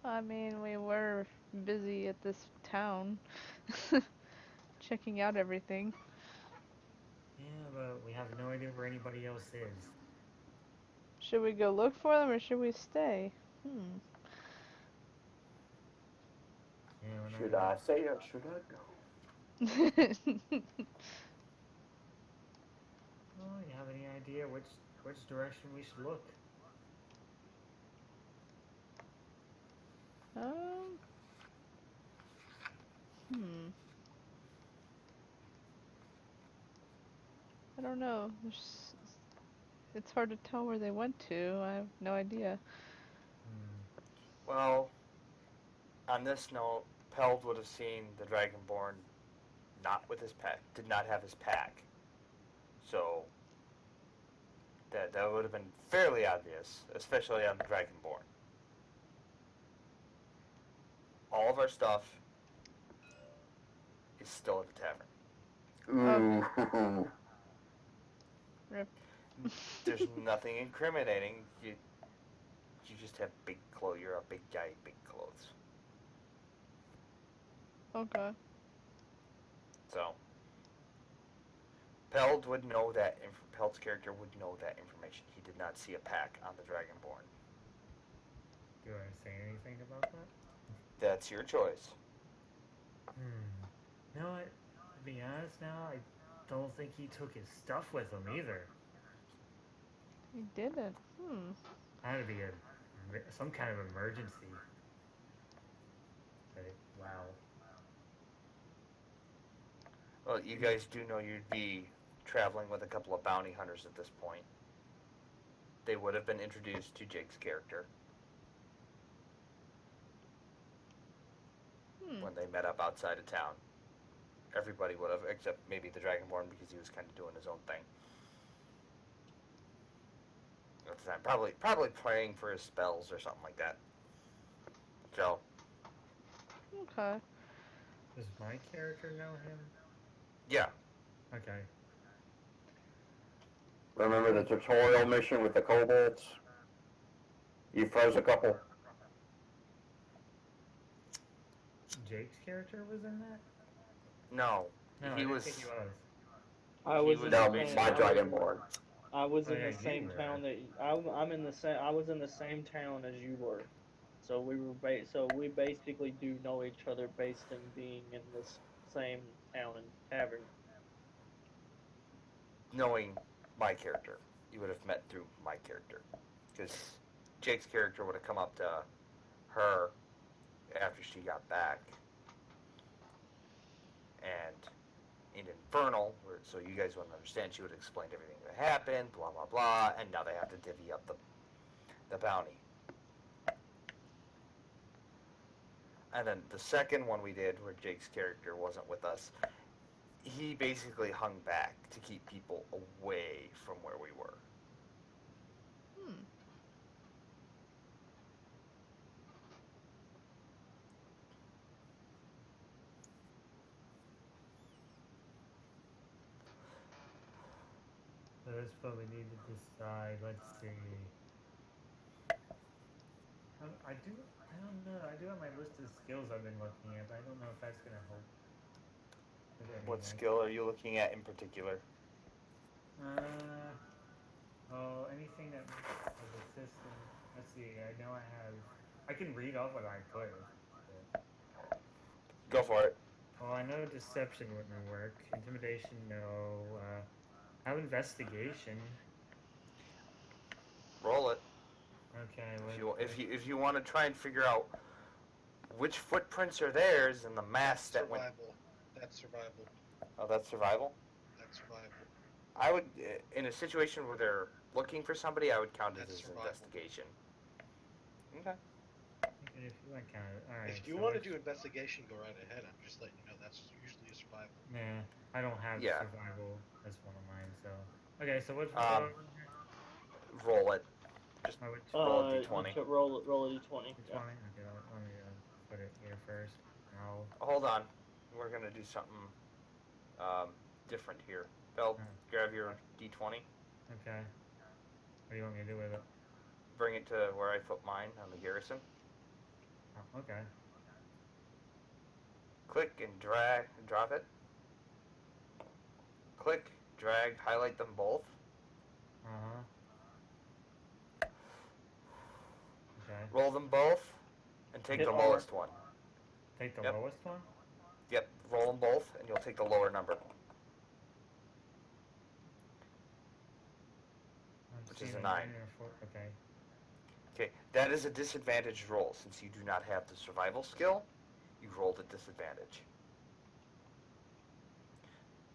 I mean, we were busy at this town, checking out everything. Yeah, but we have no idea where anybody else is. Should we go look for them or should we stay? Hmm. Yeah, when Should I say or should I go? Oh, you have any idea which direction we should look? um. Hmm. I don't know. It's hard to tell where they went to. I have no idea. Hmm. Well, on this note, Peld would have seen the Dragonborn not with his pack, did not have his pack. So that would have been fairly obvious, especially on the Dragonborn. All of our stuff is still at the tavern. Okay. Ooh. Rip. There's nothing incriminating. You just have big clothes. You're a big guy, big clothes. Okay. So Peld would know that. Peld's character would know that information. He did not see a pack on the Dragonborn. Do I say anything about that? That's your choice. Hmm. No, to be honest now, I don't think he took his stuff with him either. He didn't. Hmm. Had to be some kind of emergency. But wow. Well, you guys do know you'd be traveling with a couple of bounty hunters at this point. They would have been introduced to Jake's character Hmm. when they met up outside of town. Everybody would have, except maybe the Dragonborn because he was kind of doing his own thing at the time. Probably praying for his spells or something like that. So, Okay. Does my character know him? yeah. Okay. Remember the tutorial mission with the kobolds? You froze a couple. Jake's character was in that? No, No, I he didn't was. think he was. I He was was in the No, same. my I was in. Dragonborn. I was Oh in yeah, the you same were. town that I'm in the same. I was in the same town as you were, so so we basically do know each other based in being in this same town and tavern. knowing my character. You would have met through my character, because Jake's character would have come up to her after she got back, and in Infernal, so you guys wouldn't understand, she would have explained everything that happened, blah blah blah, and now they have to divvy up the bounty. And then the second one we did, where Jake's character wasn't with us, he basically hung back to keep people away from where we were. Hmm. So that's what we need to decide. Let's see. I do. I don't know. I do have my list of skills I've been looking at, but I don't know if that's gonna help with What anything. skill are you looking at in particular? Uh, oh, anything that has assistant. Let's see. I know I have. I can read off what I put. Go for it. Oh, I know deception wouldn't work. Intimidation, no. Have investigation. Roll it. Okay. If you want to try and figure out which footprints are theirs and the mask that went. Survival. That's survival. Oh, that's survival. That's survival. I would, in a situation where they're looking for somebody, I would count it That's as survival. investigation. Okay. If you want kind of. All right. If you want to do investigation, go right ahead. I'm just letting you know that's usually a survival. Yeah, I don't have Yeah. survival as one of mine, so. Okay, so what's Roll it. Just oh, which roll a d20. Roll a d20. which Yeah. one? Okay, let me put it here first. I'll. Hold on. We're gonna do something different here. Bell, grab your d20. Okay. What do you want me to do with it? Bring it to where I put mine on the garrison. Oh, okay. Click and drag and drop it. Click, drag, highlight them both. Uh huh. Okay. Roll them both, and take Hit the R. lowest one. Take the Yep. lowest one. Yep, roll them both, and you'll take the lower number, which is a 9. Okay. Okay, that is a disadvantaged roll. Since you do not have the survival skill, you rolled at disadvantage.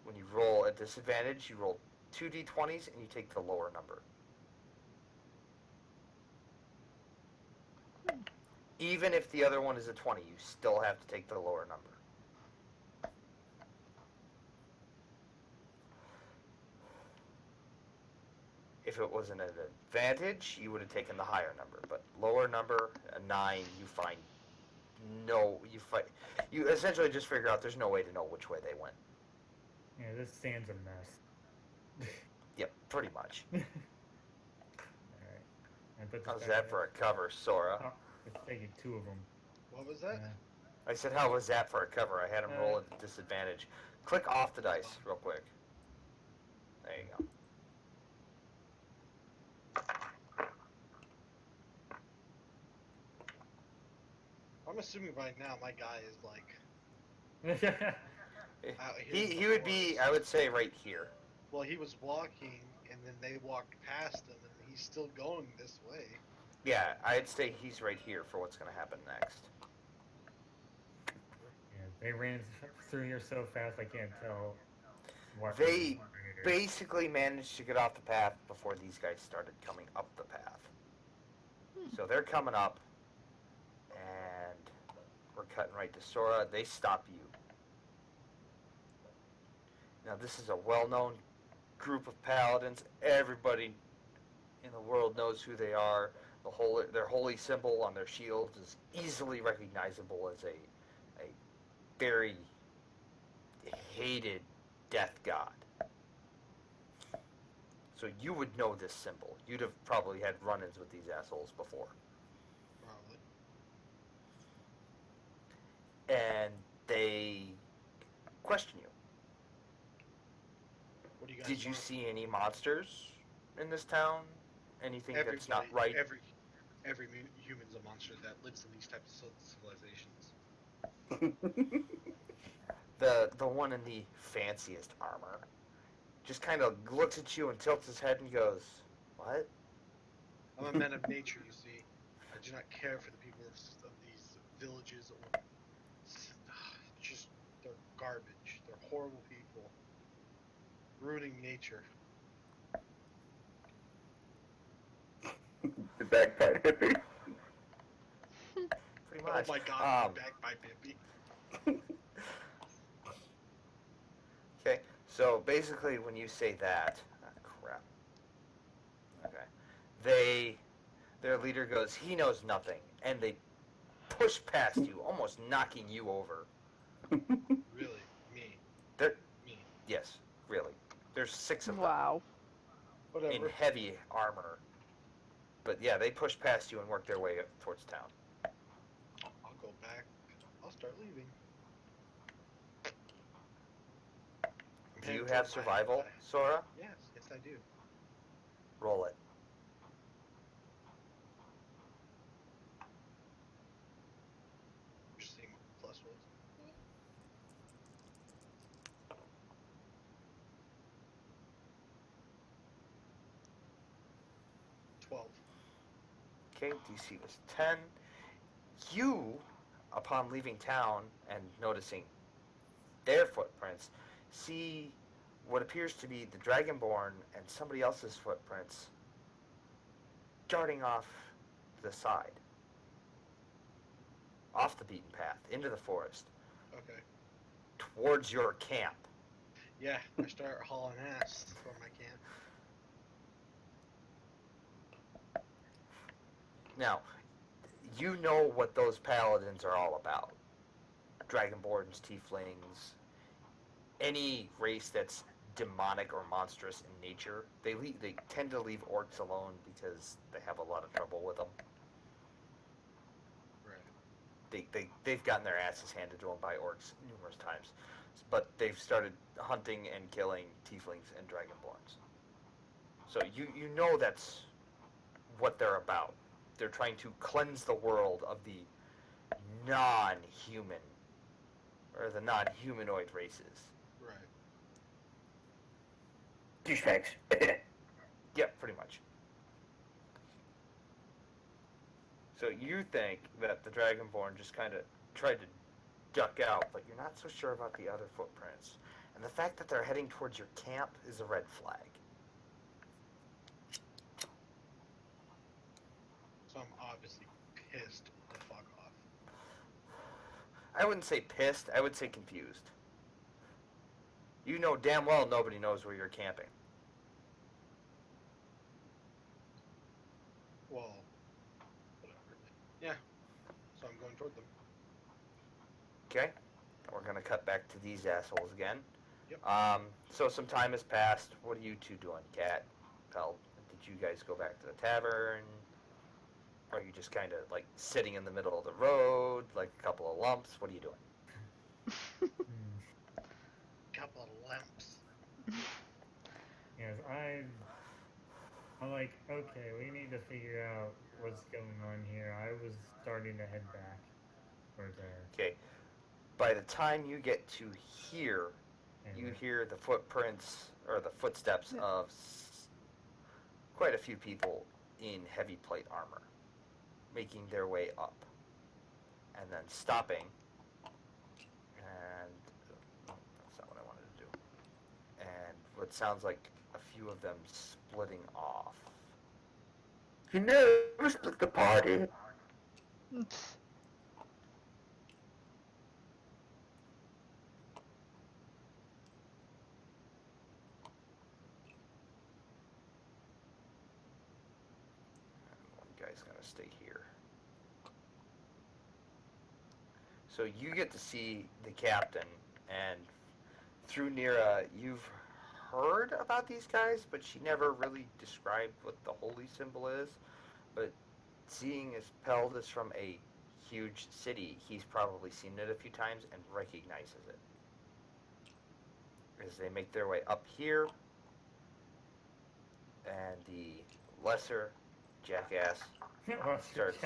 When you roll at disadvantage, you roll 2 d20s, and you take the lower number. Even if the other one is a 20, you still have to take the lower number. If it was an advantage, you would have taken the higher number. But lower number, a 9, you essentially just figure out there's no way to know which way they went. Yeah, this sand's a mess. Yep, pretty much. Alright. I put this How's back that in. for a cover, Sora? Oh, it's taking 2 of them. What was that? I said, how was that for a cover? I had him roll at disadvantage. Click off the dice real quick. There you go. I'm assuming by now my guy is like out here. in He the would be, forest. I would say, right here. Well, he was walking, and then they walked past him, and he's still going this way. Yeah, I'd say he's right here for what's going to happen next. Yeah, they ran through here so fast I can't tell what. They basically managed to get off the path before these guys started coming up the path. So they're coming up, and we're cutting right to Sora. They stop you. Now, this is a well-known group of paladins. Everybody in the world knows who they are. Their holy symbol on their shields is easily recognizable as a very hated death god. So you would know this symbol. You'd have probably had run-ins with these assholes before. Probably. And question you. What do you guys Did you want? see any monsters in this town? Anything that's not Everybody, right? every human's a monster that lives in these types of civilizations. The one in the fanciest armor just kind of looks at you and tilts his head and goes, "What?" I'm a man of nature, you see. I do not care for the people of these villages or just they're garbage. They're horrible people, ruining nature. The bagpipe hippie. Pretty Oh much. my god, my bagpipe hippie. Okay, so basically, when you say that, crap. Okay, their leader goes, "He knows nothing," and they push past you, almost knocking you over. Really, me, They're me. yes, really. There's 6 of them Wow. in Whatever. heavy armor. But yeah, they push past you and work their way up towards town. I'll go back. I'll start leaving. I'm Do you heading have toward my survival, Sora? Yes, I do. Roll it. Just seeing what the plus was. 12. Okay, DC was 10. You, upon leaving town and noticing their footprints, see what appears to be the Dragonborn and somebody else's footprints darting off to the side, off the beaten path, into the forest, Okay. towards your camp. Yeah, I start hauling ass for my camp. Now, you know what those paladins are all about. Dragonborns, tieflings, any race that's demonic or monstrous in nature, they tend to leave orcs alone because they have a lot of trouble with them. Right. They've gotten their asses handed to them by orcs numerous times, but they've started hunting and killing tieflings and dragonborns. So you know that's what they're about. They're trying to cleanse the world of the non-human or the non-humanoid races. Right. Douchebags. Yeah, pretty much. So you think that the Dragonborn just kind of tried to duck out, but you're not so sure about the other footprints. And the fact that they're heading towards your camp is a red flag. So I'm obviously pissed the fuck off. I wouldn't say pissed, I would say confused. You know damn well nobody knows where you're camping. Well, whatever. Yeah. So I'm going toward them. Okay? We're going to cut back to these assholes again. Yep. So some time has passed. What are you two doing, Cat? Pelt? Did you guys go back to the tavern? Or are you just kind of like sitting in the middle of the road, like a couple of lumps? What are you doing? Couple of lamps. Yes, I'm like, okay, we need to figure out what's going on here. I was starting to head back towards there. Okay. By the time you get to here, you Anyway. hear the footprints or the footsteps of quite a few people in heavy plate armor making their way up and then stopping. And that's not what I wanted to do. And what sounds like a few of them splitting off. You never split the party. One guy's gonna stay here. So you get to see the captain, and through Nira, you've heard about these guys, but she never really described what the holy symbol is. But seeing as Peld is from a huge city, he's probably seen it a few times and recognizes it. as they make their way up here, and the lesser jackass starts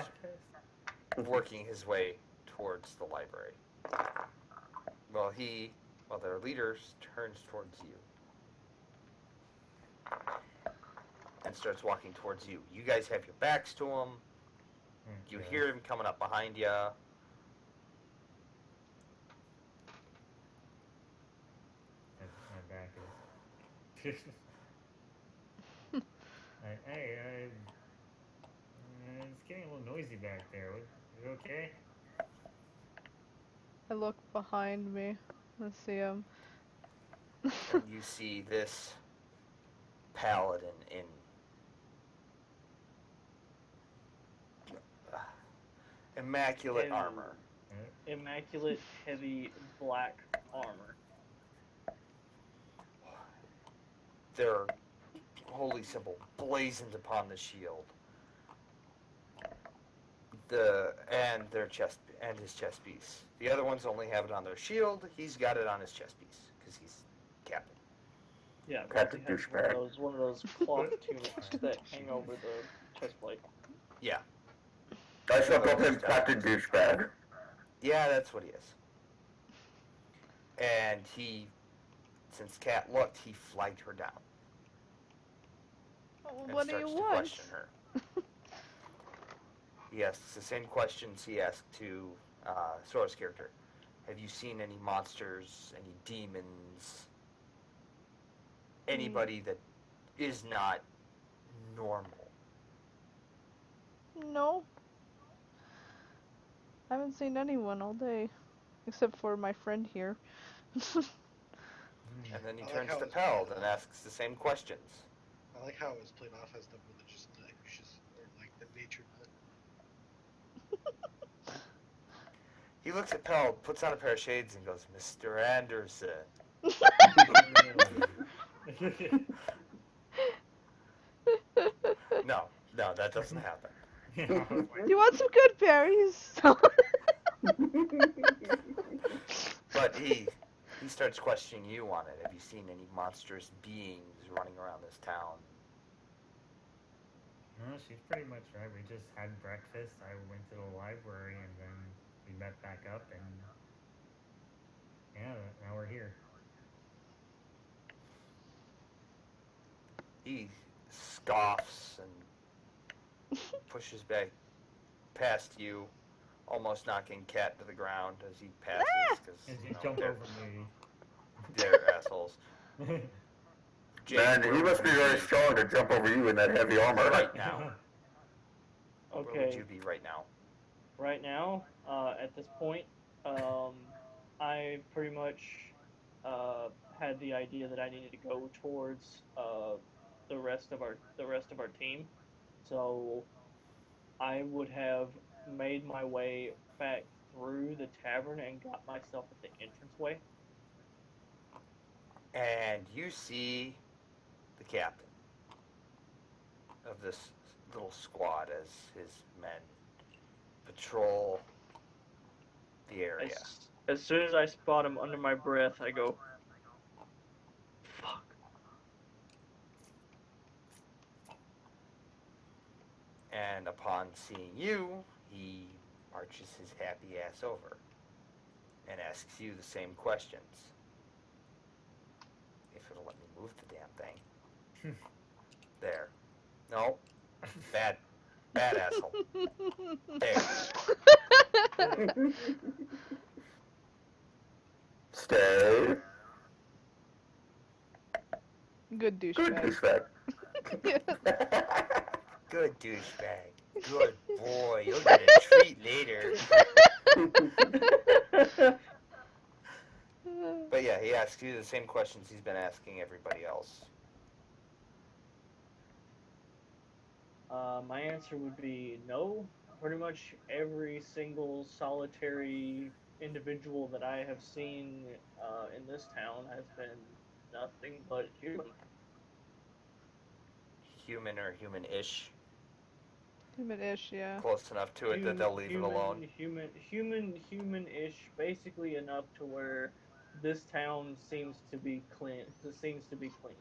working his way towards the library. While their leader turns towards you and starts walking towards you. You guys have your backs to him. You hear him coming up behind you. My back is. Hey, it's getting a little noisy back there. Is it okay? I look behind me. I see him. And you see this paladin in immaculate Heavy- armor. Immaculate, heavy, black armor. Their holy symbol blazoned upon the shield. And his chest piece. The other ones only have it on their shield. He's got it on his chest piece because he's captain. Yeah, Captain he has douchebag. one of those cloth tunics that hang over the chest plate. Yeah. I shall call him Captain Douchebag. Yeah, that's what he is. And since Kat looked, he flagged her down. And What do you starts to want? question her. He asks the same questions he asked to Sora's character. Have you seen any monsters, any demons, anybody that is not normal? No. I haven't seen anyone all day. Except for my friend here. And then he I like turns how to it's Peld played and off. asks the same questions. I like how it was played off as the religious nudge, or like the nature nut. He looks at Peld, puts on a pair of shades, and goes, Mr. Anderson. No, that doesn't happen. You want some good berries? But he starts questioning you on it. Have you seen any monstrous beings running around this town? No, she's pretty much right. We just had breakfast. I went to the library and then we met back up and yeah, now we're here. He scoffs and pushes back past you, almost knocking Kat to the ground as he passes. As you jump over me. They're assholes. Jake, Man, he where must be would you very strong to jump over you in that heavy armor. right now. Where would Okay, you be right now? right now, at this point, I pretty much had the idea that I needed to go towards the rest of our team. So I would have made my way back through the tavern and got myself at the entranceway. And you see the captain of this little squad as his men patrol the area. As soon as I spot him under my breath, I go, "Fuck." And upon seeing you, he marches his happy ass over and asks you the same questions. If it'll let me move the damn thing. There. No. Bad asshole. There. Stay. Good Good douchebag. douchebag. Good douchebag. Good boy. You'll get a treat later. But yeah, he asks you the same questions he's been asking everybody else. My answer would be no. Pretty much every single solitary individual that I have seen in this town has been nothing but human. Human or human-ish. Human-ish, yeah. Close enough to it that they'll leave it alone. Human-ish, basically enough to where this town seems to be clean. Seems to be clean.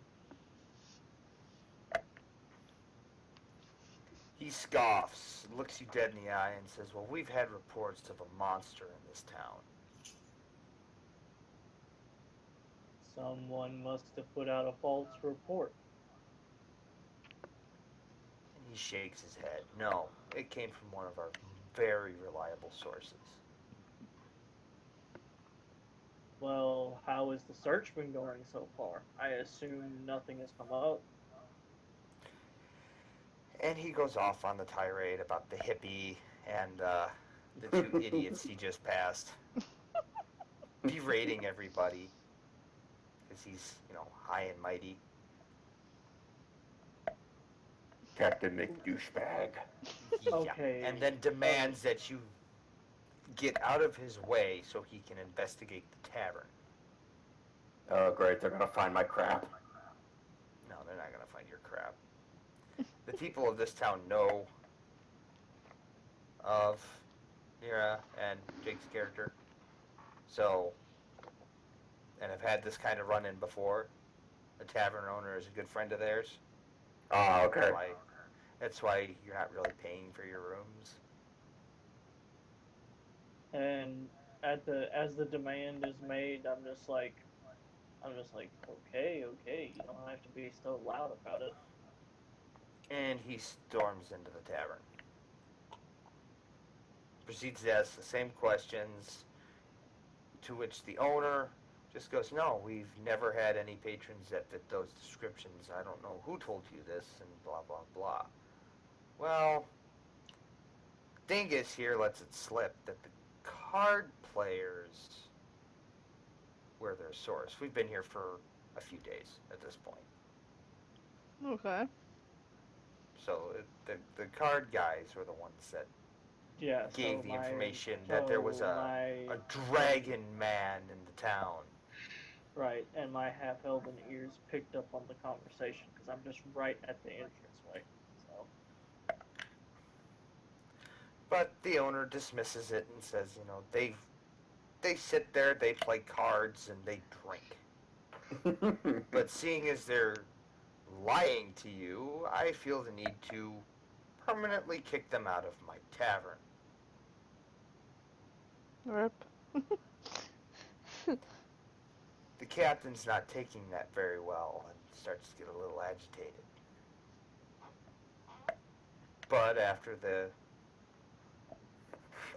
He scoffs, looks you dead in the eye, and says, "Well, we've had reports of a monster in this town." Someone must have put out a false report. And he shakes his head. "No, it came from one of our very reliable sources." Well, how has the search been going so far? I assume nothing has come up. And he goes off on the tirade about the hippie and the two idiots he just passed, berating everybody because he's, high and mighty. Captain McDouchebag. Yeah. Okay. And then demands that you get out of his way so he can investigate the tavern. Oh, great. They're going to find my crap. No, they're not going to find your crap. The people of this town know of Mira and Jake's character. So, and have had this kind of run-in before. The tavern owner is a good friend of theirs. Oh, okay. That's why you're not really paying for your rooms. And as the demand is made, I'm just like, okay, you don't have to be so loud about it. And he storms into the tavern. Proceeds to ask the same questions, to which the owner just goes, "No, we've never had any patrons that fit those descriptions. I don't know who told you this," and blah, blah, blah. Well, Dingus here lets it slip that the card players were their source. We've been here for a few days at this point. Okay. So the card guys were the ones that gave the information that there was a dragon man in the town. Right, and my half-elven ears picked up on the conversation because I'm just right at the entranceway. So. But the owner dismisses it and says, they sit there, they play cards, and they drink. But seeing as they're lying to you, I feel the need to permanently kick them out of my tavern. Rip. The captain's not taking that very well and starts to get a little agitated. But after the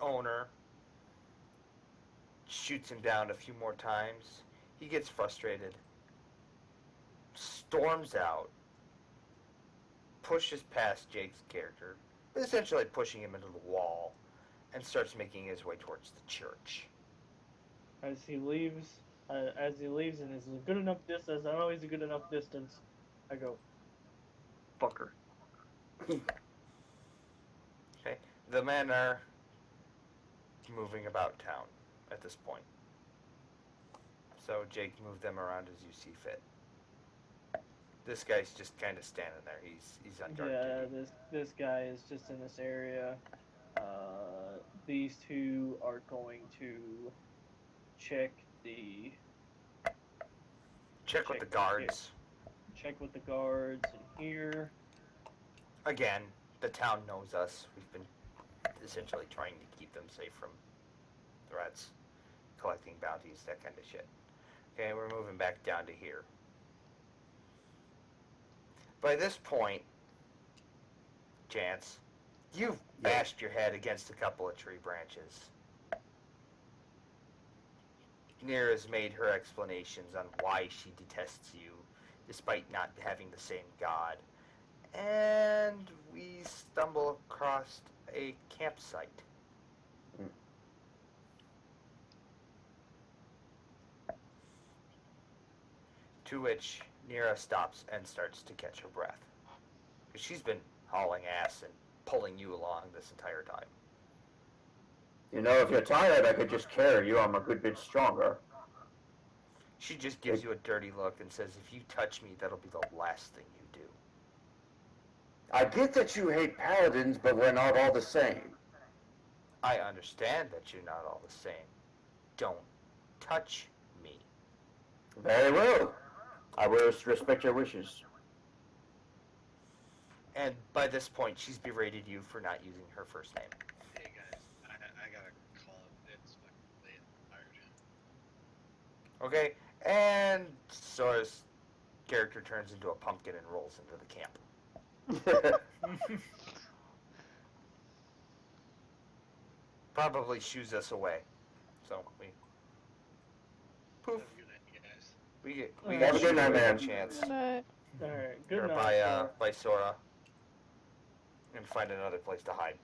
owner shoots him down a few more times, he gets frustrated, storms out, pushes past Jake's character, essentially pushing him into the wall, and starts making his way towards the church. As he leaves and is a good enough distance, I know he's a good enough distance, I go, fucker. Okay, the men are moving about town at this point. So Jake moved them around as you see fit. This guy's just kind of standing there. He's on guard duty. This guy is just in this area. These two are going to check with the guards. Check with the guards and here. Again, the town knows us. We've been essentially trying to keep them safe from threats, collecting bounties, that kind of shit. Okay, we're moving back down to here. By this point, Chance, you've bashed your head against a couple of tree branches. Nira's made her explanations on why she detests you, despite not having the same god. And we stumble across a campsite. To which Nira stops and starts to catch her breath. Because she's been hauling ass and pulling you along this entire time. If you're tired, I could just carry you. I'm a good bit stronger. She just gives you a dirty look and says, "If you touch me, that'll be the last thing you do." I get that you hate paladins, but we're not all the same. I understand that you're not all the same. Don't touch me. Very well. I will respect your wishes. And by this point, she's berated you for not using her first name. Hey guys, I gotta call it. It's fucking late. I'm tired. Okay? And Sora's character turns into a pumpkin and rolls into the camp. Probably shoos us away. So we poof. Have a good night, you guys. We Have get a good shooed night, away by man. chance. Good night. Alright, good Or night. by Sora. And find another place to hide.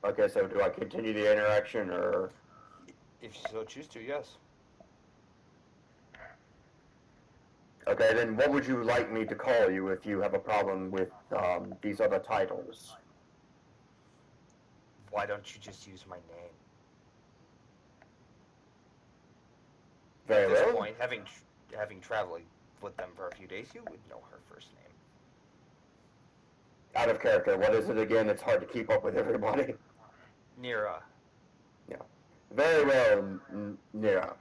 Okay, so do I continue the interaction, or... If you so choose to, yes. Okay, then what would you like me to call you if you have a problem with these other titles? Why don't you just use my name? Very At this well. point, having traveled with them for a few days, you would know her first name. Out of character, what is it again? It's hard to keep up with everybody. Nira. Very well, Nira.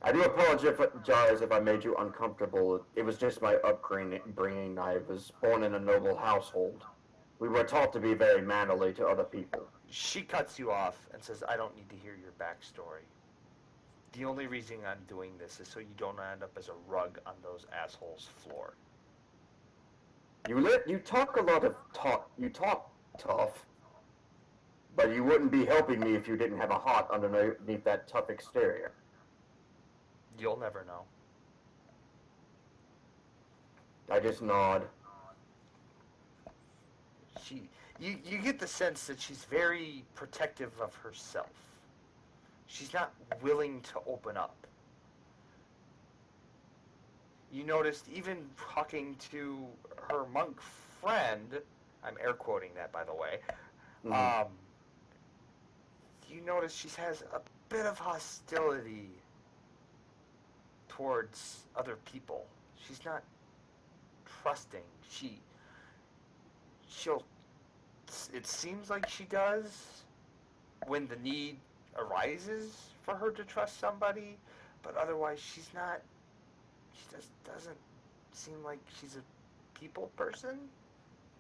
I do apologize if I made you uncomfortable. It was just my upbringing. I was born in a noble household. We were taught to be very mannerly to other people. She cuts you off and says, I don't need to hear your backstory. The only reason I'm doing this is so you don't end up as a rug on those assholes' floor. You talk a lot of talk. You talk tough, but you wouldn't be helping me if you didn't have a heart underneath that tough exterior. You'll never know. I just nod. You get the sense that she's very protective of herself. She's not willing to open up. You noticed even talking to her monk friend, I'm air quoting that by the way, Mhm. You notice she has a bit of hostility towards other people. She's not trusting. She'll it seems like she does when the need arises for her to trust somebody, but otherwise she just doesn't seem like she's a people person.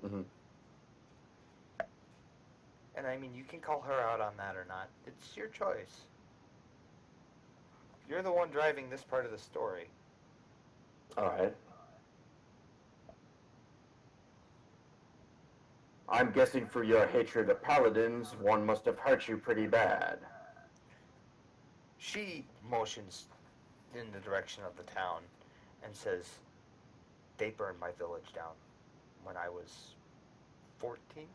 Mhm. And I mean, you can call her out on that or not. It's your choice. You're the one driving this part of the story. All right. I'm guessing for your hatred of paladins, one must have hurt you pretty bad. She motions in the direction of the town and says, they burned my village down when I was 14.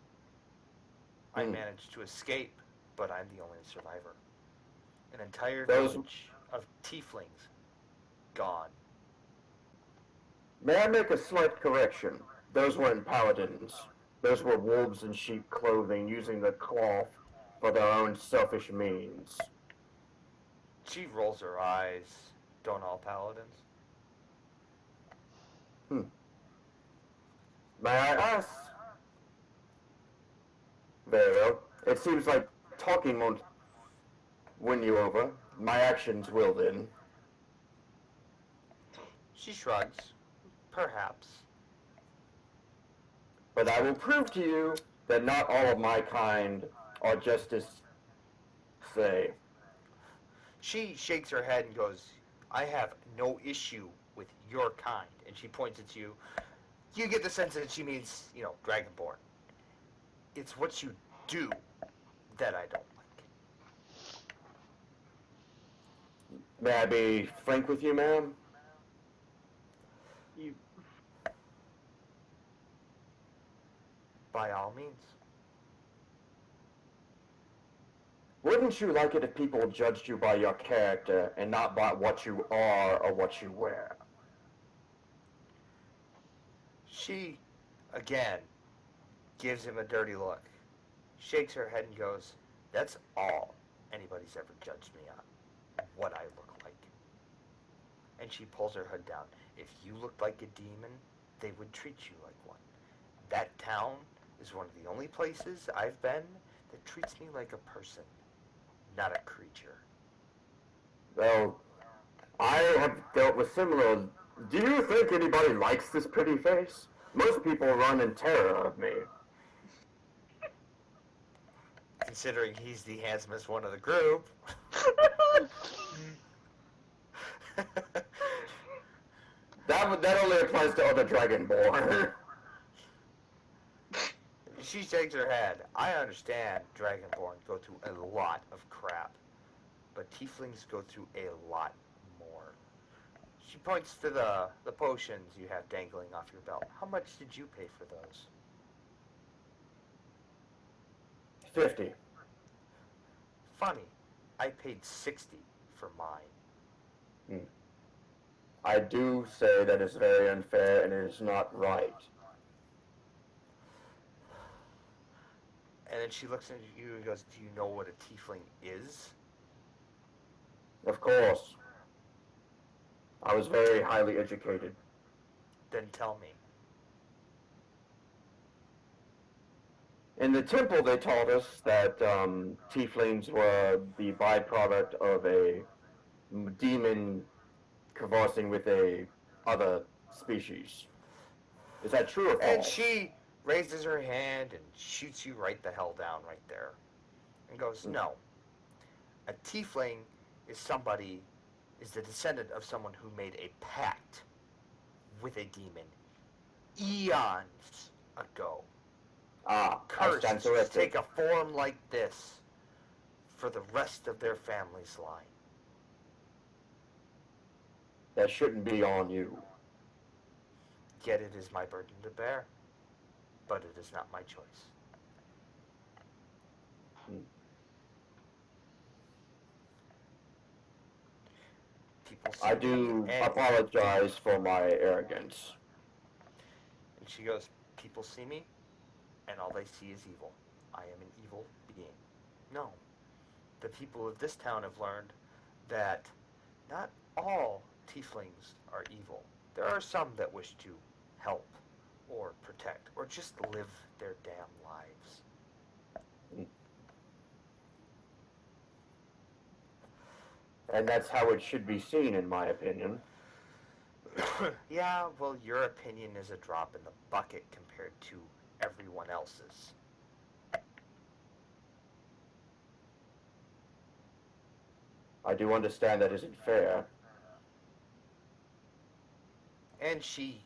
I managed to escape, but I'm the only survivor. An entire village of tieflings gone. May I make a slight correction? Those weren't paladins. Those were wolves in sheep clothing using the cloth for their own selfish means. She rolls her eyes. Don't all paladins? May I ask? Very well. It seems like talking won't win you over. My actions will then. She shrugs. Perhaps. But I will prove to you that not all of my kind are just as, say, She shakes her head and goes, I have no issue with your kind. And she points at you. You get the sense that she means, Dragonborn. It's what you do that I don't like. may I be frank with you, ma'am? You By all means. Wouldn't you like it if people judged you by your character and not by what you are or what you wear? She, again, gives him a dirty look, shakes her head and goes, that's all anybody's ever judged me on, what I look like. And she pulls her hood down. If you looked like a demon, they would treat you like one. That town is one of the only places I've been that treats me like a person, not a creature. Well, I have dealt with similar. Do you think anybody likes this pretty face? Most people run in terror of me. Considering he's the handsomest one of the group. That only applies to other Dragonborn. She shakes her head. I understand Dragonborn go through a lot of crap, but Tieflings go through a lot more. She points to the potions you have dangling off your belt. How much did you pay for those? 50. Funny, I paid 60 for mine. I do say that is very unfair and it is not right. And then she looks at you and goes, do you know what a tiefling is? Of course. I was very highly educated. Then tell me. In the temple, they taught us that tieflings were the byproduct of a demon conversing with a other species. Is that true or false? And she raises her hand and shoots you right the hell down right there. And goes, no. A tiefling is the descendant of someone who made a pact with a demon eons ago. I Cursed stand to corrected. take a form like this for the rest of their family's line. That shouldn't be on you. Yet it is my burden to bear. But it is not my choice. People see I me do and- apologize for my arrogance. And she goes, people see me, and all they see is evil. I am an evil being. No. The people of this town have learned that not all tieflings are evil. There are some that wish to help, or protect, or just live their damn lives. And that's how it should be seen, in my opinion. Yeah, well, your opinion is a drop in the bucket compared to everyone else's. I do understand that isn't fair. And she,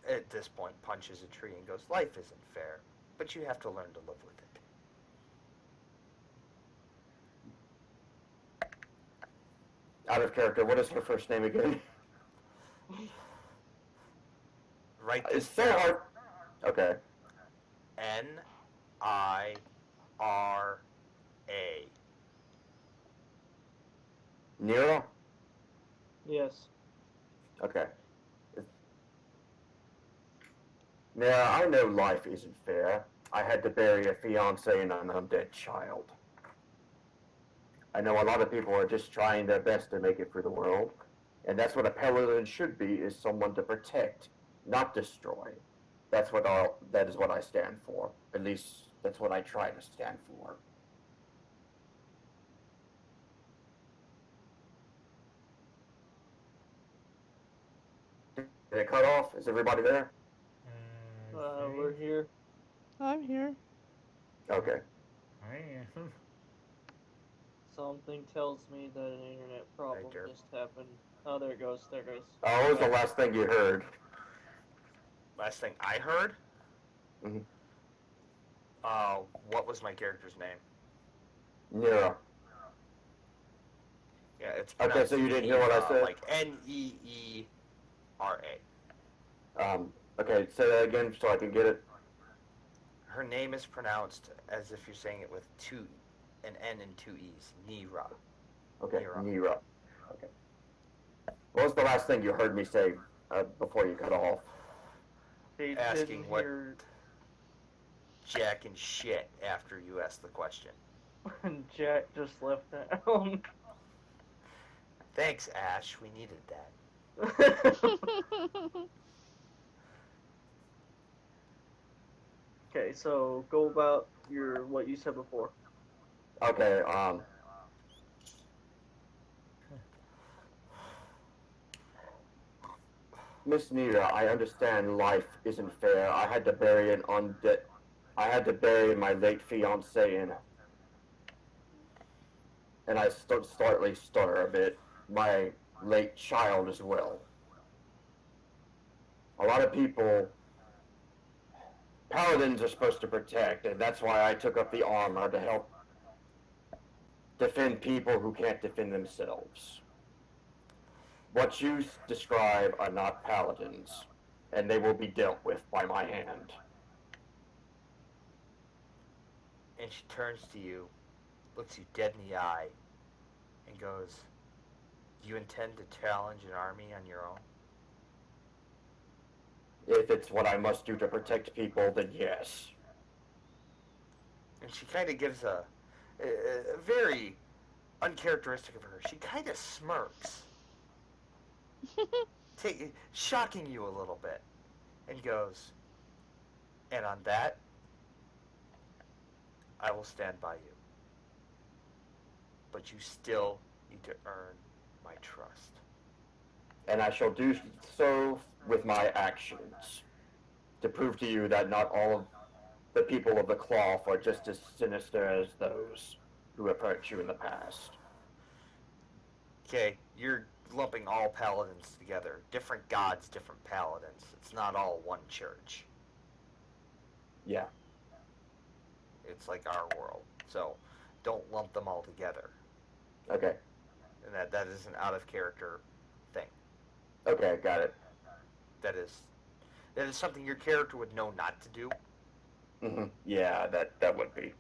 at this point, punches a tree and goes, life isn't fair, but you have to learn to live with it. Out of character, what is her first name again? Write It's this so down. hard. Okay. N-I-R-A. Nira? Yes. Okay. Now, I know life isn't fair. I had to bury a fiance and an undead child. I know a lot of people are just trying their best to make it through the world. And that's what a paladin should be, is someone to protect, not destroy. That is what I stand for. At least, that's what I try to stand for. Did it cut off? Is everybody there? We're here. I'm here. Okay. I am. Something tells me that an internet problem Right there. just happened. Oh, there it goes. There it goes. What was the last thing you heard? Last thing I heard? Mhm. What was my character's name? Nira. Yeah, it's Okay, so you didn't hear what I said? Like Neera. Okay, say that again so I can get it. Her name is pronounced as if you're saying it with an N and two E's. Neera. Okay, Nira. Nira. Okay. What was the last thing you heard me say before you cut off? He Asking didn't what hear. Jack and shit after you asked the question. Jack just left town. Thanks, Ash. We needed that. Okay, so go about your what you said before. Okay, Miss Nita, I understand life isn't fair. I had to bury my late fiance and I slightly stutter a bit, my late child as well. A lot of people, paladins are supposed to protect, and that's why I took up the armor to help defend people who can't defend themselves. What you describe are not paladins, and they will be dealt with by my hand. And she turns to you, looks you dead in the eye, and goes, "Do you intend to challenge an army on your own?" If it's what I must do to protect people, then yes. And she kind of gives a very uncharacteristic of her. She kind of smirks, shocking you a little bit, and goes, "And on that, I will stand by you. But you still need to earn my trust." And I shall do so with my actions to prove to you that not all of the people of the cloth are just as sinister as those who have hurt you in the past. Okay, you're lumping all paladins together. Different gods, different paladins. It's not all one church. Yeah. It's like our world. So don't lump them all together. Okay. And that is an out of character thing. Okay, got it. That is that is something your character would know not to do. Yeah, that would be.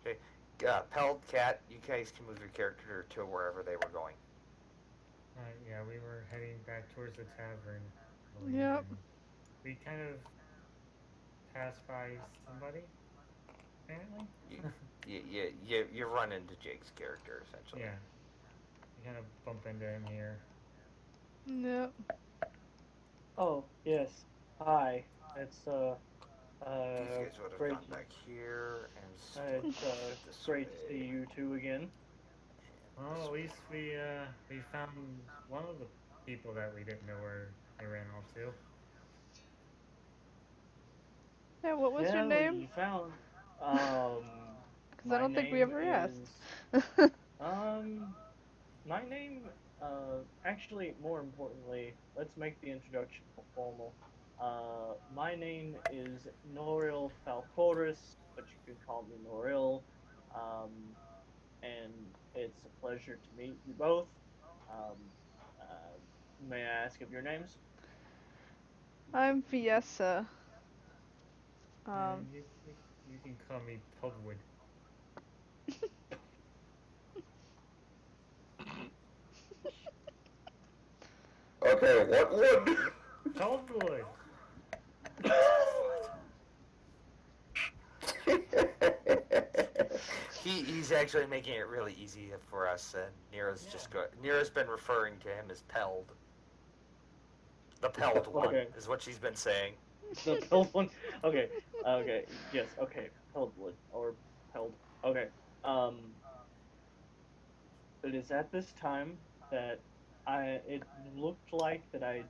Okay, Peld, Cat, you guys can move your character to wherever they were going. Yeah, we were heading back towards the tavern, I believe, Yep. and we kind of passed by somebody, apparently. You you run into Jake's character essentially. Yeah, we kind of bump into him here. Yep. Oh yes, hi. It's These guys would have great. gone back here and split It's this great to see way. you two again. Well, This at way. least we found one of the people that we didn't know where they ran off to. Yeah, what was your Yeah, name? you found. Um, Because I my don't think we name ever asked. is um, my name. Actually, more importantly, let's make the introduction formal. My name is Noril Falcoris, but you can call me Noril. Um, and it's a pleasure to meet you both. Um, uh, may I ask of your names? I'm Fiessa. Um, And you can call me Pugwood. Okay, what would? Pugwood. He's actually making it really easy for us, and Yeah. Nera's been referring to him as Peld. The Peld one Okay, is what she's been saying. the pilled one. Okay, okay, yes, okay, pilled wood or pilled. Okay. Um, it is at this time that it looked like that I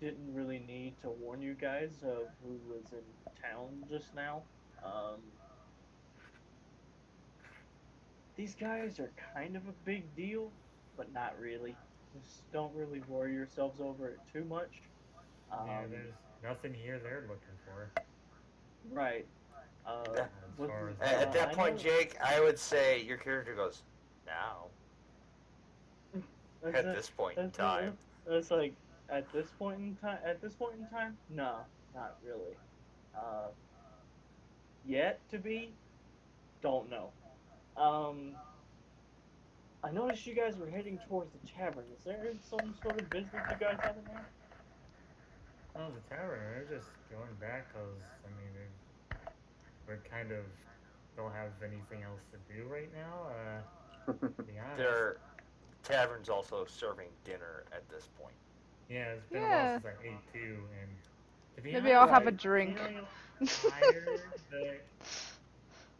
didn't really need to warn you guys of who was in town just now. Um, these guys are kind of a big deal, but not really. Just don't really worry yourselves over it too much. Yeah, Um, there's nothing here they're looking for, right. Uh, as Was far as I at know. that I point, know Jake, I would say your character goes now. that's At a, this point in that's time, that's like at this point in time. At this point in time, no, not really. Uh, yet to be, don't know. Um, I noticed you guys were heading towards the tavern. Is there some sort of business you guys have in there? Oh, the tavern. They're just going back because I mean we're kind of don't have anything else to do right now. To be honest. their tavern's also serving dinner at this point. Yeah, it's been a while yeah. since I ate too, and To be Maybe I'll honest, have a Right. I'm drink. feeling a little tired, but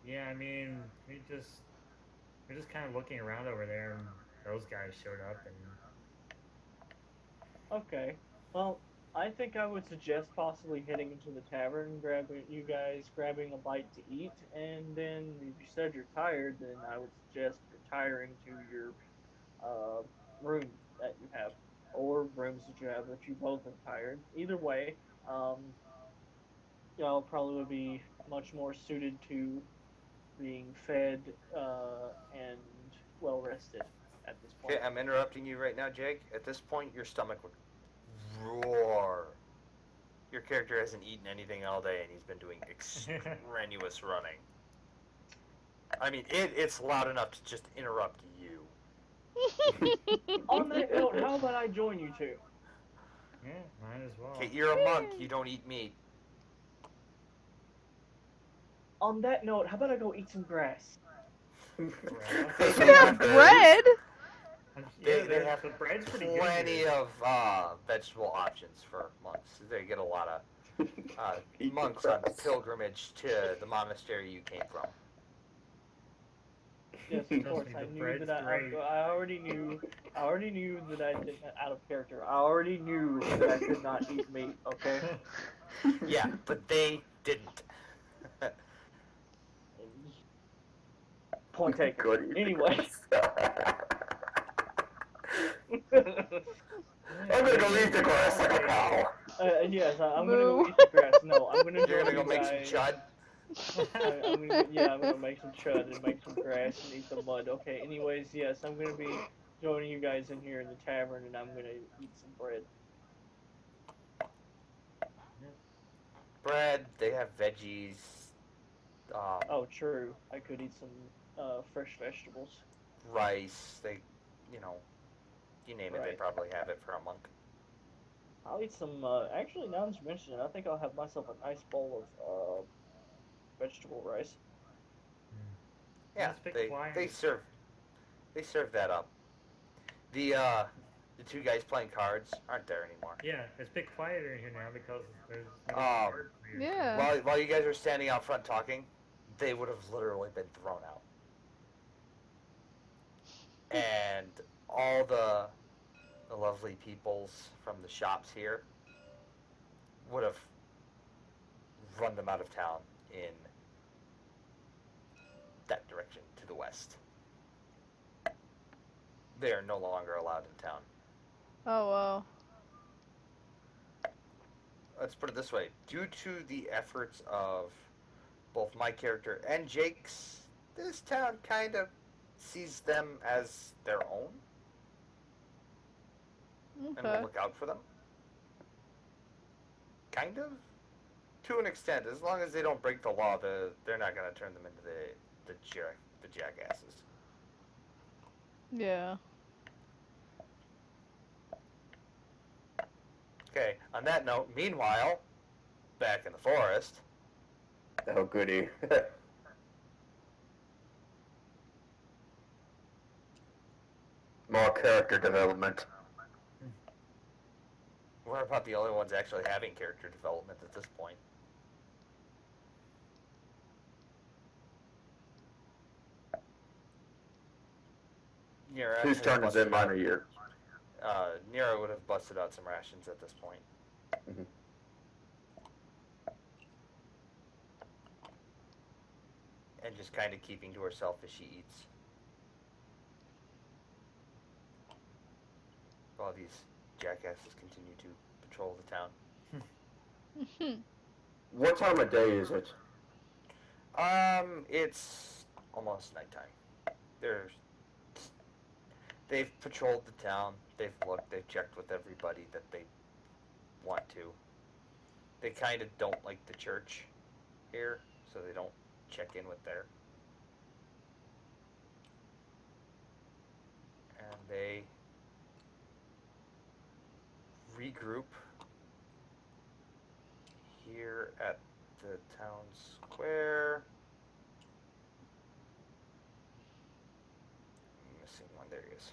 yeah, I mean, we're just kind of looking around over there, and those guys showed up, and Okay. Well, I think I would suggest possibly heading into the tavern, grabbing a bite to eat, and then if you said you're tired, then I would suggest retiring to your uh, room that you have, or rooms that you have if you both are tired. Either way, y'all probably would be much more suited to being fed and well rested at this Okay, point. I'm interrupting you right now, Jake. At this point, your stomach would roar. Your character hasn't eaten anything all day, and he's been doing extraneous running. I mean, it's loud enough to just interrupt you. On that note, how about I join you two? yeah, might as Okay, well. you're a monk. You don't eat meat. On that note, how about I go eat some grass? Grass. You They can have have bread. Yeah, they have the bread's pretty good plenty here. of vegetable options for monks. They get a lot of Eat the monks on grass. pilgrimage to the monastery you came from. Yes, of Trust course. me, I the knew bread's that great. I already knew. I already knew that I didn't. Out of character. I already knew that I could not eat meat. Okay. Yeah, but they didn't. Point taken. Good eat the Anyway. grass. Yeah, I'm I gonna mean, go eat the grass like a cow. Yes, I'm gonna go Moo. eat the grass. No, I'm gonna You're join gonna go you make some guys. chud. I'm gonna make some chud and make some grass and eat the mud. Okay. Anyways, yes, I'm gonna be joining you guys in here in the tavern, and I'm gonna eat some bread. Bread. They have veggies. Um, Oh, true. I could eat some fresh vegetables. rice. They, you know, you name it. They Right. probably have it for a monk. I'll eat some. Actually, now that you mention it, I think I'll have myself a nice bowl of vegetable rice. Yeah, Yeah, it's a bit they quiet. serve that up. The the two guys playing cards aren't there anymore. Yeah, it's a bit quieter in here now because there's no Um, card players Yeah. here. while you guys were standing out front talking, they would have literally been thrown out. And all the lovely peoples from the shops here would have run them out of town in that direction to the west. They are no longer allowed in town. Oh well. Let's put it this way: due to the efforts of both my character and Jake's, this town kind of sees them as their own and will Okay. look out for them. Kind of, to an extent. As long as they don't break the law, they're not going to turn them into the jackasses. Yeah. Okay. On that note, meanwhile, back in the forest. Oh, goody. More character development. We're about the only ones actually having character development at this point. Nira Whose has turn is it, busted mine out. or yours? Nira would have busted out some rations at this point. Mhm. And just kind of keeping to herself as she eats. While these jackasses continue to patrol the town. What time of day is it? It's almost nighttime. There's They've patrolled the town. They've looked. They've checked with everybody that they want to. They kind of don't like the church here, so they don't check in with there. And they regroup here at the town square. I'm missing one. There he is.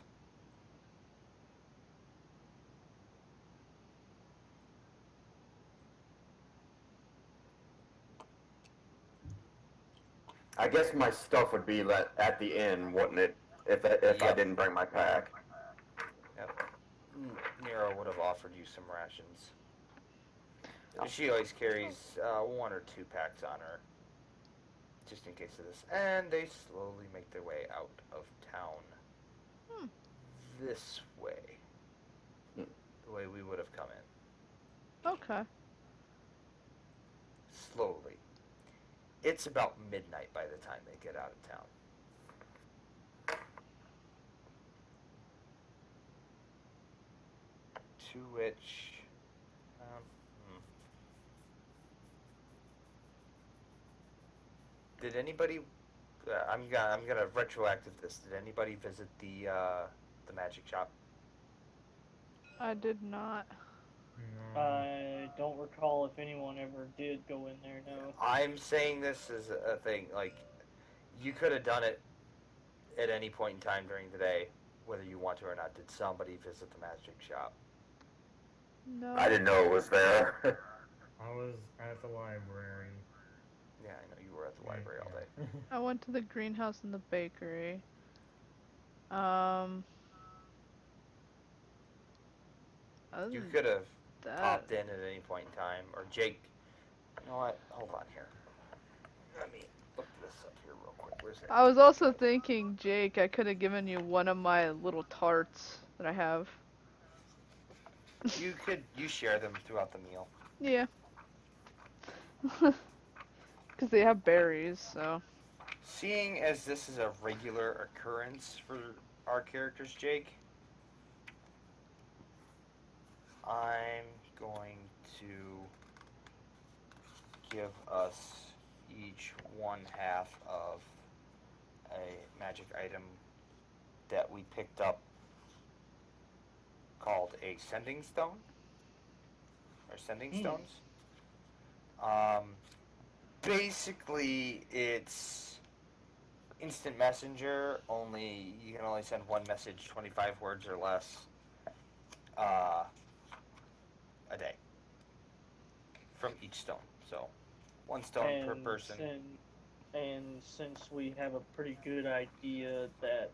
I guess my stuff would be at the inn, wouldn't it? If I Yep. didn't bring my pack. Yep. Nero would have offered you some rations. She always carries 1 or 2 packs on her, just in case of this. And they slowly make their way out of town. Hmm. This way. Hmm. The way we would have come in. Okay. Slowly. It's about midnight by the time they get out of town. To which... Did anybody... I'm gonna retroactive this. Did anybody visit the magic shop? I did not. No. I don't recall if anyone ever did go in there. No. I'm saying this as a thing, like, you could have done it at any point in time during the day, whether you want to or not. Did somebody visit the magic shop? No. I didn't know it was there. I was at the library. Yeah, I know you were at the library all day. I went to the greenhouse and the bakery. Other You than could have that, popped in at any point in time, or Jake. You know what? Hold on here. Let me look this up here real quick. Where's that? I was also thinking, Jake, I could have given you one of my little tarts that I have. You share them throughout the meal. Yeah. Because they have berries, so. Seeing as this is a regular occurrence for our characters, Jake, I'm going to give us each 1/2 of a magic item that we picked up called a sending stone, or sending stones. Basically, it's instant messenger, only you can only send one message, 25 words or less, a day from each stone. So, 1 stone per person. And since we have a pretty good idea that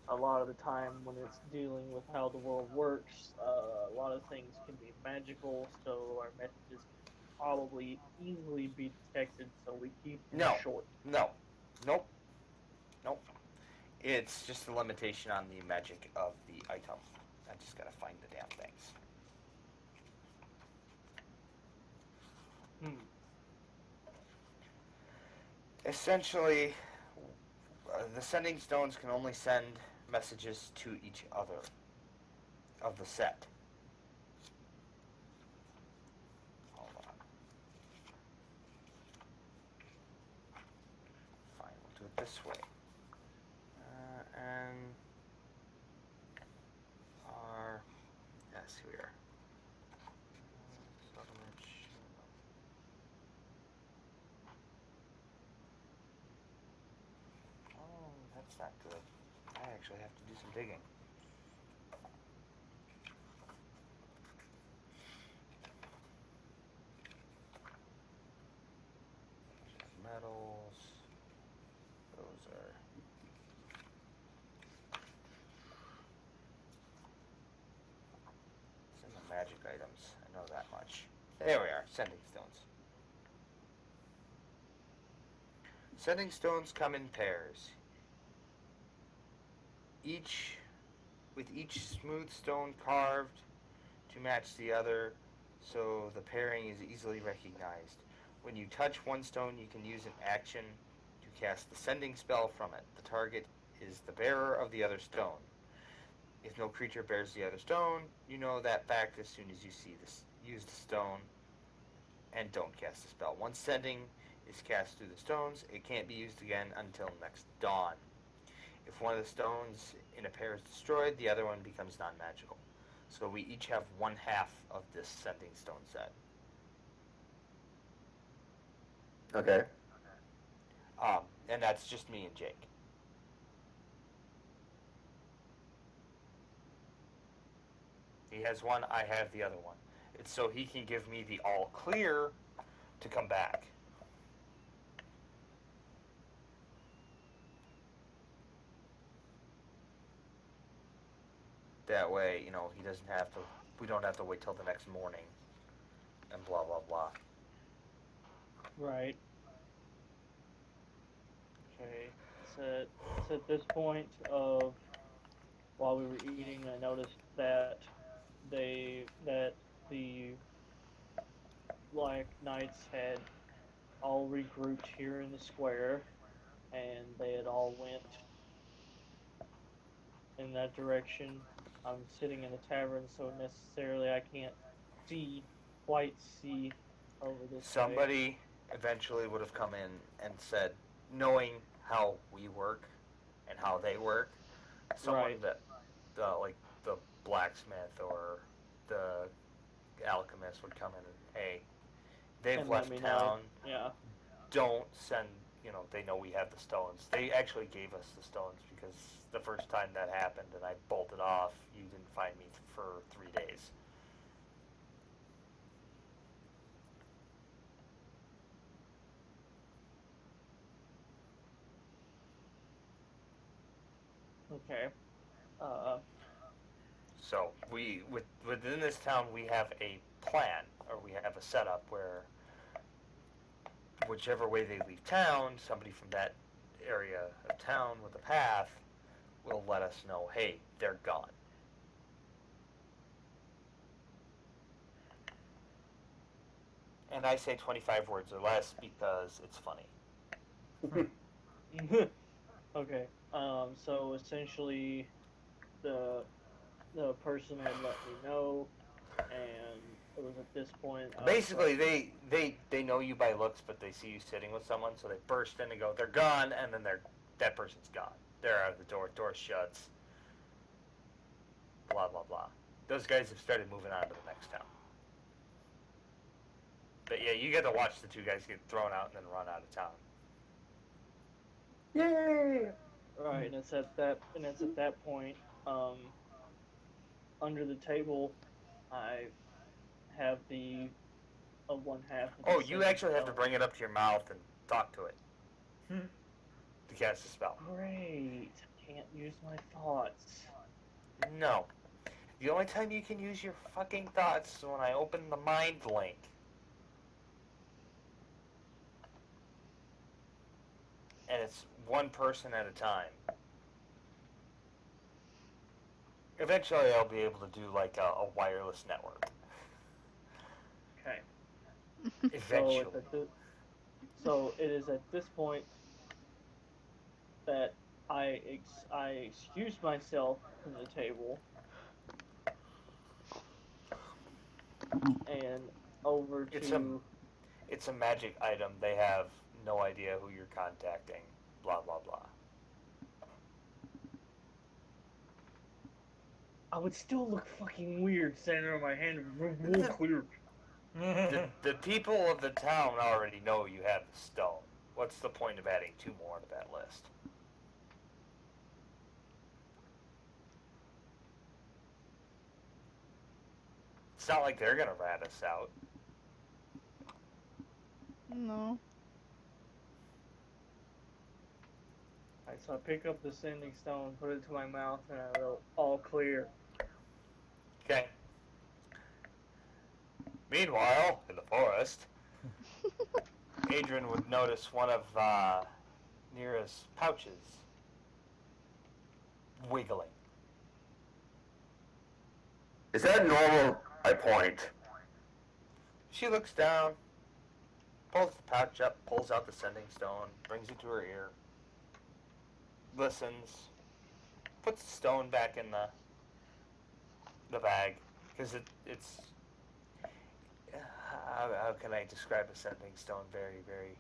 a lot of the time when it's dealing with how the world works, a lot of things can be magical, so our messages can probably easily be detected, so we keep them short. Nope. It's just a limitation on the magic of the item. I just gotta find the damn things. Essentially, the sending stones can only send messages to each other of the set. Hold on. Fine, we'll do it this way. And our... Yes, here we are. Oh, that's not good. I actually have to do some digging. Metals. Those are... It's in the magic items. I know that much. There we are. Sending stones. Sending stones come in pairs. With each smooth stone carved to match the other, so the pairing is easily recognized. When you touch one stone, you can use an action to cast the sending spell from it. The target is the bearer of the other stone. If no creature bears the other stone, you know that fact as soon as you use the stone, and don't cast the spell. Once sending is cast through the stones, it can't be used again until next dawn. If one of the stones in a pair is destroyed, the other one becomes non-magical. So we each have 1/2 of this sending stone set. Okay. And that's just me and Jake. He has one, I have the other one. It's so he can give me the all clear to come back. That way, he doesn't have to. We don't have to wait till the next morning. And blah blah blah. Right. Okay. It's at this point of while we were eating, I noticed that that the Black Knights had all regrouped here in the square, and they had all went in that direction. I'm sitting in a tavern, so necessarily I can't see, quite see over this way. Somebody eventually would have come in and said, knowing how we work and how they work, someone Right. that, like the blacksmith or the alchemist would come in and, hey, they've And let left me know. town. Yeah. Don't send. They know we have the stones. They actually gave us the stones because the first time that happened and I bolted off, you didn't find me for 3 days. Okay. Uh, So within this town we have a plan, or we have a setup where whichever way they leave town, somebody from that area of town with a path will let us know, hey, they're gone. And I say 25 words or less because it's funny. okay. So essentially, the the person had let me know, and it was at this point. Basically, they know you by looks, but they see you sitting with someone, so they burst in and go, they're gone, and then that person's gone. They're out of the door shuts, blah, blah, blah. Those guys have started moving on to the next town. But yeah, you get to watch the two guys get thrown out and then run out of town. Yay! Right, and it's at that point. Under the table, I have the one half of the Oh, you sending actually have to stone. bring it up to your mouth and talk to it to cast the spell. Great. Can't use my thoughts. No. The only time you can use your fucking thoughts is when I open the mind link. And it's one person at a time. Eventually I'll be able to do like a wireless network. Okay. Eventually. So it is at this point that I excuse myself from the table and over It's a to it's a magic item. They have no idea who you're contacting. Blah blah blah. I would still look fucking weird standing on my hand real clear. The people of the town already know you have the stone. What's the point of adding two more to that list? It's not like they're gonna rat us out. No. Alright, so I pick up the sending stone, put it to my mouth, and I wrote all clear. Okay. Meanwhile, in the forest, Adrian would notice one of Nira's pouches wiggling. Is that normal? I point. She looks down, pulls the pouch up, pulls out the sending stone, brings it to her ear, listens, puts the stone back in the bag, because it's how can I describe a sending stone very, very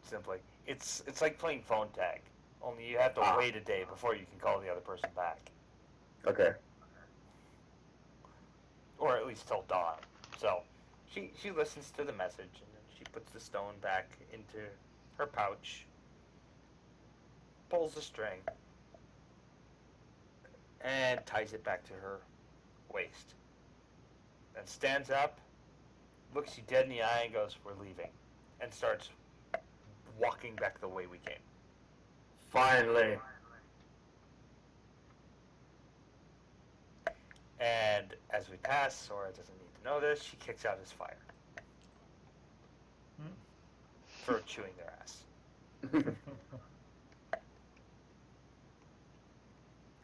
simply? It's like playing phone tag, only you have to wait a day before you can call the other person back. Okay. Or at least till dawn. So she listens to the message and then she puts the stone back into her pouch, pulls the string, and ties it back to her waist. Then stands up, looks you dead in the eye and goes, "We're leaving," and starts walking back the way we came. Finally. And as we pass, Sora doesn't need to know this, she kicks out his fire for chewing their ass.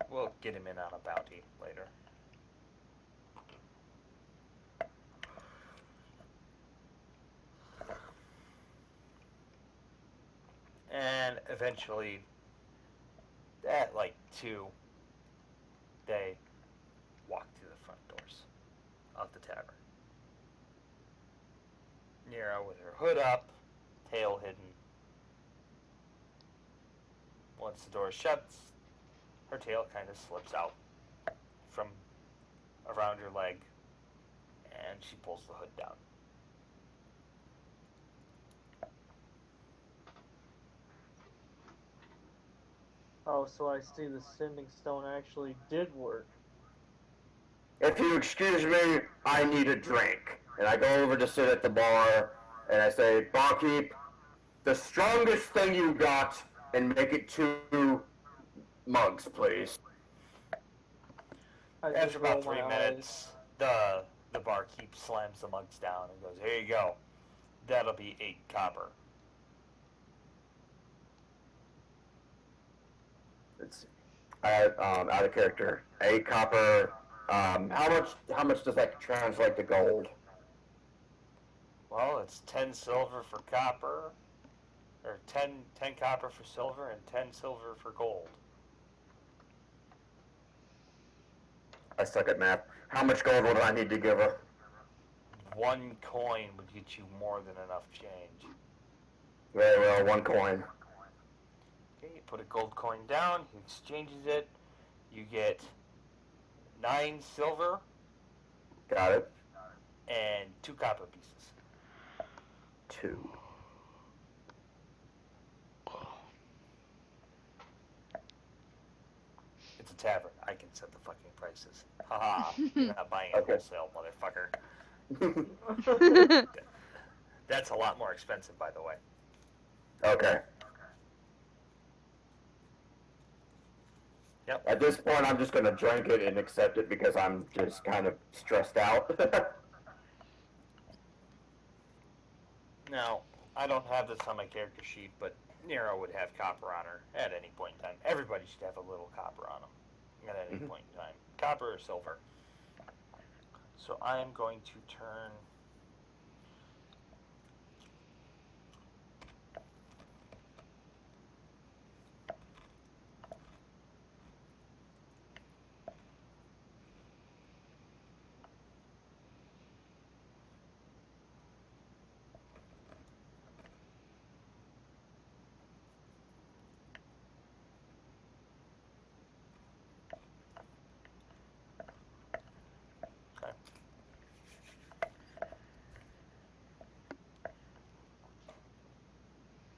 We'll get him in on a bounty later. And eventually, at like 2, they walk through the front doors of the tavern. Nero with her hood up, tail hidden. Once the door shuts, her tail kind of slips out from around her leg, and she pulls the hood down. Oh, so I see the sending stone actually did work. If you excuse me, I need a drink. And I go over to sit at the bar, and I say, Barkeep, the strongest thing you got, and make it 2 mugs, please. I After just roll about 3 my minutes, the barkeep slams the mugs down and goes, "Here you go. That'll be 8 copper." It's out of character. 8 copper. How much does that translate to gold? Well, it's 10 silver for copper, or 10 copper for silver, and 10 silver for gold. I suck at math. How much gold would I need to give her? 1 coin would get you more than enough change. Very well, 1 coin. Okay, you put a gold coin down, he exchanges it, you get 9 silver Got it. and 2 copper pieces. 2. It's a tavern. I can set the fucking prices. Haha, you're not buying it Okay. wholesale, motherfucker. That's a lot more expensive, by the way. Okay. Yep. At this point, I'm just going to drink it and accept it because I'm just kind of stressed out. Now, I don't have this on my character sheet, but Nero would have copper on her at any point in time. Everybody should have a little copper on them at any point in time. Copper or silver. So I am going to turn...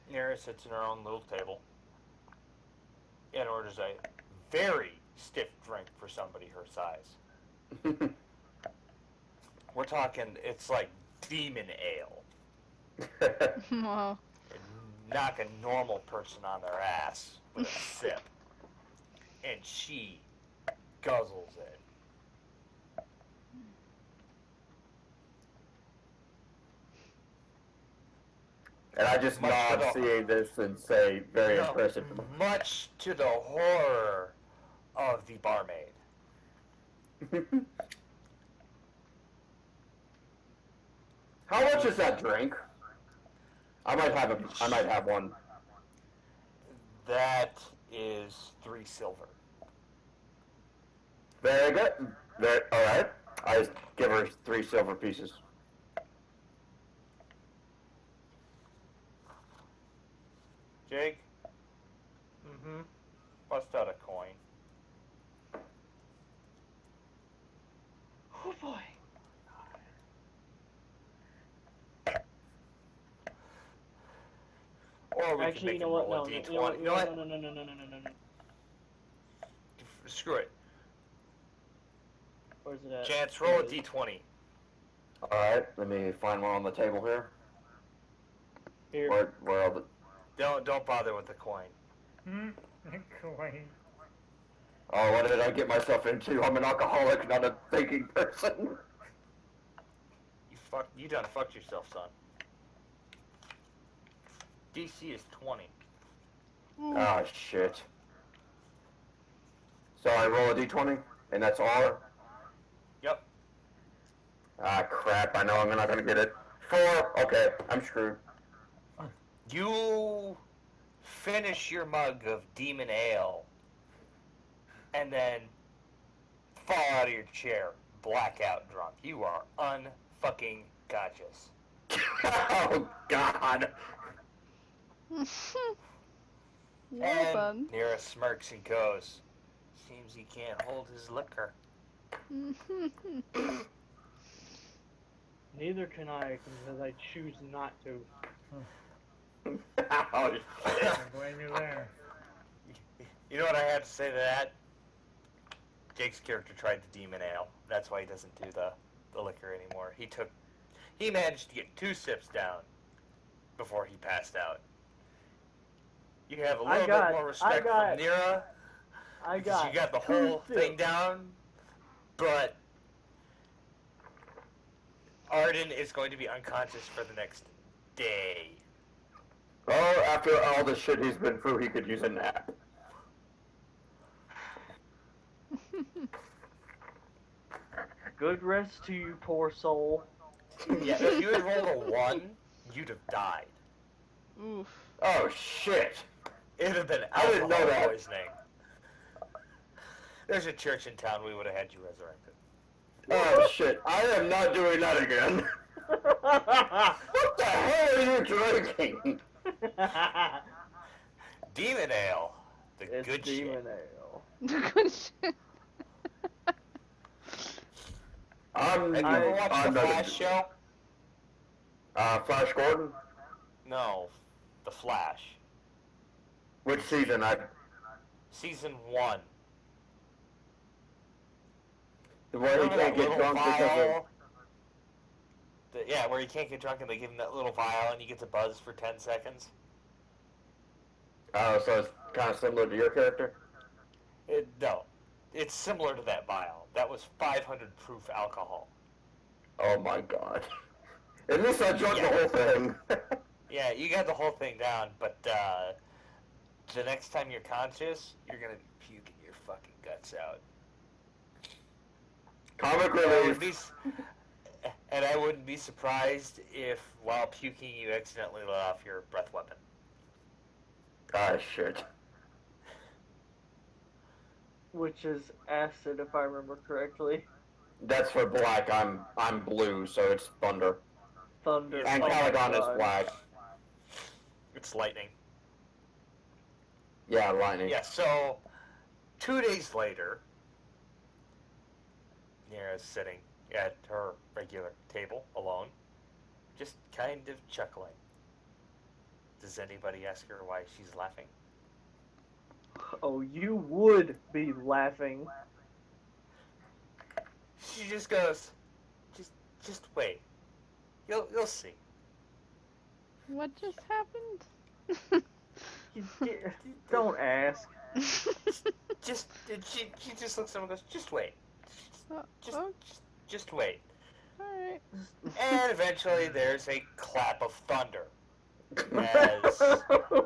Nero sits in her own little table and orders a very stiff drink for somebody her size. We're talking, it's like demon ale. Wow. And knock a normal person on their ass with a sip. And she guzzles it. And I just nod seeing this and say, very impressive. Much to the horror of the barmaid. How much is that drink? I might have one. That is 3 silver. Very good. All right. I just give her 3 silver pieces. Jake, Mm-hmm. bust out a coin. Oh boy. Or we Actually, you can know make what? him No, roll a you know what? D20. You know what? No. Screw it. Where's it at? Chance, roll a D20. All right. Let me find one on the table here. Here. Where all the... Don't bother with the coin. Coin. Oh, what did I get myself into? I'm an alcoholic, not a thinking person. You done fucked yourself, son. DC is 20. Ooh. Ah, shit. So I roll a d20, and that's R. Yep. Ah, crap. I know I'm not gonna get it. 4. Okay, I'm screwed. You finish your mug of demon ale and then fall out of your chair, blackout drunk. You are unfucking conscious. Oh, God. Well And done. Nira smirks and goes, seems he can't hold his liquor. Neither can I, because I choose not to. Oh, shit. Can't blame you there. You know what I have to say to that? Jake's character tried the demon ale. That's why he doesn't do the liquor anymore. He managed to get 2 sips down before he passed out. You have a little bit more respect for Nira because you got the whole thing down, but Arden is going to be unconscious for the next day. Oh, after all the shit he's been through, he could use a nap. Good rest to you, poor soul. Yeah, if you had rolled a 1, you'd have died. Oof. Oh, shit. It would have been I didn't know alcohol that. poisoning. There's a church in town. We would have had you resurrected. Oh, shit. I am not doing that again. What the hell are you drinking? Demon ale. The It's good demon shit. ale. Good shit. I'm Have you ever watched I'm the not Flash show? Flash Gordon? No, The Flash. Which season? Season 1. Where he Remember can't that get little drunk because of... vial? Yeah, where you can't get drunk and they give him that little vial and he gets a buzz for 10 seconds. Oh, so it's kind of similar to your character? No. It's similar to that vial. That was 500 proof alcohol. Oh my god. At least I drunk the Yeah. whole thing. Yeah, you got the whole thing down, but the next time you're conscious, you're going to be puking your fucking guts out. Comic relief. And I wouldn't be surprised if, while puking, you accidentally let off your breath weapon. Ah, shit. Which is acid, if I remember correctly. That's for black. I'm blue, so it's thunder. Thunder. And Oh my Calagon is God. black. It's lightning. Yeah, lightning. Yeah, so 2 days later, Nira's sitting at her regular table alone, just kind of chuckling. Does anybody ask her why she's laughing? Oh, you would be laughing. She just goes, just wait. You'll see. What just happened? Don't ask. She just looks at him and goes, just wait. Just, Oh, just wait. alright. And eventually there's a clap of thunder as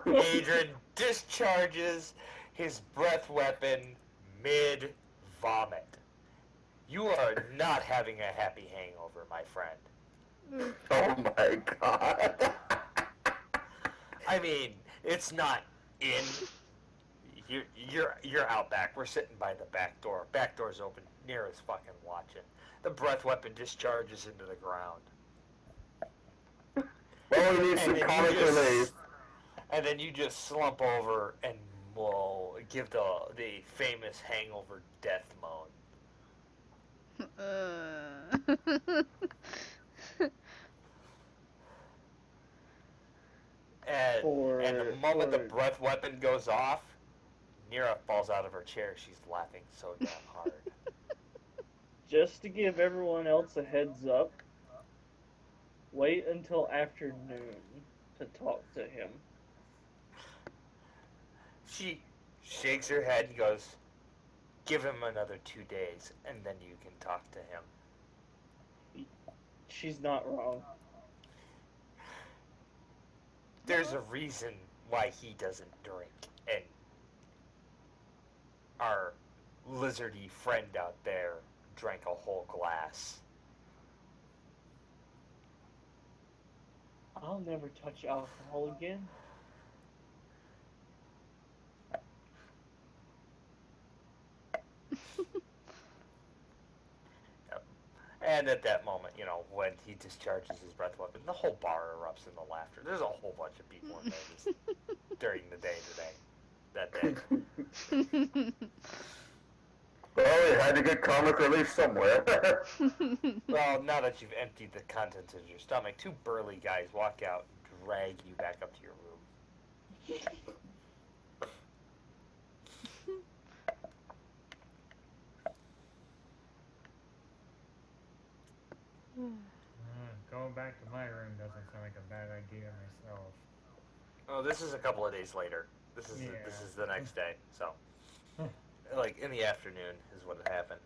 Adrian discharges his breath weapon mid-vomit. You are not having a happy hangover, my friend. Oh my god. I mean, it's not in. You're out back. We're sitting by the back door. Back door's open. Nira's fucking watching. The breath weapon discharges into the ground. Well, we need And some then comic relief. And then you just slump over and give the famous hangover death moan. And the moment the breath weapon goes off, Nira falls out of her chair. She's laughing so damn hard. Just to give everyone else a heads up, wait until afternoon to talk to him. She shakes her head and goes, Give him another 2 days, and then you can talk to him. She's not wrong. There's a reason why he doesn't drink, and our lizardy friend out there drank a whole glass. I'll never touch alcohol again. And at that moment, when he discharges his breath weapon, the whole bar erupts into laughter. There's a whole bunch of people in Vegas during the day today. That day. Well, you had to get comic relief somewhere. Well, now that you've emptied the contents of your stomach, 2 burly guys walk out and drag you back up to your room. Going back to my room doesn't sound like a bad idea myself. Oh, this is a couple of days later. This is the next day. So, like in the afternoon is what had happened.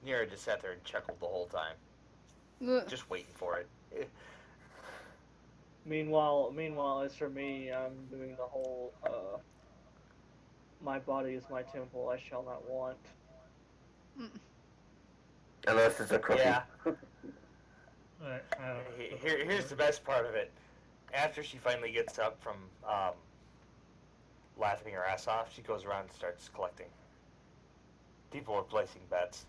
Nira just sat there and chuckled the whole time, just waiting for it. Meanwhile, as for me, I'm doing the whole my body is my temple, I shall not want. Unless it's a cookie. Yeah. But, Here's the best part of it. After she finally gets up from laughing her ass off, she goes around and starts collecting. People are placing bets.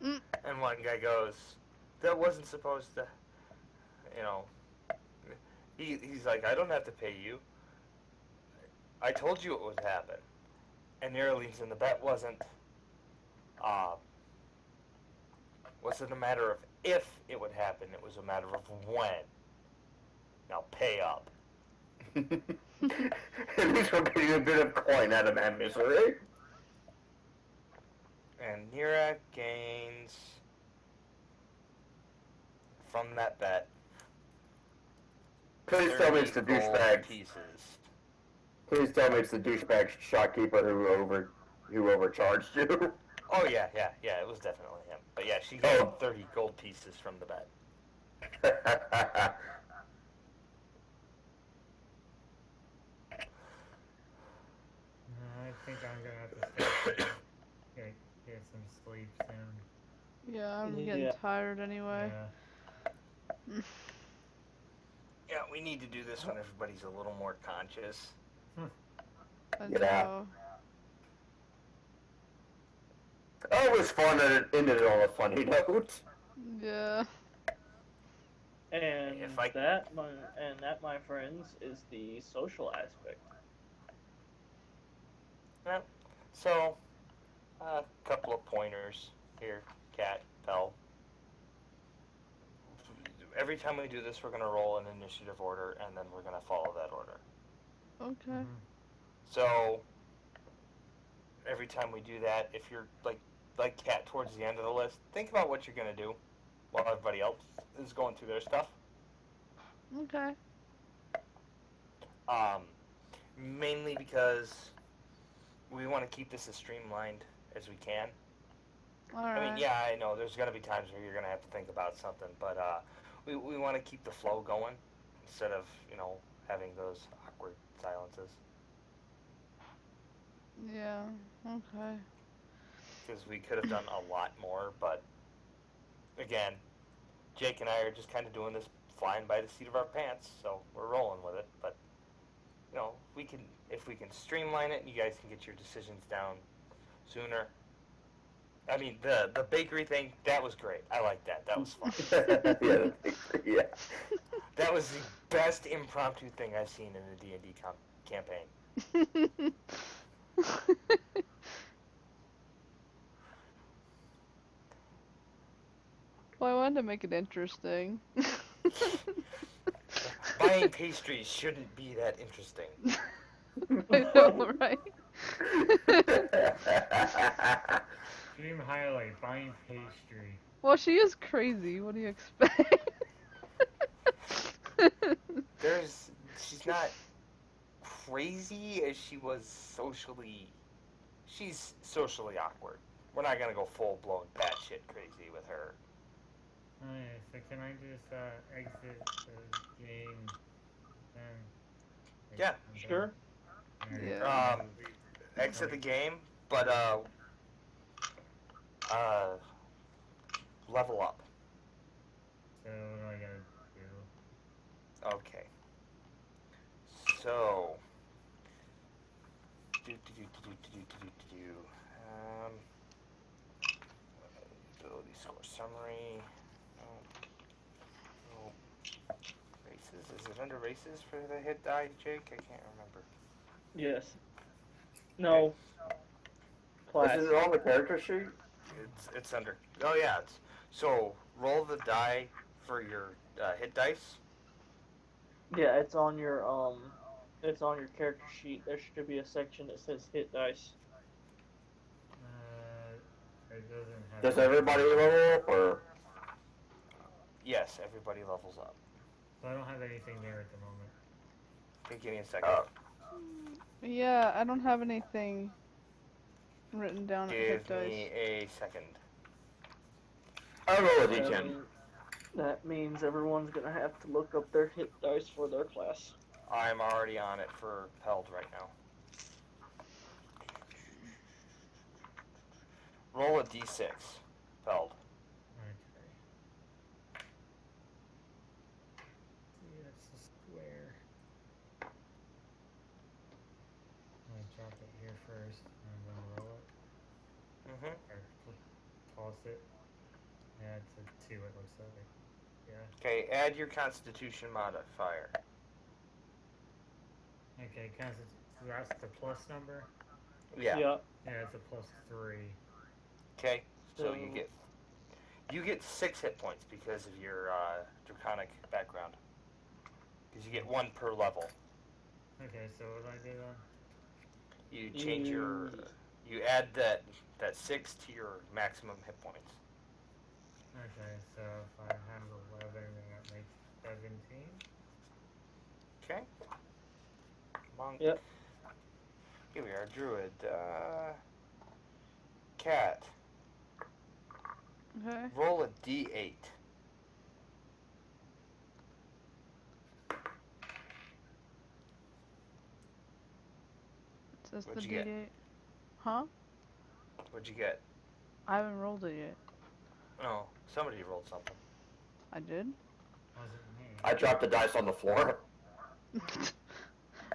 And one guy goes, that wasn't supposed to, he's like, I don't have to pay you. I told you it would happen. And Nira leaves, and the bet wasn't a matter of if it would happen, it was a matter of when. Now pay up. At least we're getting a bit of coin out of that misery. And Nira gains from that bet. Please tell me it's the 30 gold douchebag. pieces. Please tell me it's the douchebag shopkeeper who overcharged you. Oh yeah, it was definitely him. But yeah, she gained 30 gold pieces from the bet. I think I'm gonna have to stay. Get some sleep soon. Yeah, I'm getting tired anyway. Yeah. Yeah, we need to do this when everybody's a little more conscious. I Yeah. know. Oh, it was fun that it ended on a funny note. Yeah. And If I- that, my friends, is the social aspect. Yeah. So, a couple of pointers here, Cat, Bell. Every time we do this, we're going to roll an initiative order, and then we're going to follow that order. Okay. So, every time we do that, if you're like Cat towards the end of the list, think about what you're going to do while everybody else is going through their stuff. Okay. Mainly because we want to keep this as streamlined as we can. Alright. I mean, yeah, I know there's going to be times where you're going to have to think about something, but we want to keep the flow going instead of, having those awkward silences. Yeah, okay. Because we could have done a lot more, but again, Jake and I are just kind of doing this flying by the seat of our pants, so we're rolling with it. But if we can streamline it, and you guys can get your decisions down sooner. I mean, the bakery thing, that was great. I like that. That was fun. Yeah. That was the best impromptu thing I've seen in a D&D campaign. Well, I wanted to make it interesting. Buying pastries shouldn't be that interesting. I know, right? Dream highlight: buying pastry. Well, she is crazy. What do you expect? She's not crazy as she was socially. She's socially awkward. We're not gonna go full blown batshit crazy with her. Alright, so can I just exit the game then? Like, Yeah. I'm done. Sure. Alright, Yeah. Exit the Alright. game, but uh, level up. So what do I gotta do? Okay. So. Um, ability score summary. Oh, races. Is it under races for the hit die, Jake? I can't remember. Yes. No. Class. Isn't it on the character sheet? It's under. Oh yeah. So roll the die for your hit dice. Yeah, it's on your character sheet. There should be a section that says hit dice. It doesn't have Does anything everybody there. level up, or Yes, everybody levels up. So I don't have anything there at the moment. Okay, give me a second. Yeah, I don't have anything written down at hit Give dice. me a second. I roll a That, d10. that means everyone's gonna have to look up their hit dice for their class. I'm already on it for Peld right now. Roll a d6, Peld. Okay. See, that's a square. I'm gonna drop it here first, and then roll it. Mm-hmm. Or toss it. Yeah, it's a 2, it looks like. Yeah. Okay, add your Constitution modifier. Okay, so that's the plus number? Yeah. Yep. Yeah, it's a +3. Okay. So So you get 6 hit points because of your draconic background. Because you get 1 per level. Okay, so what do I do then? You change you add that 6 to your maximum hit points. Okay, so if I have 11, then that makes 17. Okay. Monk. Yep. Here we are, druid. Cat. Okay. Roll a d8. It says the What'd you get? D8. Huh? What'd you get? I haven't rolled it yet. Oh, somebody rolled something. I did? Wasn't me. I dropped the dice on the floor.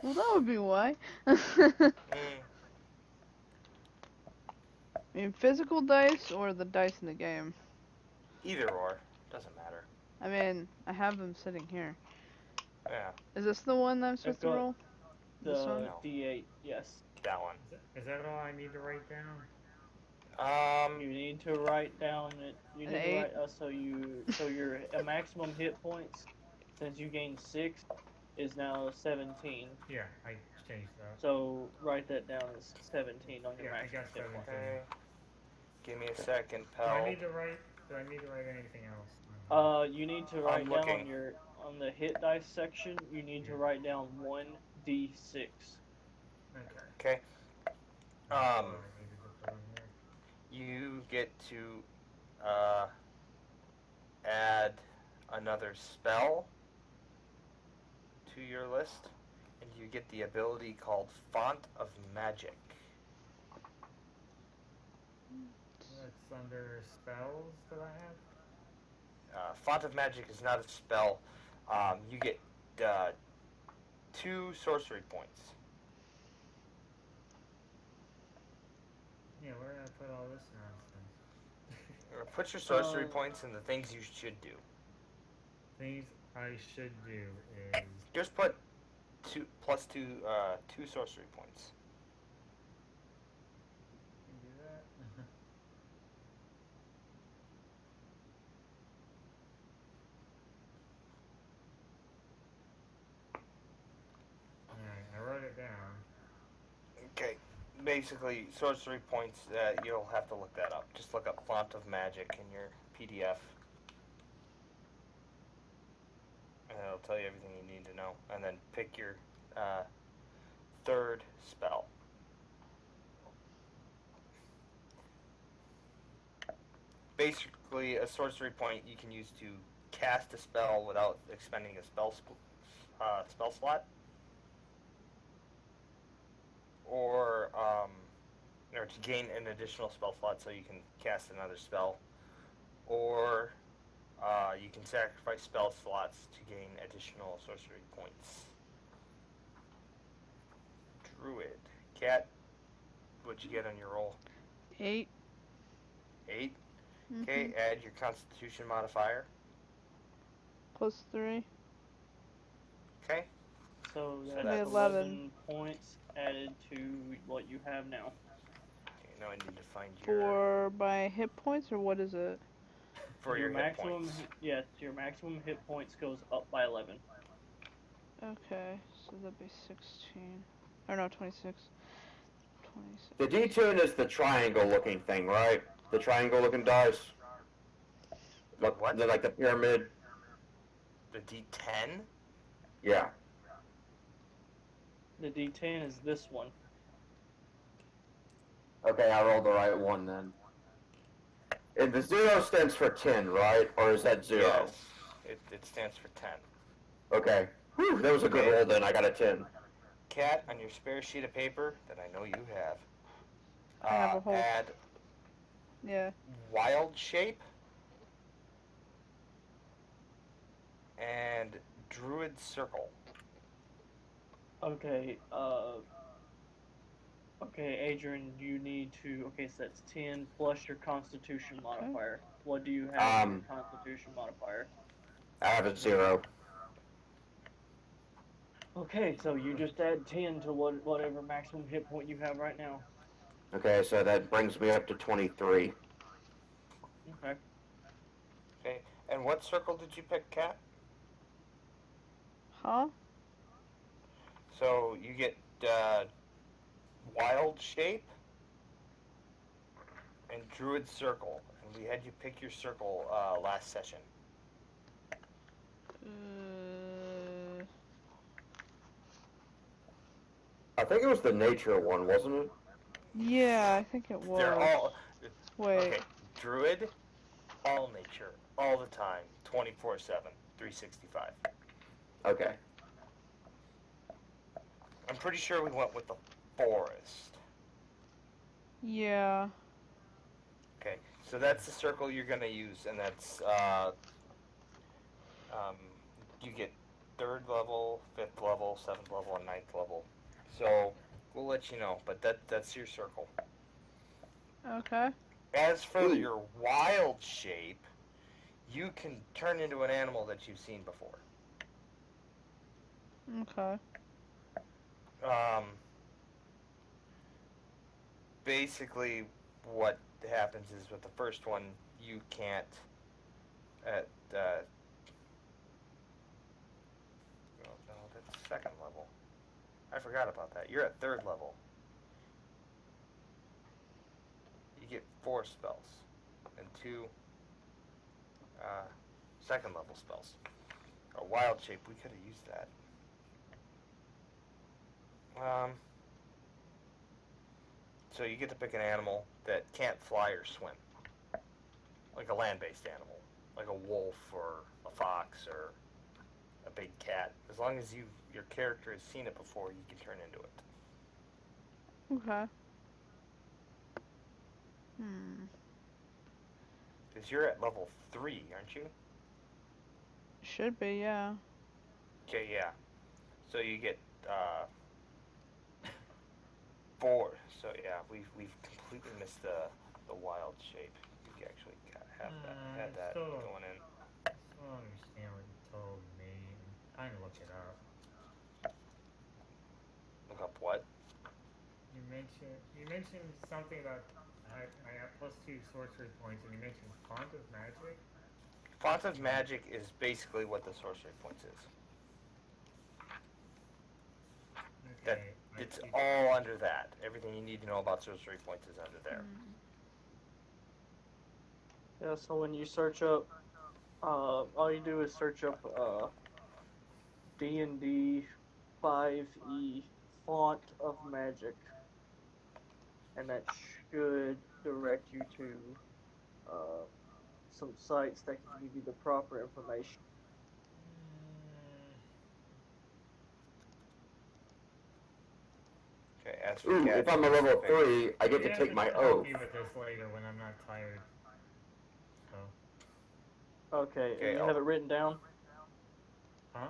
Well, that would be why. Mm, I mean, physical dice or the dice in the game? either or. Doesn't matter. I mean, I have them sitting here. Yeah, Is this the one that I'm supposed to got roll? This one? the No. D8. Yes. that one. Is that all I need to write down? You need to write down it. You An need to 8? write so your maximum hit points, since you gained 6, is now 17. Yeah, I changed that. So write that down as 17 on your Yeah, I maximum got hit 17. points. Okay. Give me a second, Do I pal. need to write? Do I need to write anything else? You need to write I'm down looking. on the hit dice section. You need to write down 1d6. Okay. Okay. That's all I needed to put on there. You get to add another spell to your list, and you get the ability called Font of Magic. That's under spells that I have. Font of Magic is not a spell. You get 2 sorcery points. Yeah, where did I put all this nonsense? Put your sorcery points in the things you should do. Things I should do is Just put 2 sorcery points. can do that. Alright, I wrote it down. Okay. Basically, sorcery points, you'll have to look that up. Just look up Font of Magic in your PDF. And it'll tell you everything you need to know. And then pick your 3rd spell. basically a sorcery point you can use to cast a spell without expending a spell slot, or to gain an additional spell slot so you can cast another spell, or you can sacrifice spell slots to gain additional sorcery points. Druid. Cat, what'd you get on your roll? 8. 8. Mm-hmm. Okay, add your Constitution modifier. +3. Okay. So So that's that's 11 points added to what you have now. Okay, now I need to find your For my hit points, or what is it? for your hit points. Yes, your maximum hit points goes up by 11. Okay, so that'd be 16. Or no, 26. 26. The D10 is the triangle-looking thing, right? The triangle-looking dice. What? Like the pyramid. The D10? Yeah. The D10 is this one. Okay, I rolled the right one then. And the 0 stands for 10, right? Or is that 0? Yes. It stands for 10. Okay. Whew, that was a good Okay. roll then. I got a 10. Cat, on your spare sheet of paper that I know you have, I have a whole. add Yeah. wild shape and druid circle. Okay, okay, Adrian, you need to. Okay, so that's 10 plus your Constitution modifier. What do you have in your Constitution modifier? I have a 0. Okay, so you just add 10 to whatever maximum hit point you have right now. Okay, so that brings me up to 23. Okay. Okay. And what circle did you pick, Cat? Huh? So you get wild shape and druid circle, and we had you pick your circle last session. I think it was the nature one, wasn't it? Yeah, I think it was. They're all Wait. okay. Druid, all nature, all the time, 24/7, 365. Okay. I'm pretty sure we went with the forest. Yeah. Okay, so that's the circle you're gonna use, and that's you get 3rd level, 5th level, 7th level, and 9th level. So we'll let you know, but that's your circle. Okay. As for your wild shape, you can turn into an animal that you've seen before. Okay. Basically, what happens is with the first one, you can't at no, that's 2nd level. I forgot about that. You're at 3rd level. You get 4 spells and 2 2nd level spells. A wild shape, we could have used that. So you get to pick an animal that can't fly or swim, like a land-based animal, like a wolf or a fox or a big cat. As long as your character has seen it before, you can turn into it. Okay. Because you're at level 3, aren't you? Should be, yeah. Okay, yeah. So you get 4. So yeah, we've completely missed the wild shape. You actually had that going in. I still don't understand what you told me. I'm trying to look it up. Look up what? You mentioned something about I have +2 sorcery points, and you mentioned font of magic. Font of Magic is basically what the sorcery points is. Okay. It's all under that. Everything you need to know about sorcery points is under there. Yeah, so when you search up, all you do is search up D&D 5e font of magic, and that should direct you to some sites that can give you the proper information. Okay, as for Ooh, if catching I'm a level fish, 3, I get You to have take to my help oath. me with this later when I'm not tired. So, Okay, Okay, you have it written down? huh?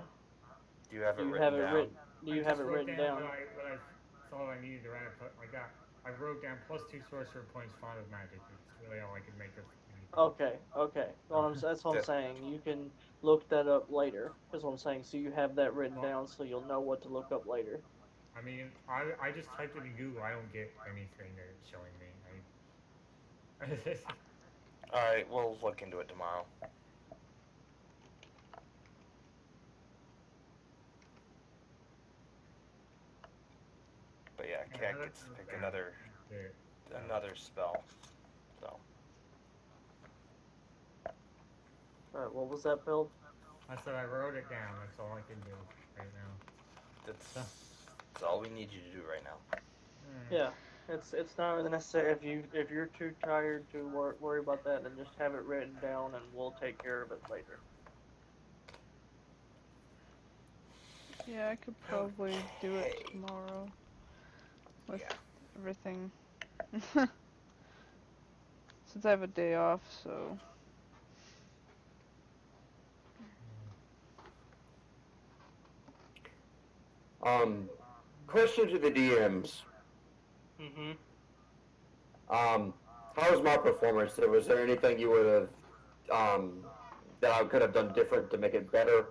do you have Do it you written have it down? written? Do I you have just it wrote written down down? what I thought I needed to write. I wrote down +2 sorcerer points, font of magic. It's really all I could make of anything. Okay, okay. That's what I'm That, saying. You can look that up later. Is what I'm saying. So you have that written Well, down, so you'll know what to look up later. I mean, I just typed it in Google. I don't get anything that it's showing me. Alright, we'll look into it tomorrow. But yeah, Cat gets to pick another spell. So What was that build? I said I wrote it down. That's all I can do right now. that's all we need you to do right now. Yeah, it's not really necessary. If you're too tired to worry about that, then just have it written down, and we'll take care of it later. Yeah, I could probably do it tomorrow with Yeah. everything. Since I have a day off, so. Question to the DMs. Mm-hmm. How was my performance? Was there anything you would have, that I could have done different to make it better?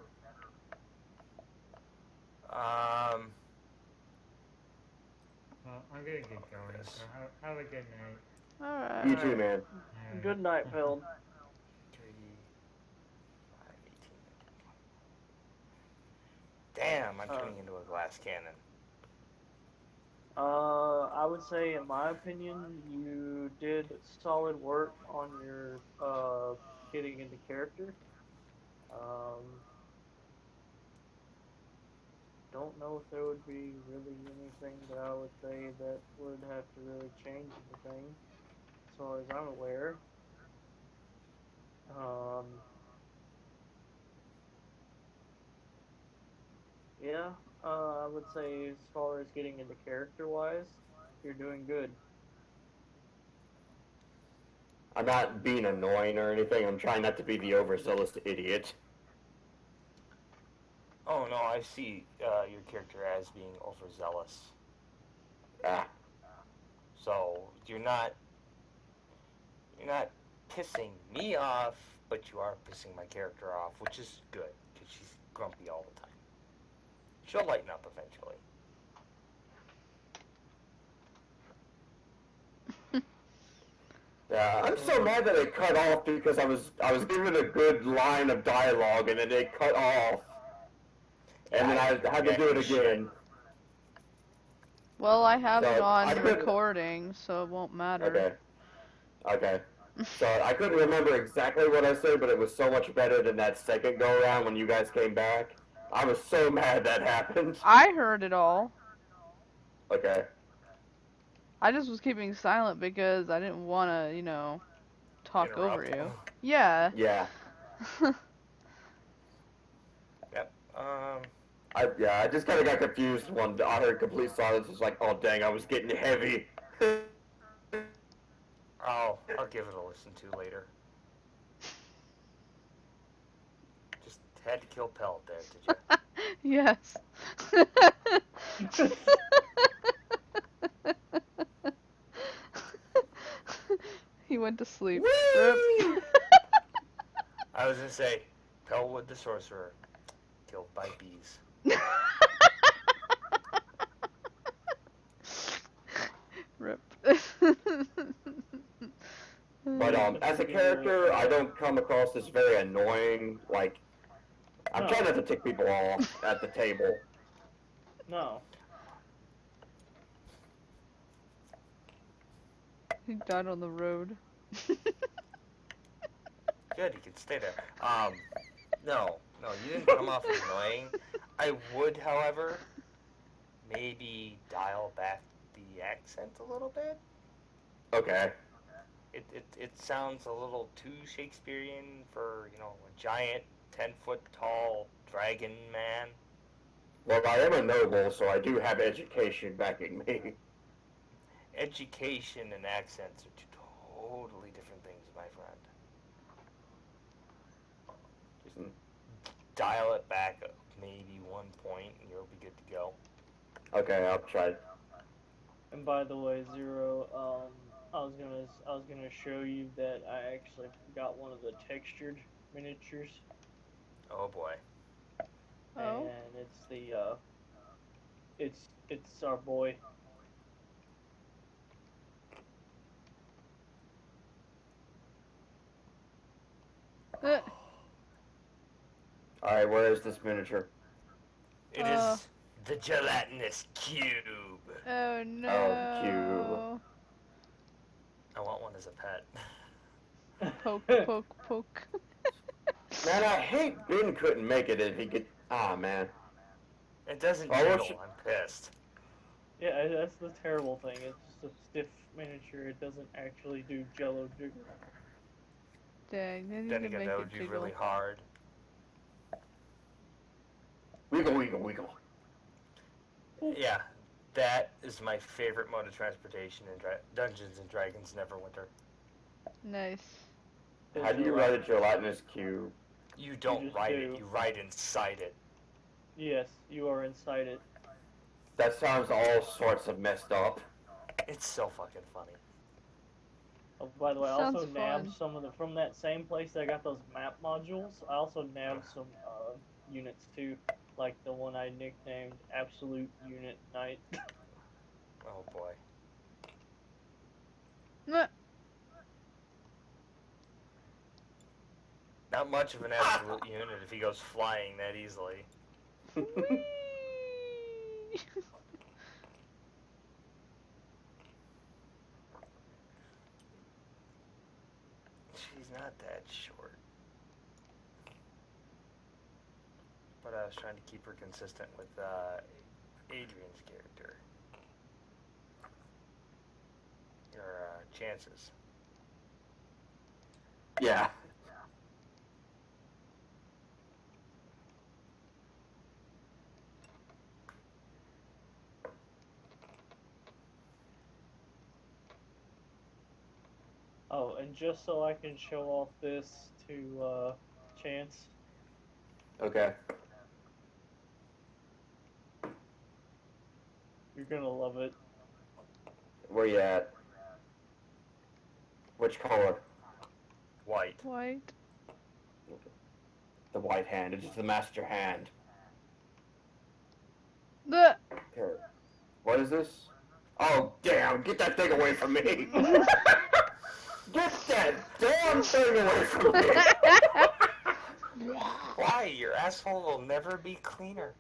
Well, I'm gonna get going. So have a good night. Alright. You too, man. Good night, Peld. 3, 5, 18. Damn, I'm turning into a glass cannon. I would say, in my opinion, you did solid work on your getting into character. Don't know if there would be really anything that I would say that would have to really change anything, as far as I'm aware. Um, yeah, I would say as far as getting into character wise, you're doing good. I'm not being annoying or anything. I'm trying not to be the overzealous idiot. Oh no, I see your character as being overzealous. Ah, So you're not pissing me off, but you are pissing my character off, which is good because she's grumpy all the time. She'll lighten up eventually. yeah. I'm so mad that it cut off because I was given a good line of dialogue and then it cut off, and then I had to do it again. Well, I have it So I on couldn't. recording, so it won't matter. Okay. Okay. So I couldn't remember exactly what I said, but it was so much better than that second go around when you guys came back. I was so mad that happened. I heard it all. Okay. I just was keeping silent because I didn't want to, talk over Interrupt. you. Yeah. Yeah. Yep. I just kind of got confused when I heard complete silence. It's like, oh dang, I was getting heavy. I'll give it a listen to later. Just had to kill Pelt there, did you? Yes. He went to sleep. Rip. I was gonna say, Pelwood the sorcerer, killed by bees. Rip. But as a character, I don't come across as very annoying. Like, I'm trying not to tick people off at the table. No. He died on the road. Good, you can stay there. No, you didn't come off as annoying. I would, however, maybe dial back the accent a little bit. Okay. it sounds a little too Shakespearean for, a giant 10-foot tall dragon man. Well, I am a noble, so I do have education backing me. Education and accents are two totally different things, my friend. Just dial it back up maybe 1 point and you'll be good to go. Okay, I'll try. And by the way, Zero, I was gonna show you that I actually got one of the textured miniatures, Oh boy. Oh. and it's our boy. Uh, Alright, where is this miniature? It is the gelatinous cube. oh Oh, the cube. no. I want one as a pet. Poke, poke, poke. Man, I hate Ben couldn't make it if he could. Ah, man. It doesn't Oh, jiggle. what's your- I'm pissed. Yeah, that's the terrible thing. It's just a stiff miniature. It doesn't actually do Jello jiggle. Dang, they need Then to again, make that it would be jiggle. really hard. Wiggle, wiggle, wiggle. Yeah, that is my favorite mode of transportation in Dungeons and Dragons Neverwinter. Nice. How do you ride a gelatinous cube? You don't just ride do. it, you ride inside it. Yes, you are inside it. That sounds all sorts of messed up. It's so fucking funny. Oh, by the way, I Sounds also nabbed fun. some of the from that same place that I got those map modules. I also nabbed some units too, like the one I nicknamed Absolute Unit Knight. Oh boy. Nah. Not much of an absolute unit if he goes flying that easily. Whee! She's not that short. But I was trying to keep her consistent with Adrian's character. Your chances. Yeah. Oh, and just so I can show off this to Chance, Okay. you're gonna love it. Where you at? Which color? White. White. The white hand. It's the master hand. The. Okay. What is this? Oh, damn. Get that thing away from me. Get that damn thing away from me. Why? Your asshole will never be cleaner.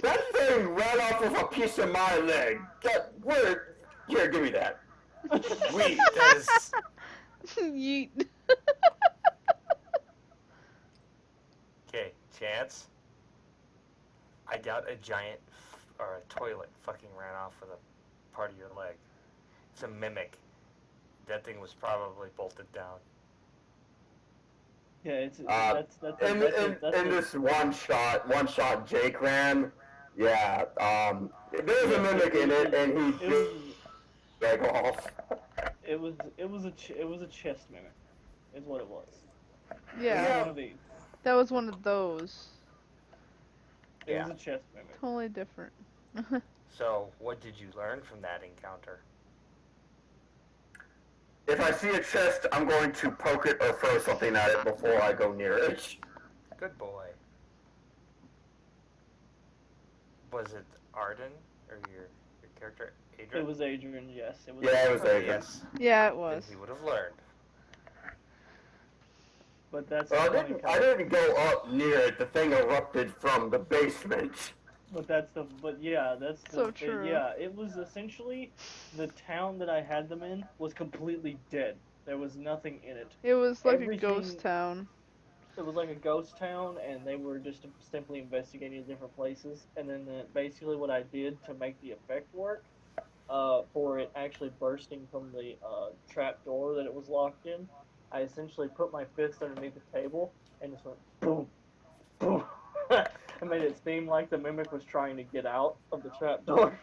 That thing ran off with a piece of my leg. Where? Here, give me that. Wait, that is... Yeet. Okay, Chance. I doubt a giant or a toilet fucking ran off with a part of your leg. It's a mimic. That thing was probably bolted down. Yeah, it's In this one shot Jake ran, yeah, there's a mimic in it, and he did leg off. it was a chest mimic, is what it was. Yeah, It was one of these. that was one of those. It Yeah. was a chest mimic. Totally different. So, what did you learn from that encounter? If I see a chest, I'm going to poke it or throw something at it before I go near it. Good boy. Was it Arden or your character Adrian? It was Adrian, yes. It was. Yeah, it was Oh, Adrian. yes. Yeah, it Then was. he would have learned. But that's Well, the funny I part. didn't go up near it. The thing erupted from the basement. But yeah, that's the So true. yeah, it was essentially the town that I had them in was completely dead. There was nothing in it. It was like a Everything- ghost town. It was like a ghost town, and they were just simply investigating different places. And then basically what I did to make the effect work, for it actually bursting from the trap door that it was locked in, I essentially put my fist underneath the table and just went boom, boom. I made it seem like the mimic was trying to get out of the trap door.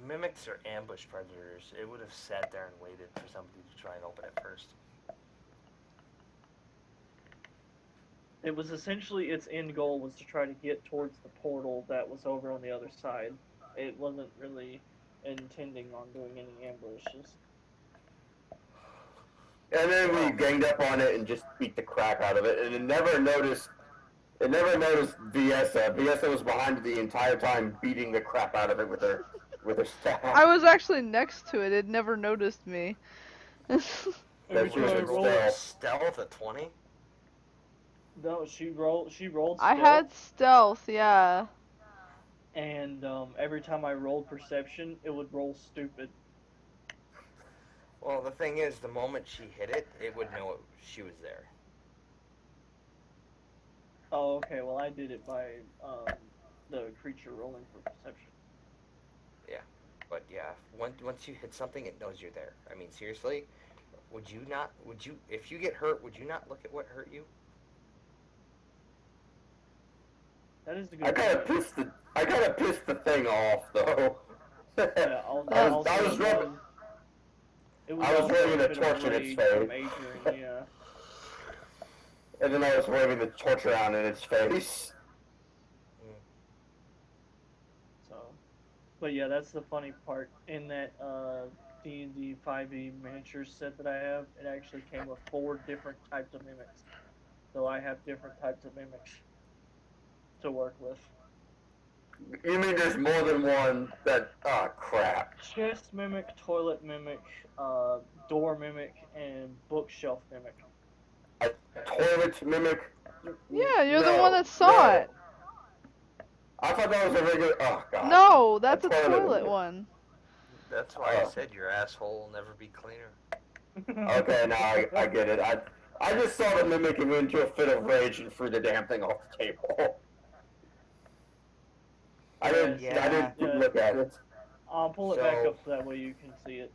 Mimics are ambush predators. It would have sat there and waited for somebody to try and open it first. It was essentially its end goal was to try to get towards the portal that was over on the other side. It wasn't really intending on doing any ambushes. And then we ganged up on it and just beat the crap out of it, and it never noticed. It never noticed Viesa. Viesa was behind it the entire time, beating the crap out of it with her staff. I was actually next to it. It never noticed me. Every She was time I in rolled, Stealth at 20? no, she rolled stealth, I had stealth, yeah. and every time I rolled perception, it would roll stupid. Well, the thing is, the moment she hit it, it would know she was there. Oh, okay. Well, I did it by the creature rolling for perception. But yeah, once you hit something, it knows you're there. I mean, seriously, would you, if you get hurt, would you not look at what hurt you? That is a good. I kind of pissed the thing off though. Yeah, I was waving a torch in its face. Adrian, yeah. And then I was waving the torch around in its face. So, but yeah, that's the funny part. In that D&D 5e miniature set that I have, it actually came with 4 different types of mimics. So I have different types of mimics to work with. You mean there's more than one that... Oh, crap. Chest mimic, toilet mimic, door mimic, and bookshelf mimic. A toilet mimic? Yeah, you're the one that saw it. I thought that was a regular... Oh, God. No, that's a toilet one. That's why I said your asshole will never be cleaner. Okay, now I get it. I just saw the mimic and went into a fit of rage and threw the damn thing off the table. I didn't look at it. I'll pull it back up so that way you can see it.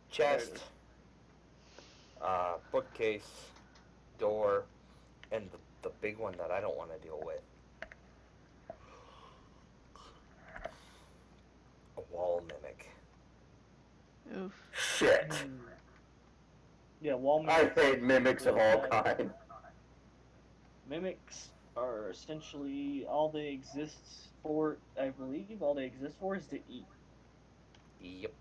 Chest, bookcase, door, and the big one that I don't want to deal with. A wall mimic. Oof. Shit. Yeah, wall I mimics. hate mimics of all kinds. Mimics are essentially all they exist for, I believe, all they exist for is to eat. Yep.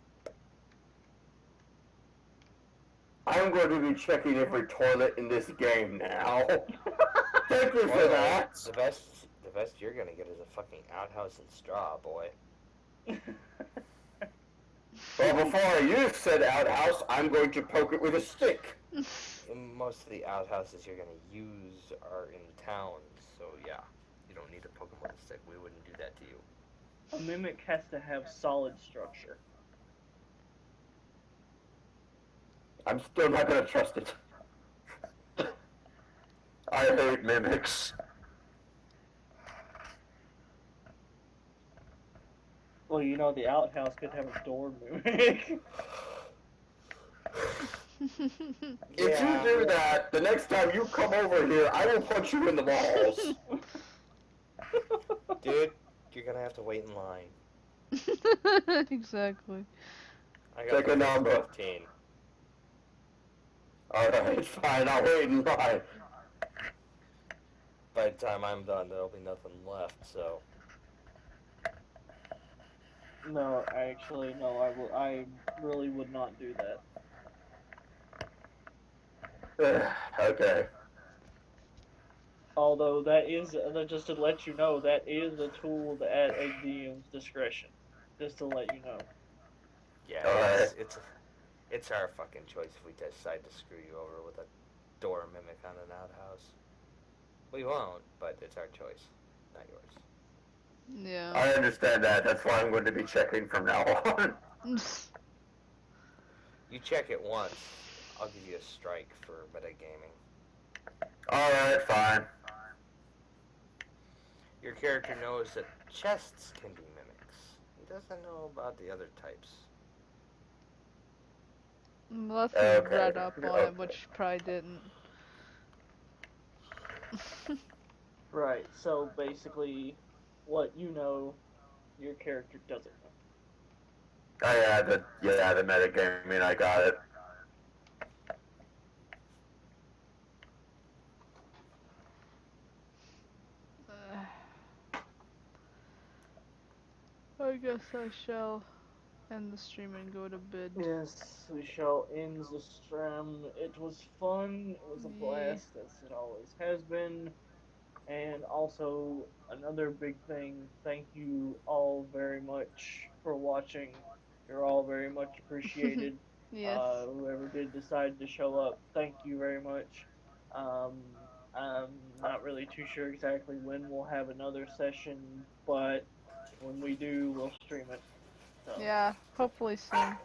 I'm going to be checking every toilet in this game now. Thank you for that. The best you're gonna get is a fucking outhouse and straw, boy. Well, before I use said outhouse, I'm going to poke it with a stick. Most of the outhouses you're gonna use are in towns, so yeah, you don't need to poke them with a stick. We wouldn't do that to you. A mimic has to have solid structure. I'm still not going to trust it. I hate mimics. Well, you know, the outhouse could have a door mimic. If you do that, the next time you come over here, I will punch you in the balls. Dude, you're gonna have to wait in line. Exactly. I got Take a number. 15. Alright, fine, I'll wait in line. By the time I'm done, there'll be nothing left, so... No, actually, no, I really would not do that. Okay. Although that is, just to let you know, that is a tool at a DM's discretion. Just to let you know. Yeah, Alright. it's our fucking choice if we decide to screw you over with a door mimic on an outhouse. We won't, but it's our choice, not yours. Yeah. I understand that. That's why I'm going to be checking from now on. You check it once, I'll give you a strike for metagaming. Alright, fine. Your character knows that chests can be mimics. doesn't know about the other types. Unless he Okay. read up on it, Okay. which probably didn't. Right. So basically, what you know, your character doesn't know. Oh yeah, the metagaming, I got it. I guess I shall end the stream and go to bed. Yes, we shall end the stream. It was fun. It was a Yeah. blast, as it always has been. And also, another big thing, thank you all very much for watching. You're all very much appreciated. Yes. Whoever did decide to show up, thank you very much. Um, I'm not really too sure exactly when we'll have another session, but when we do, we'll stream it. So, Yeah, hopefully soon.